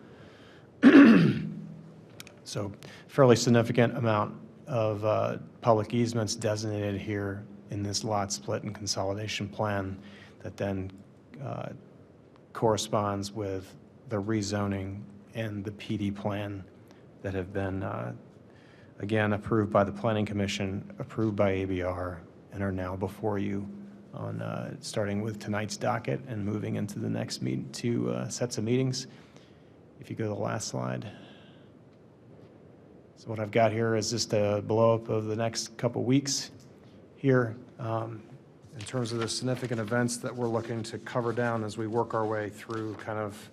So fairly significant amount of public easements designated here in this lot split and consolidation plan that then corresponds with the rezoning and the PD plan that have been, again, approved by the Planning Commission, approved by ABR, and are now before you on starting with tonight's docket and moving into the next two sets of meetings. If you go to the last slide. So what I've got here is just a blow-up of the next couple weeks here in terms of the significant events that we're looking to cover down as we work our way through kind of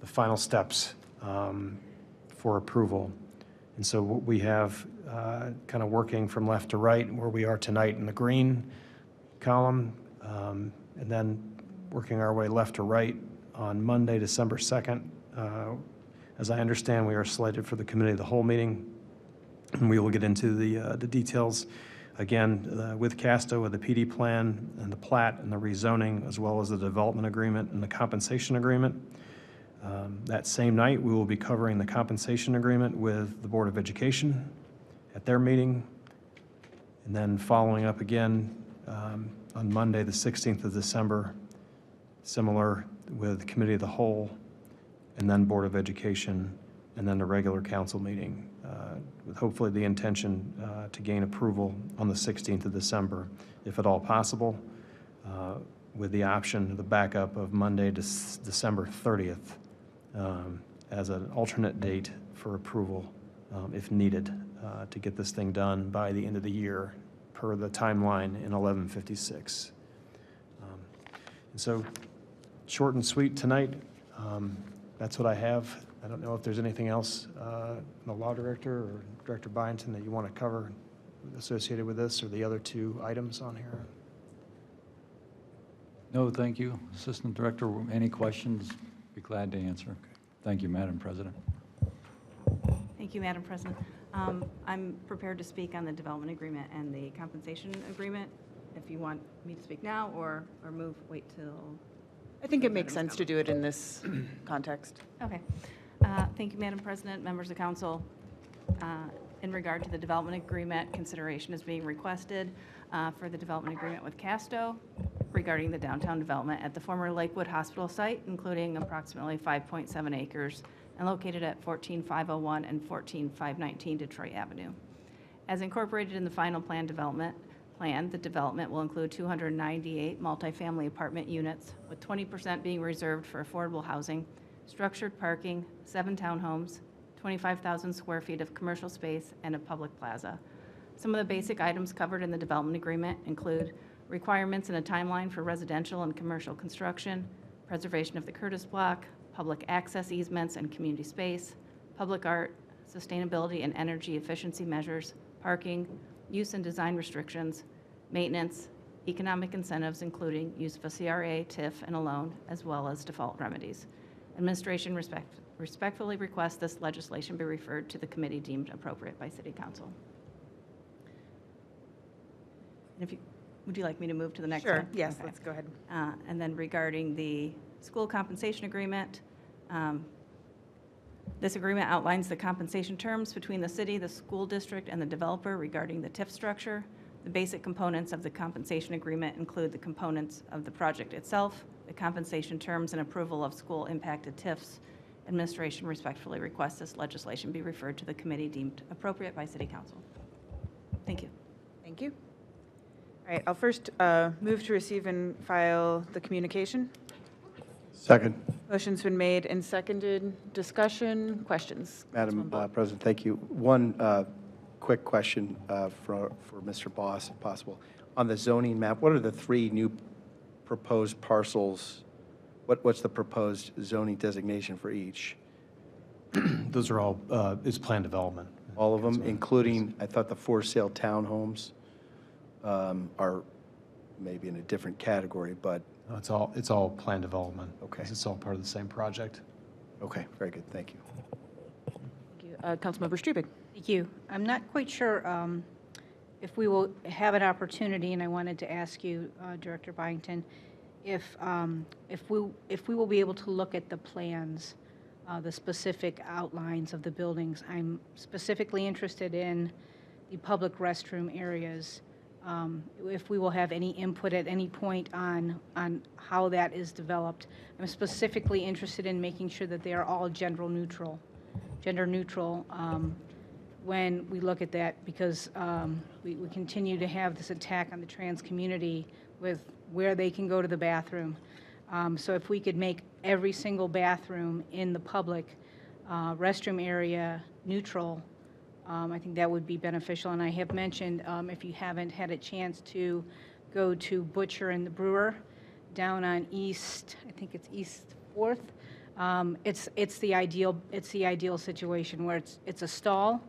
the final steps for approval. And so what we have kind of working from left to right, where we are tonight in the green column, and then working our way left to right on Monday, December 2nd. As I understand, we are slated for the committee of the whole meeting, and we will get into the details again with Casto, with the PD plan and the plat and the rezoning, as well as the development agreement and the compensation agreement. That same night, we will be covering the compensation agreement with the Board of Education at their meeting, and then following up again on Monday, the 16th of December, similar with Committee of the Whole, and then Board of Education, and then the regular council meeting, with hopefully the intention to gain approval on the 16th of December, if at all possible, with the option, the backup of Monday, December 30th, as an alternate date for approval, if needed, to get this thing done by the end of the year, per the timeline in 1156. And so, short and sweet tonight. That's what I have. I don't know if there's anything else, the law director or Director Byington, that you want to cover associated with this or the other two items on here.
No, thank you. Assistant Director, any questions? Be glad to answer. Thank you, Madam President.
Thank you, Madam President. I'm prepared to speak on the development agreement and the compensation agreement. If you want me to speak now or wait till...
I think it makes sense to do it in this context.
Okay. Thank you, Madam President, members of council. In regard to the development agreement, consideration is being requested for the development agreement with Casto regarding the downtown development at the former Lakewood Hospital site, including approximately 5.7 acres and located at 14501 and 14519 Detroit Avenue. As incorporated in the final plan, the development will include 298 multifamily apartment units, with 20% being reserved for affordable housing, structured parking, 7 townhomes, 25,000 square feet of commercial space, and a public plaza. Some of the basic items covered in the development agreement include requirements and a timeline for residential and commercial construction, preservation of the Curtis Block, public access easements and community space, public art, sustainability and energy efficiency measures, parking, use and design restrictions, maintenance, economic incentives, including use of a CRA, TIF, and a loan, as well as default remedies. Administration respectfully requests this legislation be referred to the committee deemed appropriate by City Council. And would you like me to move to the next one?
Sure, yes,
Okay.
let's go ahead.
And then regarding the school compensation agreement, this agreement outlines the compensation terms between the city, the school district, and the developer regarding the TIF structure. The basic components of the compensation agreement include the components of the project itself, the compensation terms, and approval of school-impacted TIFs. Administration respectfully requests this legislation be referred to the committee deemed appropriate by City Council. Thank you.
Thank you. All right, I'll first move to receive and file the communication.
Second.
Motion's been made and seconded. Discussion, questions?
Madam President, thank you. One quick question for Mr. Boss, if possible. On the zoning map, what are the 3 new proposed parcels? What's the proposed zoning designation for each?
Those are all, is planned development.
All of them, including, I thought the for sale townhomes are maybe in a different category, but.
No, it's all planned development.
Okay.
It's all part of the same project.
Okay, very good, thank you.
Thank you. Councilmember Strubing.
Thank you. I'm not quite sure if we will have an opportunity, and I wanted to ask you, Director Byington, if we will be able to look at the plans, the specific outlines of the buildings. I'm specifically interested in the public restroom areas. If we will have any input at any point on how that is developed. I'm specifically interested in making sure that they are all gender neutral when we look at that, because we continue to have this attack on the trans community with where they can go to the bathroom. So if we could make every single bathroom in the public restroom area neutral, I think that would be beneficial. And I have mentioned, if you haven't had a chance to go to Butcher and the Brewer down on East, I think it's East 4th. It's the ideal situation where it's a stall,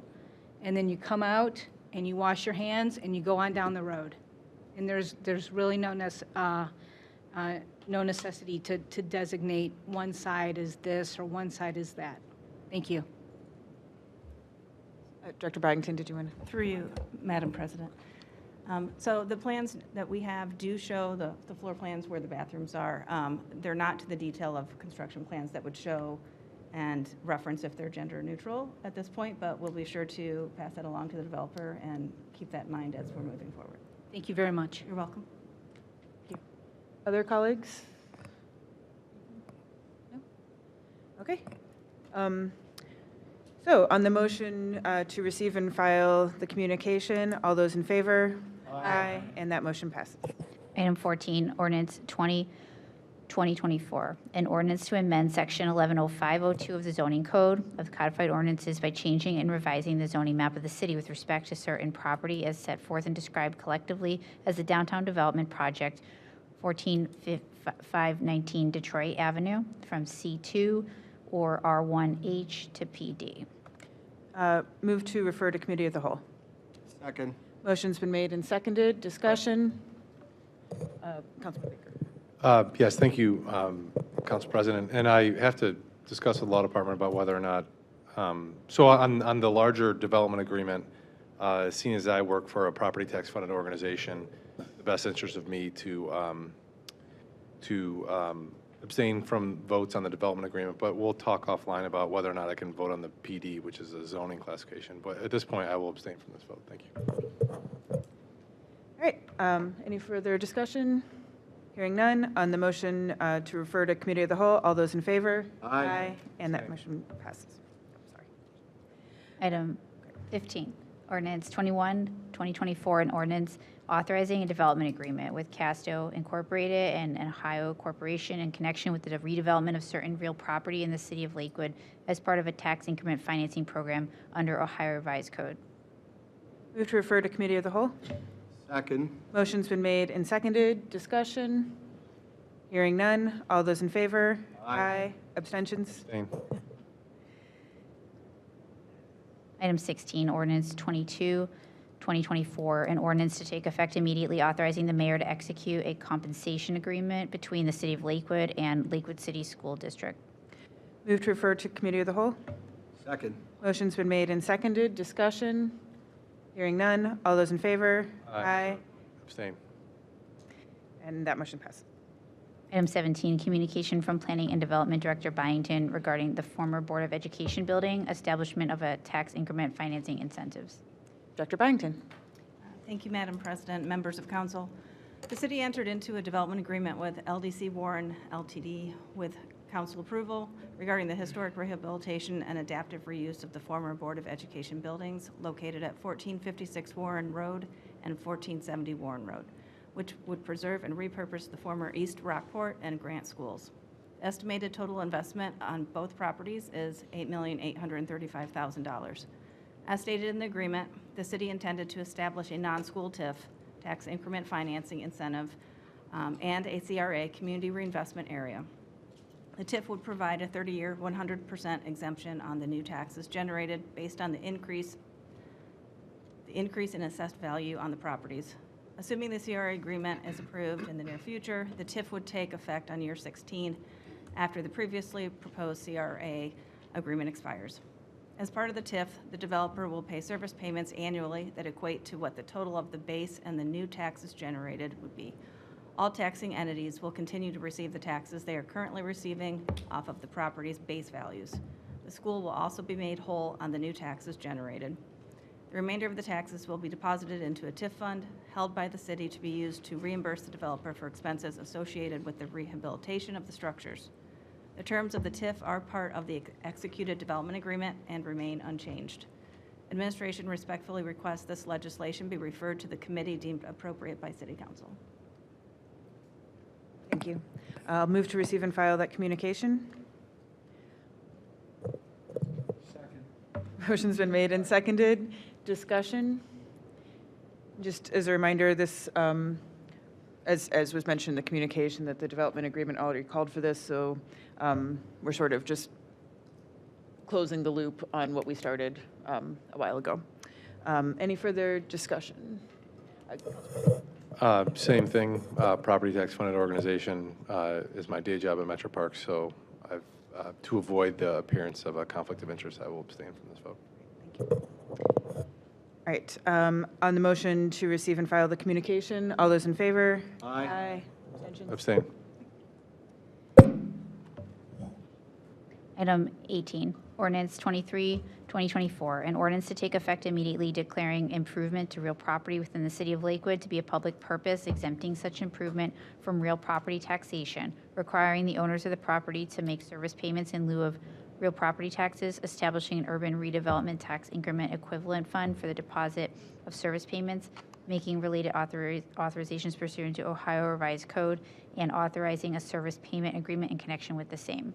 and then you come out and you wash your hands and you go on down the road. And there's really no necessity to designate one side as this or one side as that. Thank you.
Director Byington, did you want to?
Through you, Madam President. So the plans that we have do show the floor plans where the bathrooms are. They're not to the detail of construction plans that would show and reference if they're gender neutral at this point, but we'll be sure to pass that along to the developer and keep that in mind as we're moving forward.
Thank you very much.
You're welcome.
Other colleagues? No? Okay. So on the motion to receive and file the communication, all those in favor? Aye. And that motion passes.
Item 14, ordinance 2024, an ordinance to amend section 110502 of the zoning code of the codified ordinances by changing and revising the zoning map of the city with respect to certain property as set forth and described collectively as the Downtown Development Project 14519 Detroit Avenue from C2 or R1H to PD.
Move to refer to committee of the whole.
Second.
Motion's been made and seconded. Discussion. Councilman Baker.
Yes, thank you, Council President. And I have to discuss with the Law Department about whether or not, so on the larger development agreement, seeing as I work for a property tax funded organization, the best interest of me to abstain from votes on the development agreement, but we'll talk offline about whether or not I can vote on the PD, which is a zoning classification. But at this point, I will abstain from this vote. Thank you.
All right. Any further discussion? Hearing none. On the motion to refer to committee of the whole, all those in favor? Aye. And that motion passes. Sorry.
Item 15, ordinance 21-2024, an ordinance authorizing a development agreement with Casto Incorporated and an Ohio Corporation in connection with the redevelopment of certain real property in the city of Lakewood as part of a tax increment financing program under Ohio Revised Code.
Move to refer to committee of the whole.
Second.
Motion's been made and seconded. Discussion. Hearing none. All those in favor? Aye. Abstentions?
Abstain.
Item 16, ordinance 22-2024, an ordinance to take effect immediately authorizing the mayor to execute a compensation agreement between the city of Lakewood and Lakewood City School District.
Move to refer to committee of the whole.
Second.
Motion's been made and seconded. Discussion? Hearing none. All those in favor?
Aye. Abstain.
And that motion passes.
Item 17, communication from Planning and Development Director Byington regarding the former Board of Education building, establishment of a tax increment financing incentives.
Dr. Byington.
Thank you, Madam President, members of council. The city entered into a development agreement with LDC Warren LTD with council approval regarding the historic rehabilitation and adaptive reuse of the former Board of Education buildings located at 1456 Warren Road and 1470 Warren Road, which would preserve and repurpose the former East Rockport and Grant schools. Estimated total investment on both properties is $8,835,000. As stated in the agreement, the city intended to establish a non-school TIF, tax increment financing incentive, and a CRA, community reinvestment area. The TIF would provide a 30-year, 100% exemption on the new taxes generated based on the increase in assessed value on the properties. Assuming the CRA agreement is approved in the near future, the TIF would take effect on year 16 after the previously proposed CRA agreement expires. As part of the TIF, the developer will pay service payments annually that equate to what the total of the base and the new taxes generated would be. All taxing entities will continue to receive the taxes they are currently receiving off of the property's base values. The school will also be made whole on the new taxes generated. The remainder of the taxes will be deposited into a TIF fund held by the city to be used to reimburse the developer for expenses associated with the rehabilitation of the structures. The terms of the TIF are part of the executed development agreement and remain unchanged. Administration respectfully requests this legislation be referred to the committee deemed appropriate by City Council.
Thank you. I'll move to receive and file that communication. Second. Motion's been made and seconded. Discussion? Just as a reminder, this, as was mentioned in the communication, that the development agreement already called for this, so we're sort of just closing the loop on what we started a while ago. Any further discussion?
Same thing, property tax funded organization is my day job at Metro Parks, so I've, to avoid the appearance of a conflict of interest, I will abstain from this vote.
Thank you. All right, on the motion to receive and file the communication, all those in favor?
Aye.
Aye. Abstentions?
Abstain.
Item 18, ordinance 23, 2024, an ordinance to take effect immediately declaring improvement to real property within the city of Lakewood to be a public purpose, exempting such improvement from real property taxation, requiring the owners of the property to make service payments in lieu of real property taxes, establishing an urban redevelopment tax increment equivalent fund for the deposit of service payments, making related authorizations pursuant to Ohio Revised Code, and authorizing a service payment agreement in connection with the same.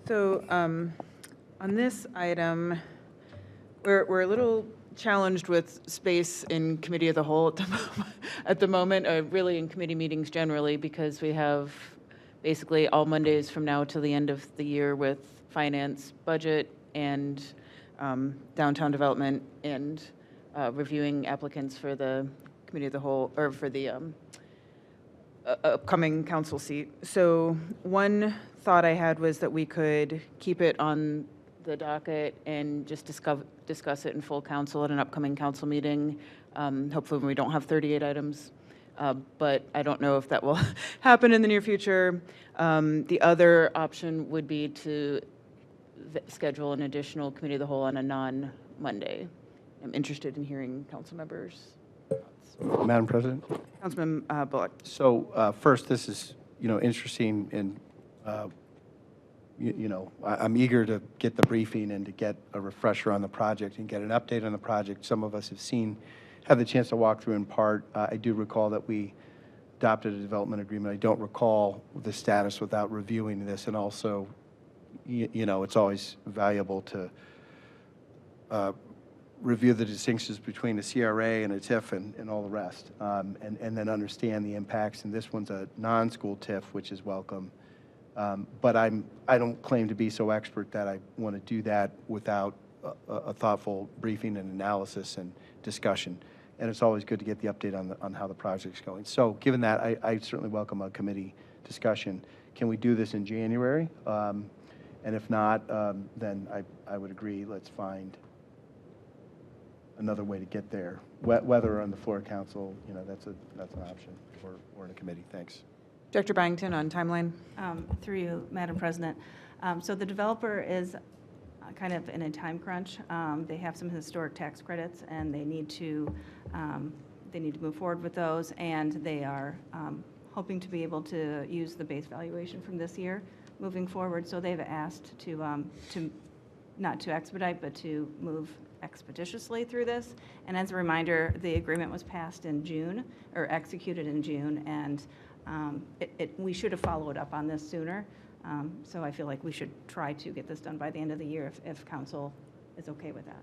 So on this item, we're a little challenged with space in committee of the whole at the moment, really in committee meetings generally, because we have basically all Mondays from now till the end of the year with finance, budget, and downtown development, and reviewing applicants for the committee of the whole, or for the upcoming council seat. So one thought I had was that we could keep it on the docket and just discuss it in full council at an upcoming council meeting, hopefully when we don't have 38 items. But I don't know if that will happen in the near future. The other option would be to schedule an additional committee of the whole on a non-Monday. I'm interested in hearing council members' thoughts.
Madam President?
Councilman Bullock.
So first, this is, interesting, and, I'm eager to get the briefing and to get a refresher on the project and get an update on the project. Some of us have the chance to walk through in part. I do recall that we adopted a development agreement. I don't recall the status without reviewing this, and also, it's always valuable to review the distinctions between a CRA and a TIF and all the rest, and then understand the impacts. And this one's a non-school TIF, which is welcome. But I don't claim to be so expert that I want to do that without a thoughtful briefing and analysis and discussion. And it's always good to get the update on how the project's going. So given that, I certainly welcome a committee discussion. can we do this in January? And if not, then I would agree, let's find another way to get there. Whether on the floor of council, that's an option, or in a committee. Thanks.
Director Byington on timeline.
Through you, Madam President. So the developer is kind of in a time crunch. They have some historic tax credits, and they need to move forward with those, and they are hoping to be able to use the base valuation from this year moving forward. So they've asked to not to expedite, but to move expeditiously through this. And as a reminder, the agreement was passed in June, or executed in June, and we should have followed up on this sooner. So I feel like we should try to get this done by the end of the year if council is okay with that.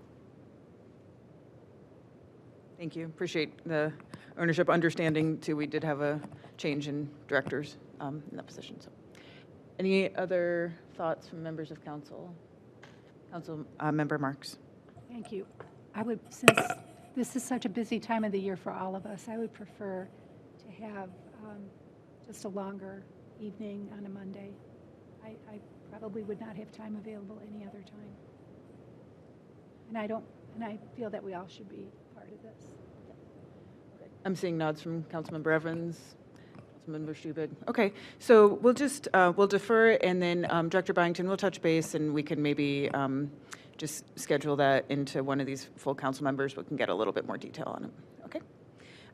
Thank you. Appreciate the ownership understanding too. We did have a change in directors in that position. So, any other thoughts from members of council? Council member Marks.
Thank you. Since this is such a busy time of the year for all of us, I would prefer to have just a longer evening on a Monday. I probably would not have time available any other time. And I feel that we all should be part of this.
I'm seeing nods from Councilmember Evans, Councilmember Stubig. Okay, so we'll just, we'll defer, and then Director Byington will touch base, and we can maybe just schedule that into one of these full council members. We can get a little bit more detail on it. Okay?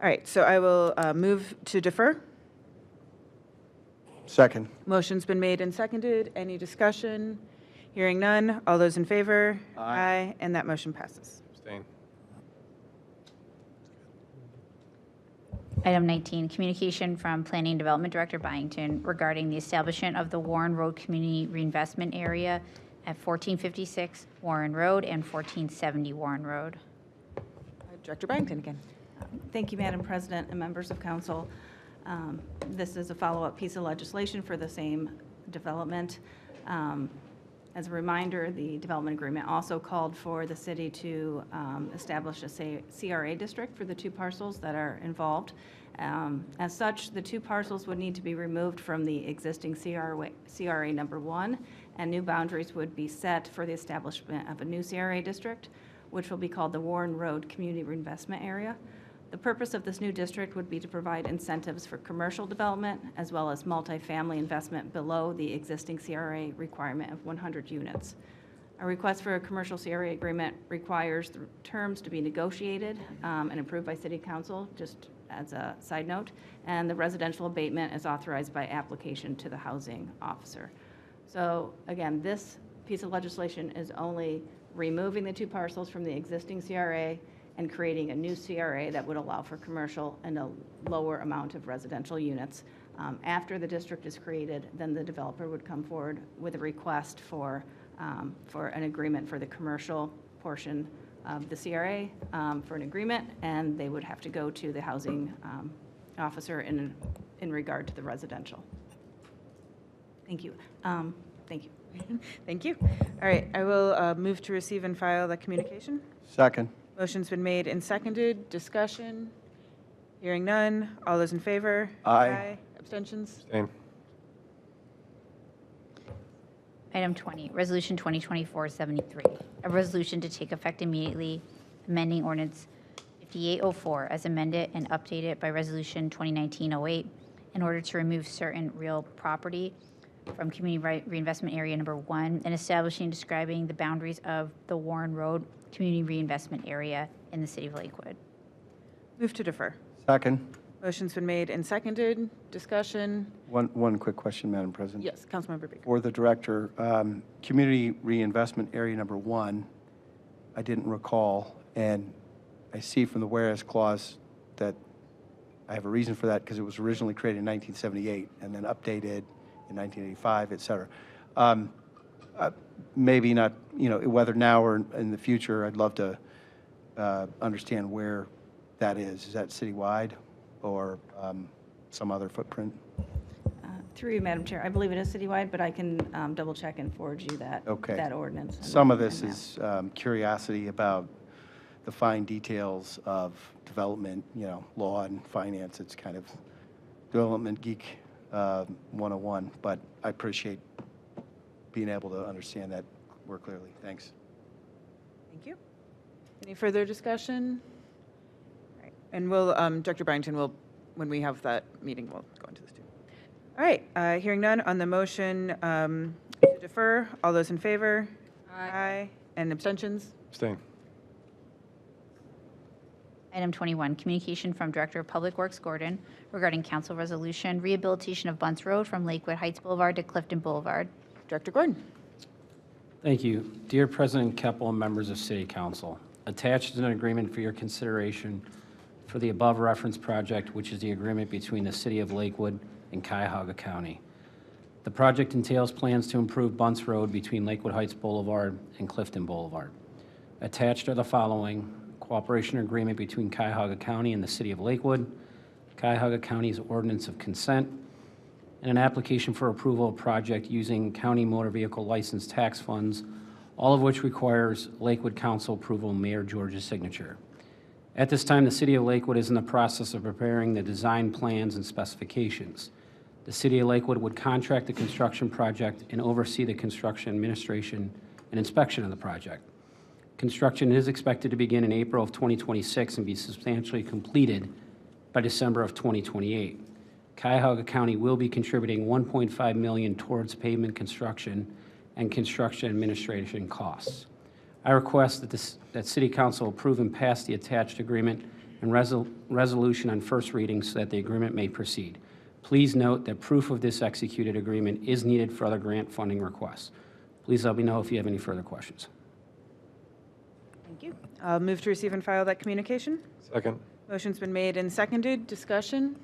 All right, so I will move to defer.
Second.
Motion's been made and seconded. Any discussion? Hearing none. All those in favor?
Aye.
And that motion passes.
Abstain.
Item 19, communication from Planning and Development Director Byington regarding the establishment of the Warren Road Community Reinvestment Area at 1456 Warren Road and 1470 Warren Road.
Director Byington again.
Thank you, Madam President and members of council. This is a follow-up piece of legislation for the same development. As a reminder, the development agreement also called for the city to establish a CRA district for the two parcels that are involved. As such, the two parcels would need to be removed from the existing CRA number 1, and new boundaries would be set for the establishment of a new CRA district, which will be called the Warren Road Community Reinvestment Area. The purpose of this new district would be to provide incentives for commercial development as well as multifamily investment below the existing CRA requirement of 100 units. A request for a commercial CRA agreement requires the terms to be negotiated and approved by City Council, just as a side note, and the residential abatement is authorized by application to the housing officer. So again, this piece of legislation is only removing the two parcels from the existing CRA and creating a new CRA that would allow for commercial and a lower amount of residential units. After the district is created, then the developer would come forward with a request for an agreement for the commercial portion of the CRA for an agreement, and they would have to go to the housing officer in regard to the residential. Thank you. Thank you.
Thank you. All right, I will move to receive and file the communication.
Second.
Motion's been made and seconded. Discussion? Hearing none. All those in favor?
Aye.
Abstentions?
Abstain.
Item 20, Resolution 2024-73, a resolution to take effect immediately, amending ordinance 5804 as amended and updated by Resolution 2019-08 in order to remove certain real property from Community Reinvestment Area Number 1 and establishing and describing the boundaries of the Warren Road Community Reinvestment Area in the city of Lakewood.
Move to defer.
Second.
Motion's been made and seconded. Discussion?
One quick question, Madam President.
Yes, Councilmember Baker.
For the director, Community Reinvestment Area Number 1, I didn't recall, and I see from the whereas clause that I have a reason for that because it was originally created in 1978 and then updated in 1985, et cetera. Maybe not, whether now or in the future, I'd love to understand where that is. Is that citywide or some other footprint?
Through you, Madam Chair, I believe it is citywide, but I can double check and forward you that ordinance.
Some of this is curiosity about the fine details of development, law and finance. It's kind of development geek 101, but I appreciate being able to understand that more clearly. Thanks.
Thank you. Any further discussion? All right. And we'll, Dr. Byington will, when we have that meeting, we'll go into this too. All right, hearing none on the motion to defer, all those in favor? Aye. And abstentions?
Abstain.
Item 21, communication from Director of Public Works Gordon regarding council resolution, rehabilitation of Bunts Road from Lakewood Heights Boulevard to Clifton Boulevard.
Director Gordon.
Thank you. Dear President Keppel and members of City Council, attached is an agreement for your consideration for the above referenced project, which is the agreement between the City of Lakewood and Cuyahoga County. The project entails plans to improve Bunts Road between Lakewood Heights Boulevard and Clifton Boulevard. Attached are the following: cooperation agreement between Cuyahoga County and the City of Lakewood, Cuyahoga County's ordinance of consent, and an application for approval of project using county motor vehicle license tax funds, all of which requires Lakewood Council approval and Mayor George's signature. At this time, the City of Lakewood is in the process of preparing the design plans and specifications. The City of Lakewood would contract the construction project and oversee the construction administration and inspection of the project. Construction is expected to begin in April of 2026 and be substantially completed by December of 2028. Cuyahoga County will be contributing $1.5 million towards pavement construction and construction administration costs. I request that City Council approve and pass the attached agreement and resolution on first reading so that the agreement may proceed. Please note that proof of this executed agreement is needed for other grant funding requests. Please let me know if you have any further questions.
Thank you. I'll move to receive and file that communication.
Second.
Motion's been made and seconded. Discussion?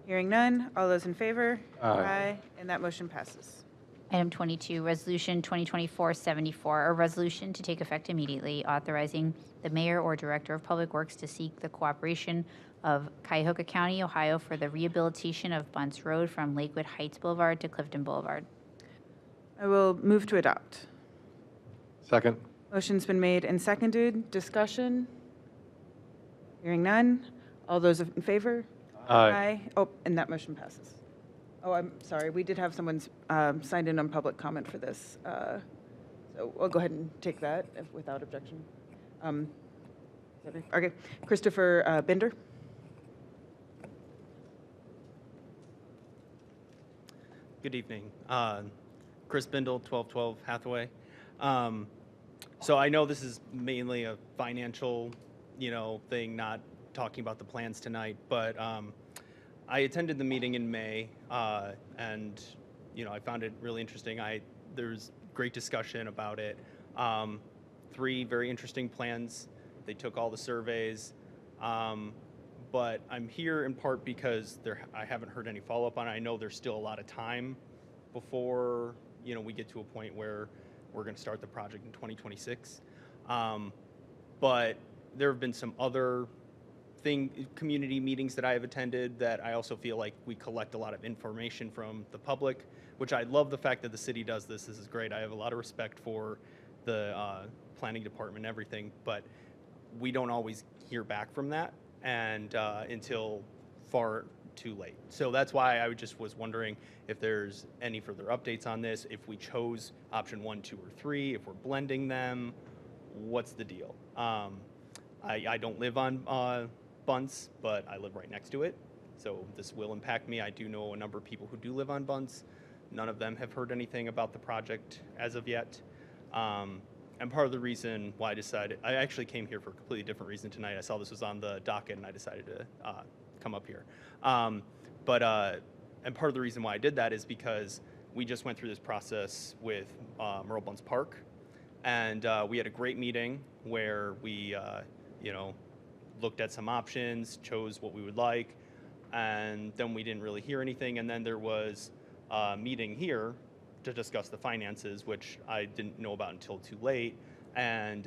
Hearing none. All those in favor?
Aye.
And that motion passes.
Item 22, Resolution 2024-74, a resolution to take effect immediately authorizing the mayor or director of public works to seek the cooperation of Cuyahoga County, Ohio for the rehabilitation of Bunts Road from Lakewood Heights Boulevard to Clifton Boulevard.
I will move to adopt.
Second.
Motion's been made and seconded. Discussion? Hearing none. All those in favor?
Aye.
Oh, and that motion passes. Oh, I'm sorry. We did have someone signed in on public comment for this. So we'll go ahead and take that without objection. Okay. Christopher Binder.
Good evening. Chris Bindle, 1212 Hathaway. So I know this is mainly a financial, thing, not talking about the plans tonight, but I attended the meeting in May, and I found it really interesting. There's great discussion about it. 3 very interesting plans. They took all the surveys, but I'm here in part because I haven't heard any follow-up on it. I know there's still a lot of time before we get to a point where we're going to start the project in 2026. But there have been some other community meetings that I have attended that I also feel like we collect a lot of information from the public, which I love the fact that the city does this. This is great. I have a lot of respect for the planning department and everything, but we don't always hear back from that and until far too late. So that's why I just was wondering if there's any further updates on this, if we chose option 1, 2, or 3, if we're blending them, what's the deal? I don't live on Bunts, but I live right next to it, so this will impact me. I do know a number of people who do live on Bunts. None of them have heard anything about the project as of yet. And part of the reason why I actually came here for a completely different reason tonight. I saw this was on the docket and I decided to come up here. And part of the reason why I did that is because we just went through this process with Merle Bunts Park, and we had a great meeting where we, looked at some options, chose what we would like, and then we didn't really hear anything. And then there was a meeting here to discuss the finances, which I didn't know about until too late. And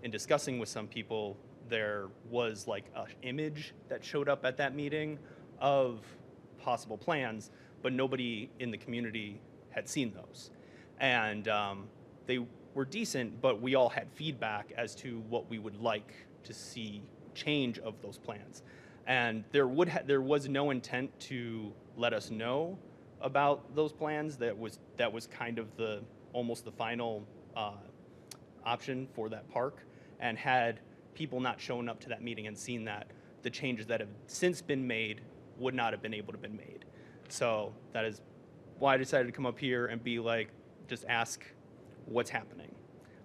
in discussing with some people, there was like an image that showed up at that meeting of possible plans, but nobody in the community had seen those. And they were decent, but we all had feedback as to what we would like to see change of those plans. And there was no intent to let us know about those plans. That was kind of almost the final option for that park. And had people not shown up to that meeting and seen that, the changes that have since been made would not have been able to been made. So that is why I decided to come up here and be like, just ask what's happening.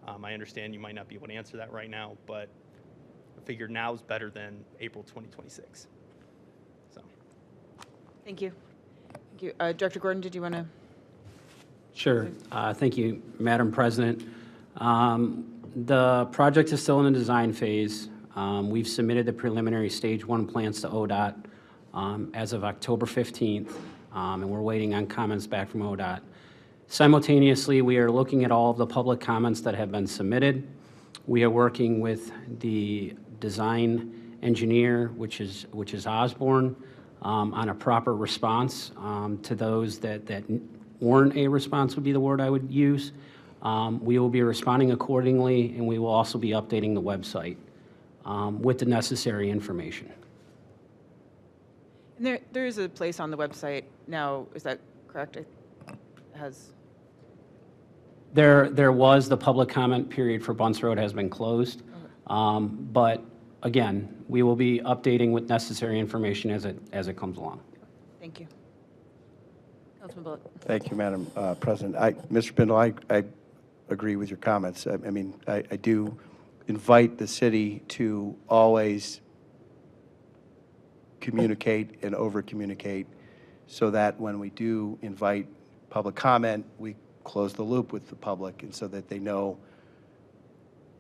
I understand you might not be able to answer that right now, but I figured now is better than April 2026. So,
Thank you. Thank you. Director Gordon, did you want to?
Sure. Thank you, Madam President. The project is still in the design phase. We've submitted the preliminary Stage 1 plans to ODOT as of October 15th, and we're waiting on comments back from ODOT. Simultaneously, we are looking at all of the public comments that have been submitted. We are working with the design engineer, which is Osborne, on a proper response to those that weren't a response would be the word I would use. We will be responding accordingly, and we will also be updating the website with the necessary information.
And there is a place on the website now, is that correct? It has.
There was the public comment period for Bunce Road has been closed. But again, we will be updating with necessary information as it comes along.
Thank you. Councilman Bullock.
Thank you, Madam President. Mr. Bindle, I agree with your comments. I mean, I do invite the city to always communicate and over-communicate so that when we do invite public comment, we close the loop with the public, and so that they know,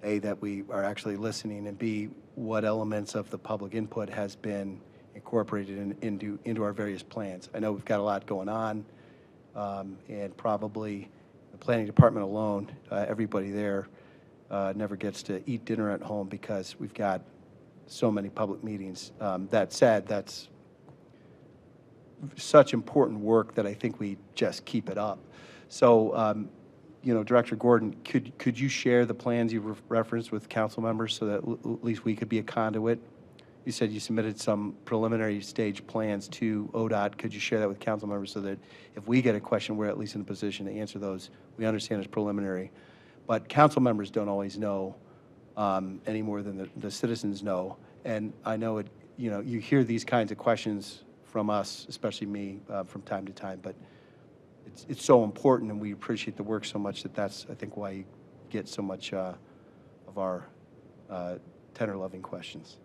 A, that we are actually listening, and B, what elements of the public input has been incorporated into our various plans. I know we've got a lot going on, and probably the planning department alone, everybody there never gets to eat dinner at home because we've got so many public meetings. That said, that's such important work that I think we just keep it up. So, you know, Director Gordon, could you share the plans you referenced with council members so that at least we could be a conduit? You said you submitted some preliminary stage plans to ODOT. Could you share that with council members so that if we get a question, we're at least in a position to answer those? We understand it's preliminary, but council members don't always know any more than the citizens know. And I know it. You know, you hear these kinds of questions from us, especially me, from time to time, but it's so important, and we appreciate the work so much that's, I think, why you get so much of our tender, loving questions.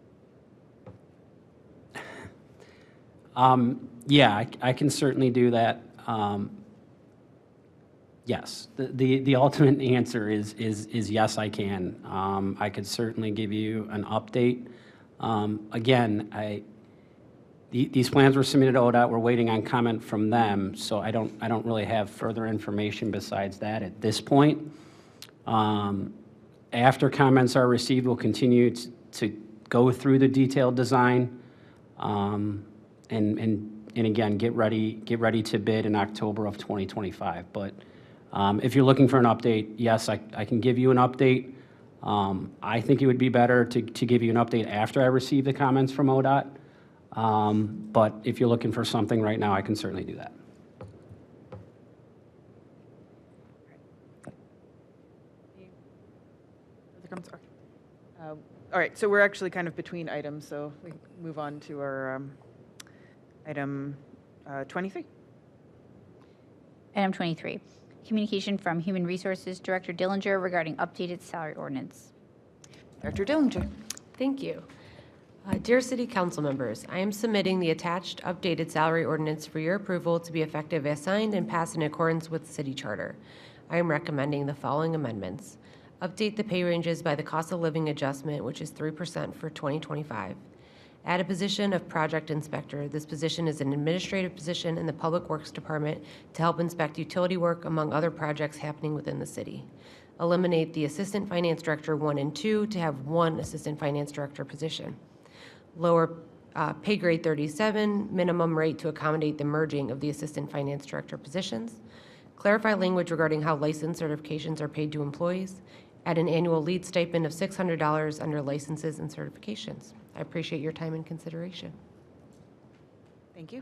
Yeah, I can certainly do that. Yes, the ultimate answer is yes, I can. I could certainly give you an update. Again, these plans were submitted to ODOT. We're waiting on comment from them, so I don't really have further information besides that at this point. After comments are received, we'll continue to go through the detailed design, and again, get ready to bid in October of 2025. But if you're looking for an update, yes, I can give you an update. I think it would be better to give you an update after I receive the comments from ODOT. But if you're looking for something right now, I can certainly do that.
All right, so we're actually kind of between items, so we move on to our item 23.
Item 23, communication from Human Resources Director Dillinger regarding updated salary ordinance.
Director Dillinger.
Thank you. Dear City Council members, I am submitting the attached updated salary ordinance for your approval to be effective as signed and passed in accordance with the city charter. I am recommending the following amendments. Update the pay ranges by the cost of living adjustment, which is 3% for 2025. Add a position of project inspector. This position is an administrative position in the Public Works Department to help inspect utility work among other projects happening within the city. Eliminate the Assistant Finance Director 1 and 2 to have one Assistant Finance Director position. Lower pay grade 37, minimum rate to accommodate the merging of the Assistant Finance Director positions. Clarify language regarding how license certifications are paid to employees. Add an annual lead stipend of $600 under licenses and certifications. I appreciate your time and consideration.
Thank you.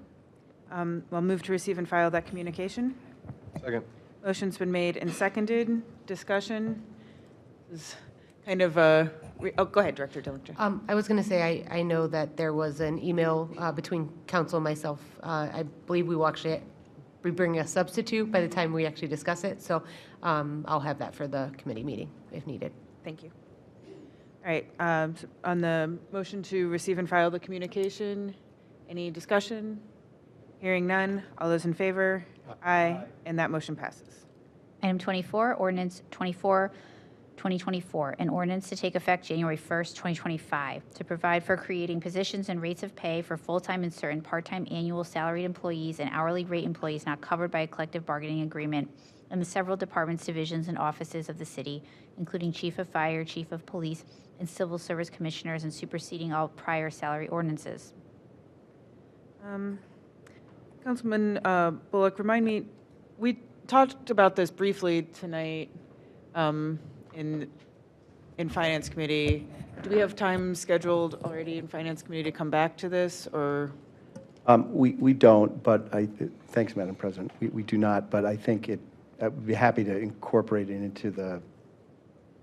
We'll move to receive and file that communication.
Second.
Motion's been made and seconded. Discussion is kind of a, oh, go ahead, Director Dillinger.
I was going to say, I know that there was an email between council and myself. I believe we will actually be bringing a substitute by the time we actually discuss it. So I'll have that for the committee meeting if needed.
Thank you. All right, so on the motion to receive and file the communication, any discussion? Hearing none. All those in favor? Aye. And that motion passes.
Item 24, ordinance 24, 2024, an ordinance to take effect January 1st, 2025, to provide for creating positions and rates of pay for full-time and certain part-time annual salaried employees and hourly rate employees not covered by a collective bargaining agreement in the several departments, divisions, and offices of the city, including chief of fire, chief of police, and civil service commissioners, and superseding all prior salary ordinances.
Councilman Bullock, remind me, we talked about this briefly tonight in Finance Committee. Do we have time scheduled already in Finance Committee to come back to this, or?
We don't, but thanks, Madam President. We do not, but I think I would be happy to incorporate it into the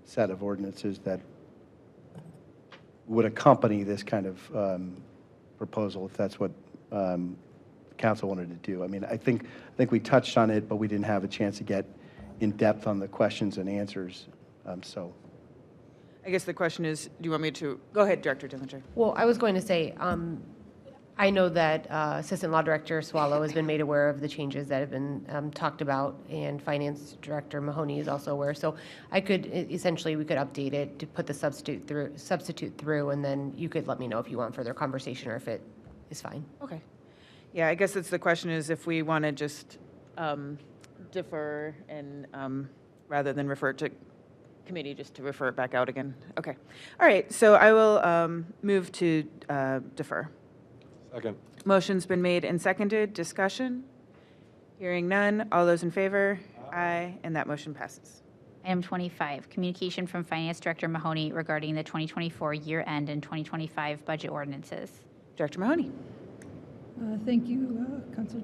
set of ordinances that would accompany this kind of proposal, if that's what council wanted to do. I mean, I think we touched on it, but we didn't have a chance to get in depth on the questions and answers. So,
I guess the question is, do you want me to go ahead, Director Dillinger?
Well, I was going to say, I know that Assistant Law Director Swallow has been made aware of the changes that have been talked about, and Finance Director Mahoney is also aware. So I could, essentially, we could update it to put the substitute through, and then you could let me know if you want further conversation or if it is fine.
Okay. Yeah, I guess it's the question is if we want to just defer and rather than refer it to committee, just to refer it back out again. Okay. All right. So I will move to defer.
Second.
Motion's been made and seconded. Discussion? Hearing none. All those in favor? Aye. And that motion passes.
Item 25, communication from Finance Director Mahoney regarding the 2024 year-end and 2025 budget ordinances.
Director Mahoney.
Thank you, Council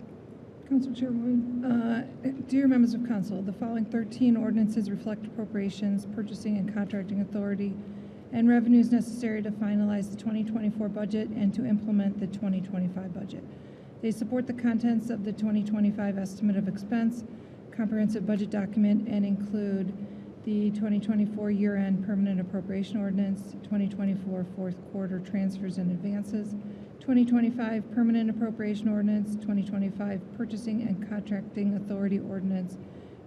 Chairwoman. Dear members of Council, the following 13 ordinances reflect appropriations, purchasing and contracting authority, and revenues necessary to finalize the 2024 budget and to implement the 2025 budget. They support the contents of the 2025 estimate of expense, comprehensive budget document, and include the 2024 year-end permanent appropriation ordinance, 2024 fourth quarter transfers and advances, 2025 permanent appropriation ordinance, 2025 purchasing and contracting authority ordinance,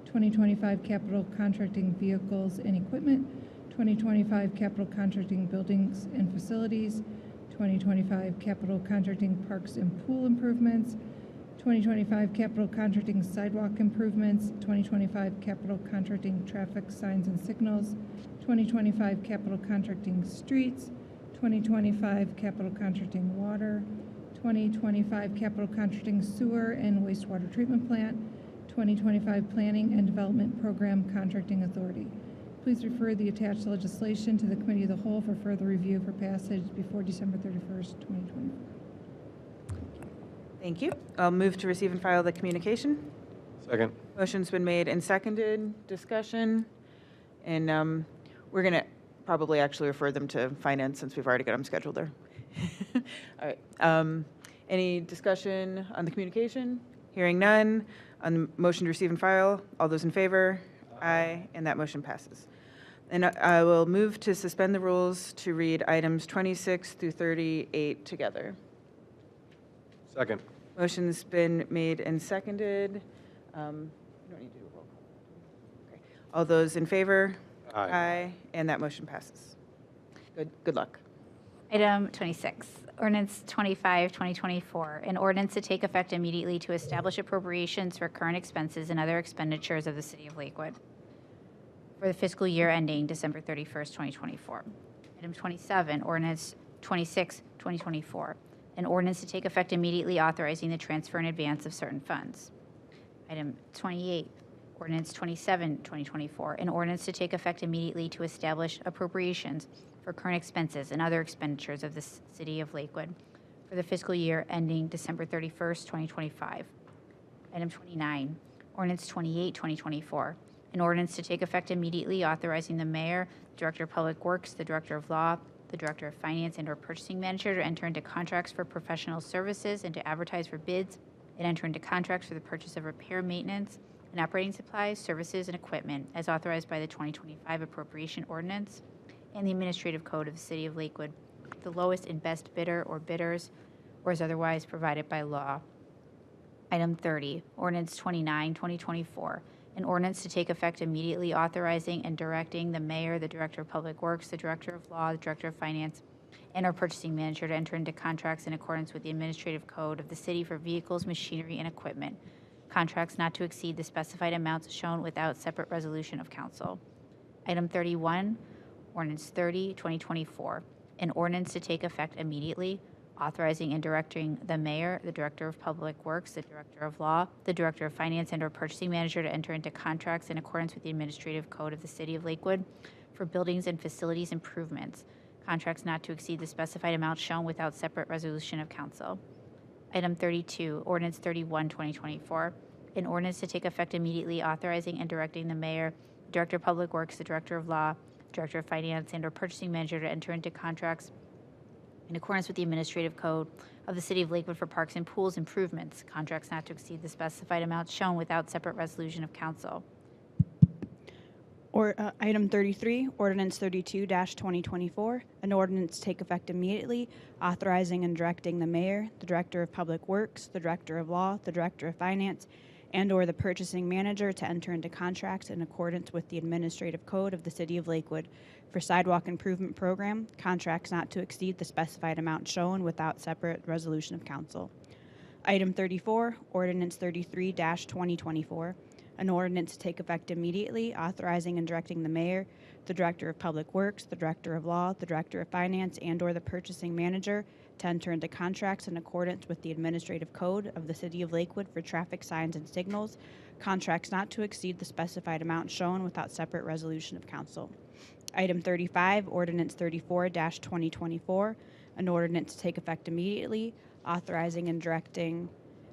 2025 capital contracting vehicles and equipment, 2025 capital contracting buildings and facilities, 2025 capital contracting parks and pool improvements, 2025 capital contracting sidewalk improvements, 2025 capital contracting traffic signs and signals, 2025 capital contracting streets, 2025 capital contracting water, 2025 capital contracting sewer and wastewater treatment plant, 2025 planning and development program contracting authority. Please refer the attached legislation to the Committee of the Whole for further review for passage before December 31st, 2024.
Thank you. I'll move to receive and file the communication.
Second.
Motion's been made and seconded. Discussion. And we're going to probably actually refer them to finance since we've already got them scheduled there. All right. Any discussion on the communication? Hearing none. On the motion to receive and file, all those in favor? Aye. And that motion passes. And I will move to suspend the rules to read items 26 through 38 together.
Second.
Motion's been made and seconded. You don't need to do a roll call. Okay. All those in favor?
Aye.
Aye. And that motion passes. Good luck.
Item 26, ordinance 25, 2024, an ordinance to take effect immediately to establish appropriations for current expenses and other expenditures of the City of Lakewood for the fiscal year ending December 31st, 2024. Item 27, ordinance 26, 2024, an ordinance to take effect immediately authorizing the transfer in advance of certain funds. Item 28, ordinance 27, 2024, an ordinance to take effect immediately to establish appropriations for current expenses and other expenditures of the City of Lakewood for the fiscal year ending December 31st, 2025. Item 29, ordinance 28, 2024, an ordinance to take effect immediately authorizing the mayor, the director of public works, the director of law, the director of finance and/or purchasing manager to enter into contracts for professional services and to advertise for bids and enter into contracts for the purchase of repair, maintenance, and operating supplies, services, and equipment as authorized by the 2025 appropriation ordinance and the administrative code of the city of Lakewood, the lowest and best bidder or bidders, or as otherwise provided by law. Item 30, ordinance 29, 2024, an ordinance to take effect immediately authorizing and directing the mayor, the director of public works, the director of law, the director of finance, and our purchasing manager to enter into contracts in accordance with the administrative code of the city for vehicles, machinery, and equipment. Contracts not to exceed the specified amounts shown without separate resolution of council. Item 31, ordinance 30, 2024, an ordinance to take effect immediately authorizing and directing the mayor, the director of public works, the director of law, the director of finance, and/or purchasing manager to enter into contracts in accordance with the administrative code of the city of Lakewood for buildings and facilities improvements. Contracts not to exceed the specified amount shown without separate resolution of council. Item 32, ordinance 31, 2024, an ordinance to take effect immediately authorizing and directing the mayor, the director of public works, the director of law, director of finance, and/or purchasing manager to enter into contracts in accordance with the administrative code of the city of Lakewood for parks and pools improvements. Contracts not to exceed the specified amounts shown without separate resolution of council.
Or item 33, ordinance 32-2024, an ordinance to take effect immediately, authorizing and directing the mayor, the director of public works, the director of law, the director of finance, and/or the purchasing manager to enter into contracts in accordance with the administrative code of the city of Lakewood for sidewalk improvement program. Contracts not to exceed the specified amount shown without separate resolution of council. Item 34, ordinance 33-2024. An ordinance to take effect immediately, authorizing and directing the mayor, the director of public works, the director of law, the director of finance, and/or the purchasing manager to enter into contracts in accordance with the administrative code of the city of Lakewood for traffic signs and signals. Contracts not to exceed the specified amount shown without separate resolution of council. Item 35, ordinance 34-2024, an ordinance to take effect immediately, authorizing and directing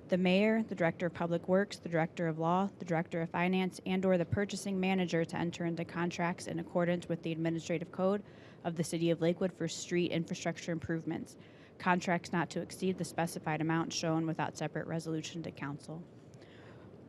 the mayor, the director of public works, the director of law, the director of finance, and/or the purchasing manager to enter into contracts in accordance with the administrative code of the city of Lakewood for street infrastructure improvements. Contracts not to exceed the specified amount shown without separate resolution to council.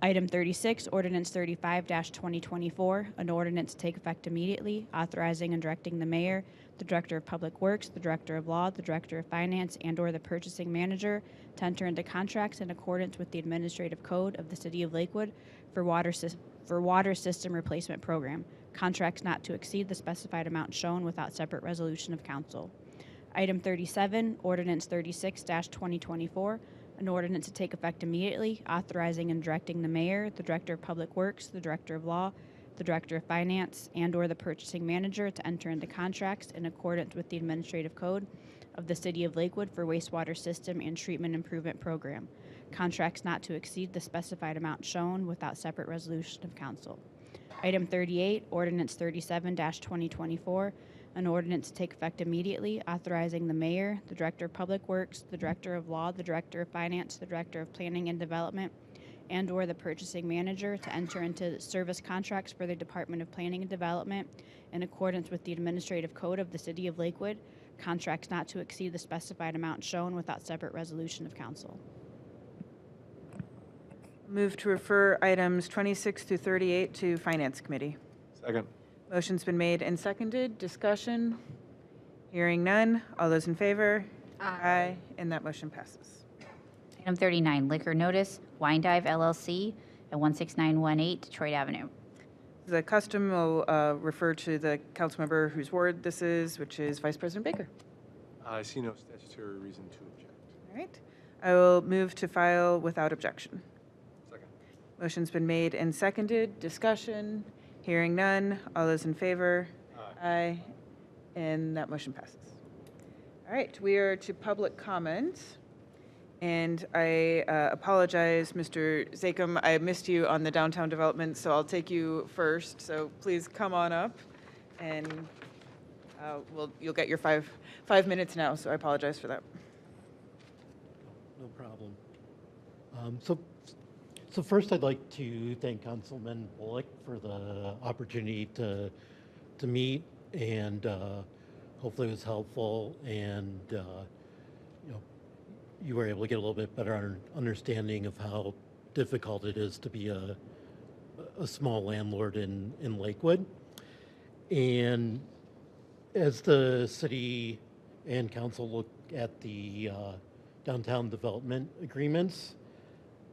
Item 36, ordinance 35-2024, an ordinance to take effect immediately, authorizing and directing the mayor, the director of public works, the director of law, the director of finance, and/or the purchasing manager to enter into contracts in accordance with the administrative code of the city of Lakewood for water system replacement program. Contracts not to exceed the specified amount shown without separate resolution of council. Item 37, ordinance 36-2024, an ordinance to take effect immediately, authorizing and directing the mayor, the director of public works, the director of law, the director of finance, and/or the purchasing manager to enter into contracts in accordance with the administrative code of the city of Lakewood for wastewater system and treatment improvement program. Contracts not to exceed the specified amount shown without separate resolution of council. Item 38, ordinance 37-2024, an ordinance to take effect immediately, authorizing the mayor, the director of public works, the director of law, the director of finance, the director of planning and development, and/or the purchasing manager to enter into service contracts for the Department of Planning and Development in accordance with the administrative code of the city of Lakewood. Contracts not to exceed the specified amount shown without separate resolution of council.
Move to refer items 26 through 38 to Finance Committee.
Second.
Motion's been made and seconded. Discussion? Hearing none. All those in favor? Aye. And that motion passes.
Item 39, liquor notice, Wine Dive LLC at 16918 Detroit Avenue.
The custom will refer to the council member whose ward this is, which is Vice President Baker.
I see no statutory reason to object.
All right. I will move to file without objection.
Second.
Motion's been made and seconded. Discussion? Hearing none. All those in favor? Aye. And that motion passes. All right, we are to public comment. And I apologize, Mr. Zakum, I missed you on the downtown development, so I'll take you first. So please come on up, and you'll get your five minutes now, so I apologize for that.
No problem. So first, I'd like to thank Councilman Bullock for the opportunity to meet, and hopefully it was helpful, and you were able to get a little bit better understanding of how difficult it is to be a small landlord in Lakewood. And as the city and council look at the downtown development agreements,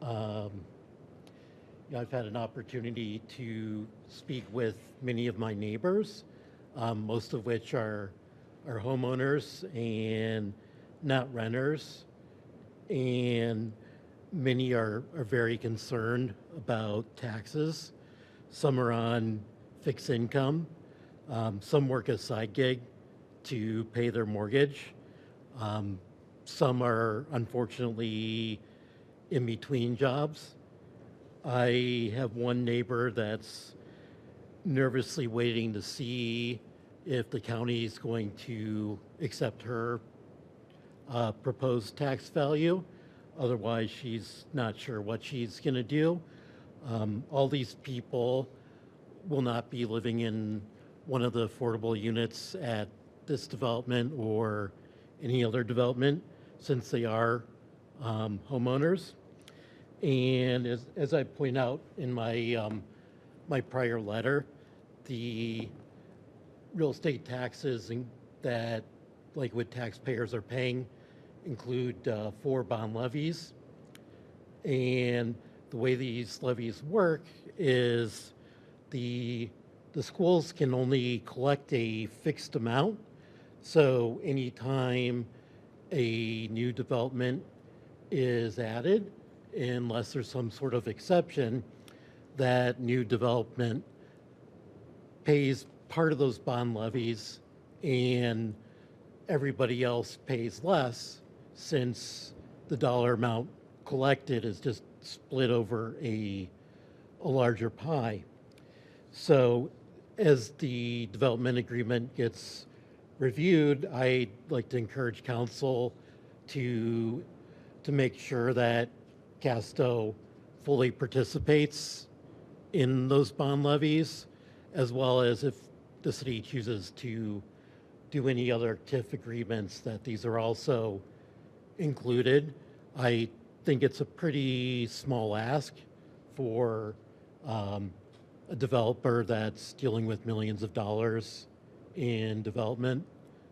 I've had an opportunity to speak with many of my neighbors, most of which are homeowners and not renters. And many are very concerned about taxes. Some are on fixed income. Some work a side gig to pay their mortgage. Some are unfortunately in between jobs. I have one neighbor that's nervously waiting to see if the county is going to accept her proposed tax value. Otherwise, she's not sure what she's going to do. All these people will not be living in one of the affordable units at this development or any other development, since they are homeowners. And as I point out in my my prior letter, the real estate taxes that Lakewood taxpayers are paying include 4 bond levies. And the way these levies work is the schools can only collect a fixed amount. So anytime a new development is added, unless there's some sort of exception, that new development pays part of those bond levies and everybody else pays less, since the dollar amount collected is just split over a larger pie. So as the development agreement gets reviewed, I'd like to encourage council to make sure that Casto fully participates in those bond levies, as well as if the city chooses to do any other TIF agreements, that these are also included. I think it's a pretty small ask for a developer that's dealing with millions of dollars in development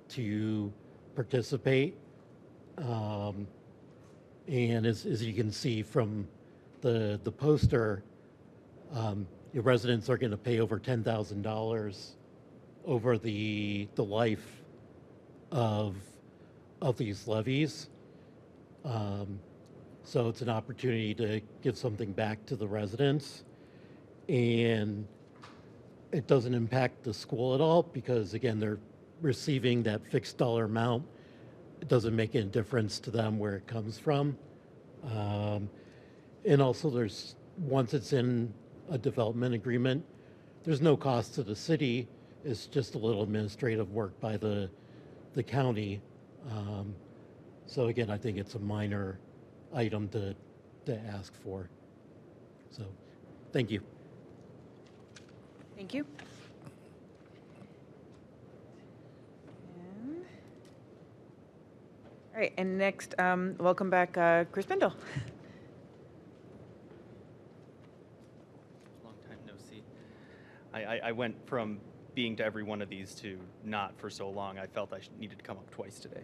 to participate. And as you can see from the poster, your residents are going to pay over $10,000 over the life of these levies. So it's an opportunity to give something back to the residents. And it doesn't impact the school at all, because again, they're receiving that fixed dollar amount. It doesn't make any difference to them where it comes from. And also once it's in a development agreement, there's no cost to the city. It's just a little administrative work by the county. So again, I think it's a minor item to ask for. So, thank you.
Thank you. All right, and next, welcome back, Chris Bindle.
Long time no see. I went from being to every one of these to not for so long. I felt I needed to come up twice today.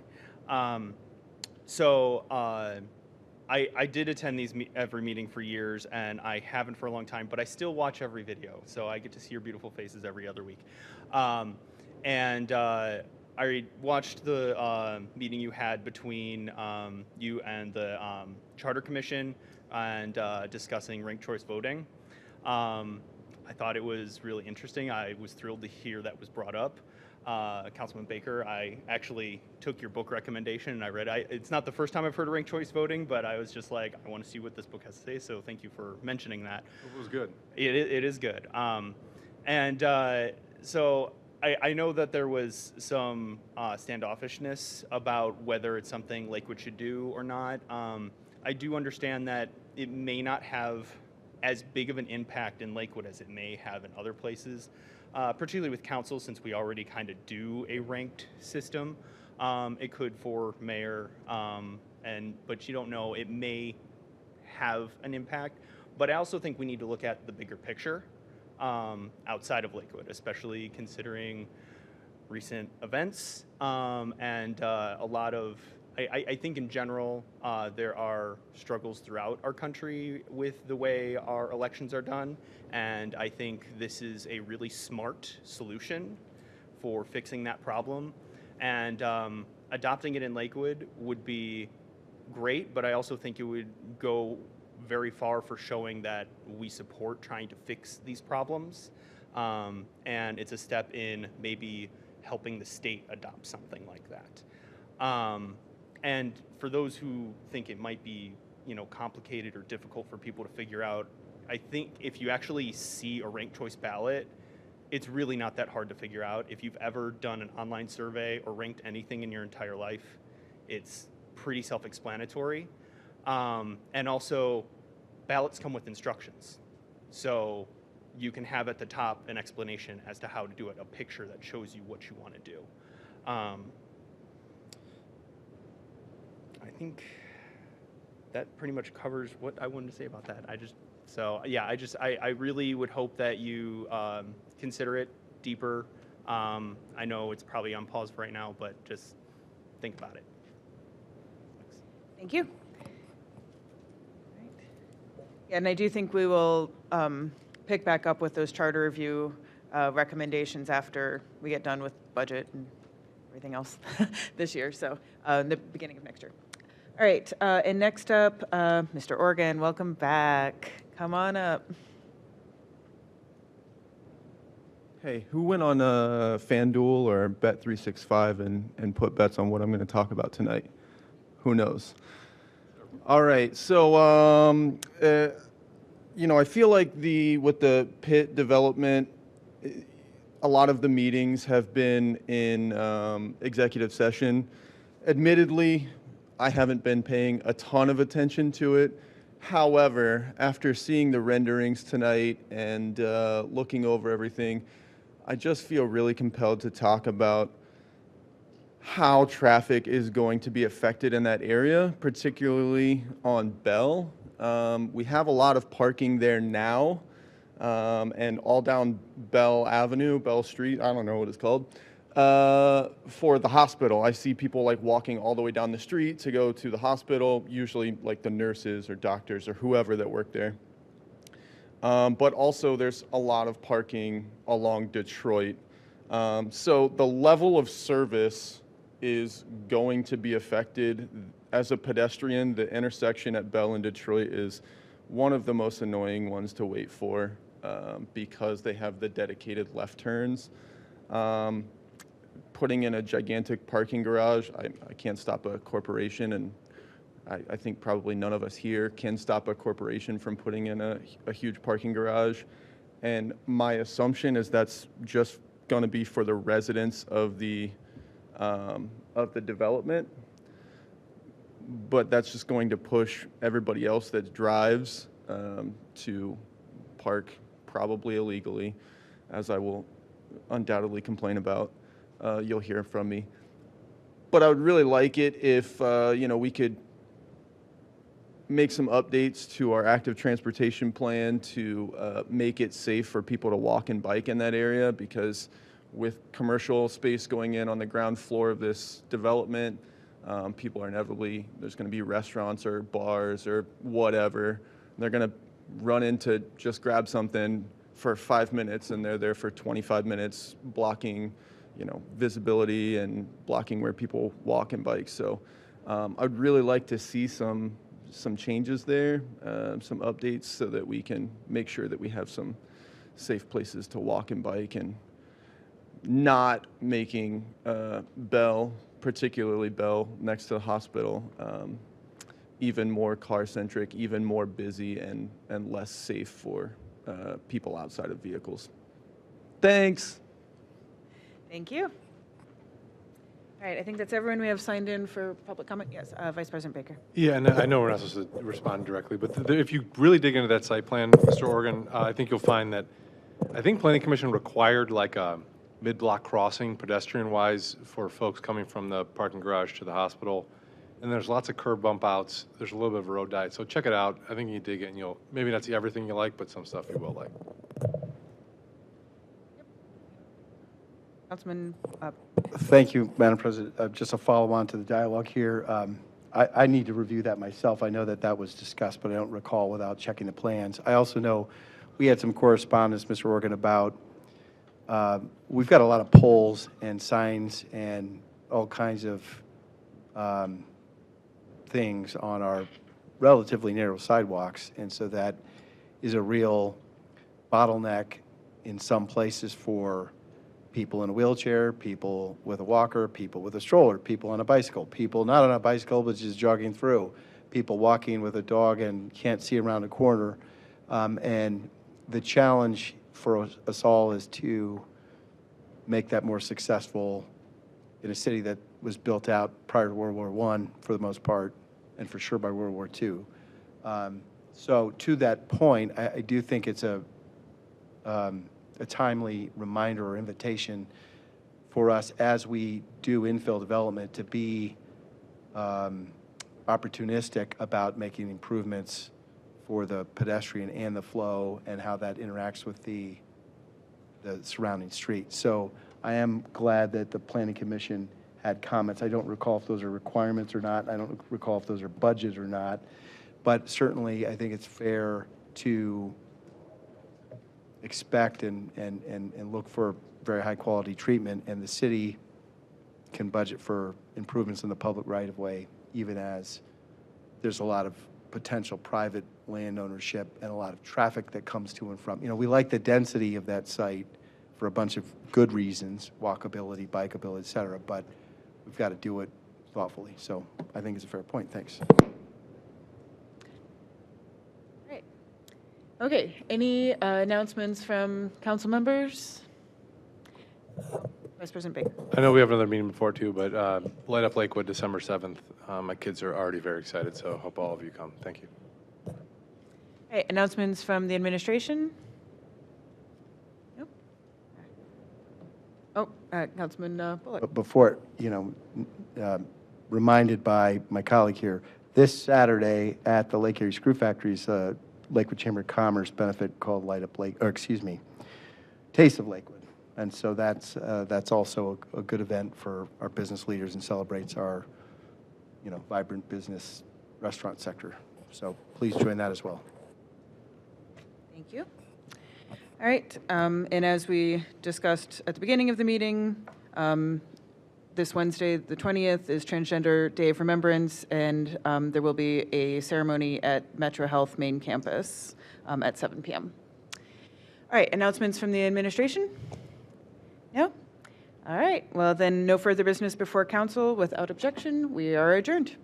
I did attend these every meeting for years, and I haven't for a long time, but I still watch every video, so I get to see your beautiful faces every other week. I watched the meeting you had between you and the Charter Commission and discussing ranked choice voting. I thought it was really interesting. I was thrilled to hear that was brought up. Councilman Baker, I actually took your book recommendation and I read it. It's not the first time I've heard of ranked choice voting, but I was just like, I want to see what this book has to say, so thank you for mentioning that.
It was good.
It is good. So I know that there was some standoffishness about whether it's something Lakewood should do or not. I do understand that it may not have as big of an impact in Lakewood as it may have in other places, particularly with council, since we already kind of do a ranked system. It could for mayor, but you don't know, it may have an impact. But I also think we need to look at the bigger picture outside of Lakewood, especially considering recent events and a lot of, I think in general, there are struggles throughout our country with the way our elections are done. And I think this is a really smart solution for fixing that problem. And adopting it in Lakewood would be great, but I also think it would go very far for showing that we support trying to fix these problems. And it's a step in maybe helping the state adopt something like that. And for those who think it might be, complicated or difficult for people to figure out, I think if you actually see a ranked choice ballot, it's really not that hard to figure out. If you've ever done an online survey or ranked anything in your entire life, it's pretty self-explanatory. And also, ballots come with instructions. So you can have at the top an explanation as to how to do it, a picture that shows you what you want to do. I think that pretty much covers what I wanted to say about that. I really would hope that you consider it deeper. I know it's probably on pause right now, but just think about it.
Thank you. Yeah, and I do think we will pick back up with those charter review recommendations after we get done with budget and everything else this year, so the beginning of next year. All right, and next up, Mr. Organ, welcome back. Come on up.
Hey, who went on FanDuel or Bet365 and put bets on what I'm going to talk about tonight? Who knows? All right, so I feel like with the pit development, a lot of the meetings have been in executive session. Admittedly, I haven't been paying a ton of attention to it. However, after seeing the renderings tonight and looking over everything, I just feel really compelled to talk about how traffic is going to be affected in that area, particularly on Bell. We have a lot of parking there now, and all down Bell Avenue, Bell Street, I don't know what it's called, for the hospital. I see people walking all the way down the street to go to the hospital, usually the nurses or doctors or whoever that work there. But also there's a lot of parking along Detroit. So the level of service is going to be affected. As a pedestrian, the intersection at Bell and Detroit is one of the most annoying ones to wait for because they have the dedicated left turns. Putting in a gigantic parking garage, I can't stop a corporation, and I think probably none of us here can stop a corporation from putting in a huge parking garage. And my assumption is that's just going to be for the residents of the development. But that's just going to push everybody else that drives to park probably illegally, as I will undoubtedly complain about. You'll hear from me. But I would really like it if we could make some updates to our active transportation plan to make it safe for people to walk and bike in that area, because with commercial space going in on the ground floor of this development, people are inevitably, there's going to be restaurants or bars or whatever. They're going to run in to just grab something for 5 minutes, and they're there for 25 minutes blocking visibility and blocking where people walk and bike. So I'd really like to see some changes there, some updates, so that we can make sure that we have some safe places to walk and bike, and not making Bell, particularly Bell next to the hospital, even more car-centric, even more busy, and less safe for people outside of vehicles. Thanks.
Thank you. All right, I think that's everyone we have signed in for public comment. Yes, Vice President Baker.
Yeah, and I know we're not supposed to respond directly, but if you really dig into that site plan, Mr. Organ, I think you'll find that, I think Planning Commission required like a mid-block crossing pedestrian-wise for folks coming from the parking garage to the hospital. And there's lots of curb bump outs. There's a little bit of a road diet. So check it out. I think you dig it and you'll, maybe not see everything you like, but some stuff you will like.
Councilman.
Thank you, Madam President. Just a follow-on to the dialogue here. I need to review that myself. I know that that was discussed, but I don't recall without checking the plans. I also know we had some correspondence, Mr. Organ, about we've got a lot of poles and signs and all kinds of things on our relatively narrow sidewalks, and so that is a real bottleneck in some places for people in a wheelchair, people with a walker, people with a stroller, people on a bicycle, people not on a bicycle but just jogging through, people walking with a dog and can't see around a corner. And the challenge for us all is to make that more successful in a city that was built out prior to World War I for the most part, and for sure by World War II. So to that point, I do think it's a timely reminder or invitation for us as we do infill development to be opportunistic about making improvements for the pedestrian and the flow and how that interacts with the surrounding streets. So I am glad that the Planning Commission had comments. I don't recall if those are requirements or not. I don't recall if those are budget or not. But certainly, I think it's fair to expect and look for very high-quality treatment, and the city can budget for improvements in the public right-of-way, even as there's a lot of potential private land ownership and a lot of traffic that comes to and from. You know, we like the density of that site for a bunch of good reasons, walkability, bikeability, et cetera, but we've got to do it thoughtfully. So I think it's a fair point. Thanks.
Great. Okay, any announcements from council members? Vice President Baker.
I know we have another meeting before too, but Light Up Lakewood, December 7th. My kids are already very excited, so hope all of you come. Thank you.
Okay, announcements from the administration? Nope. Oh, Councilman Bullock.
But before, reminded by my colleague here, this Saturday at the Lake Erie Screw Factory's Lakewood Chamber of Commerce benefit called Taste of Lakewood. And so that's also a good event for our business leaders and celebrates our, vibrant business restaurant sector. So please join that as well.
Thank you. All right, and as we discussed at the beginning of the meeting, this Wednesday, the 20th, is Transgender Day of Remembrance, and there will be a ceremony at Metro Health main campus at 7 p.m. All right, announcements from the administration? No? All right, well then, no further business before council. Without objection, we are adjourned.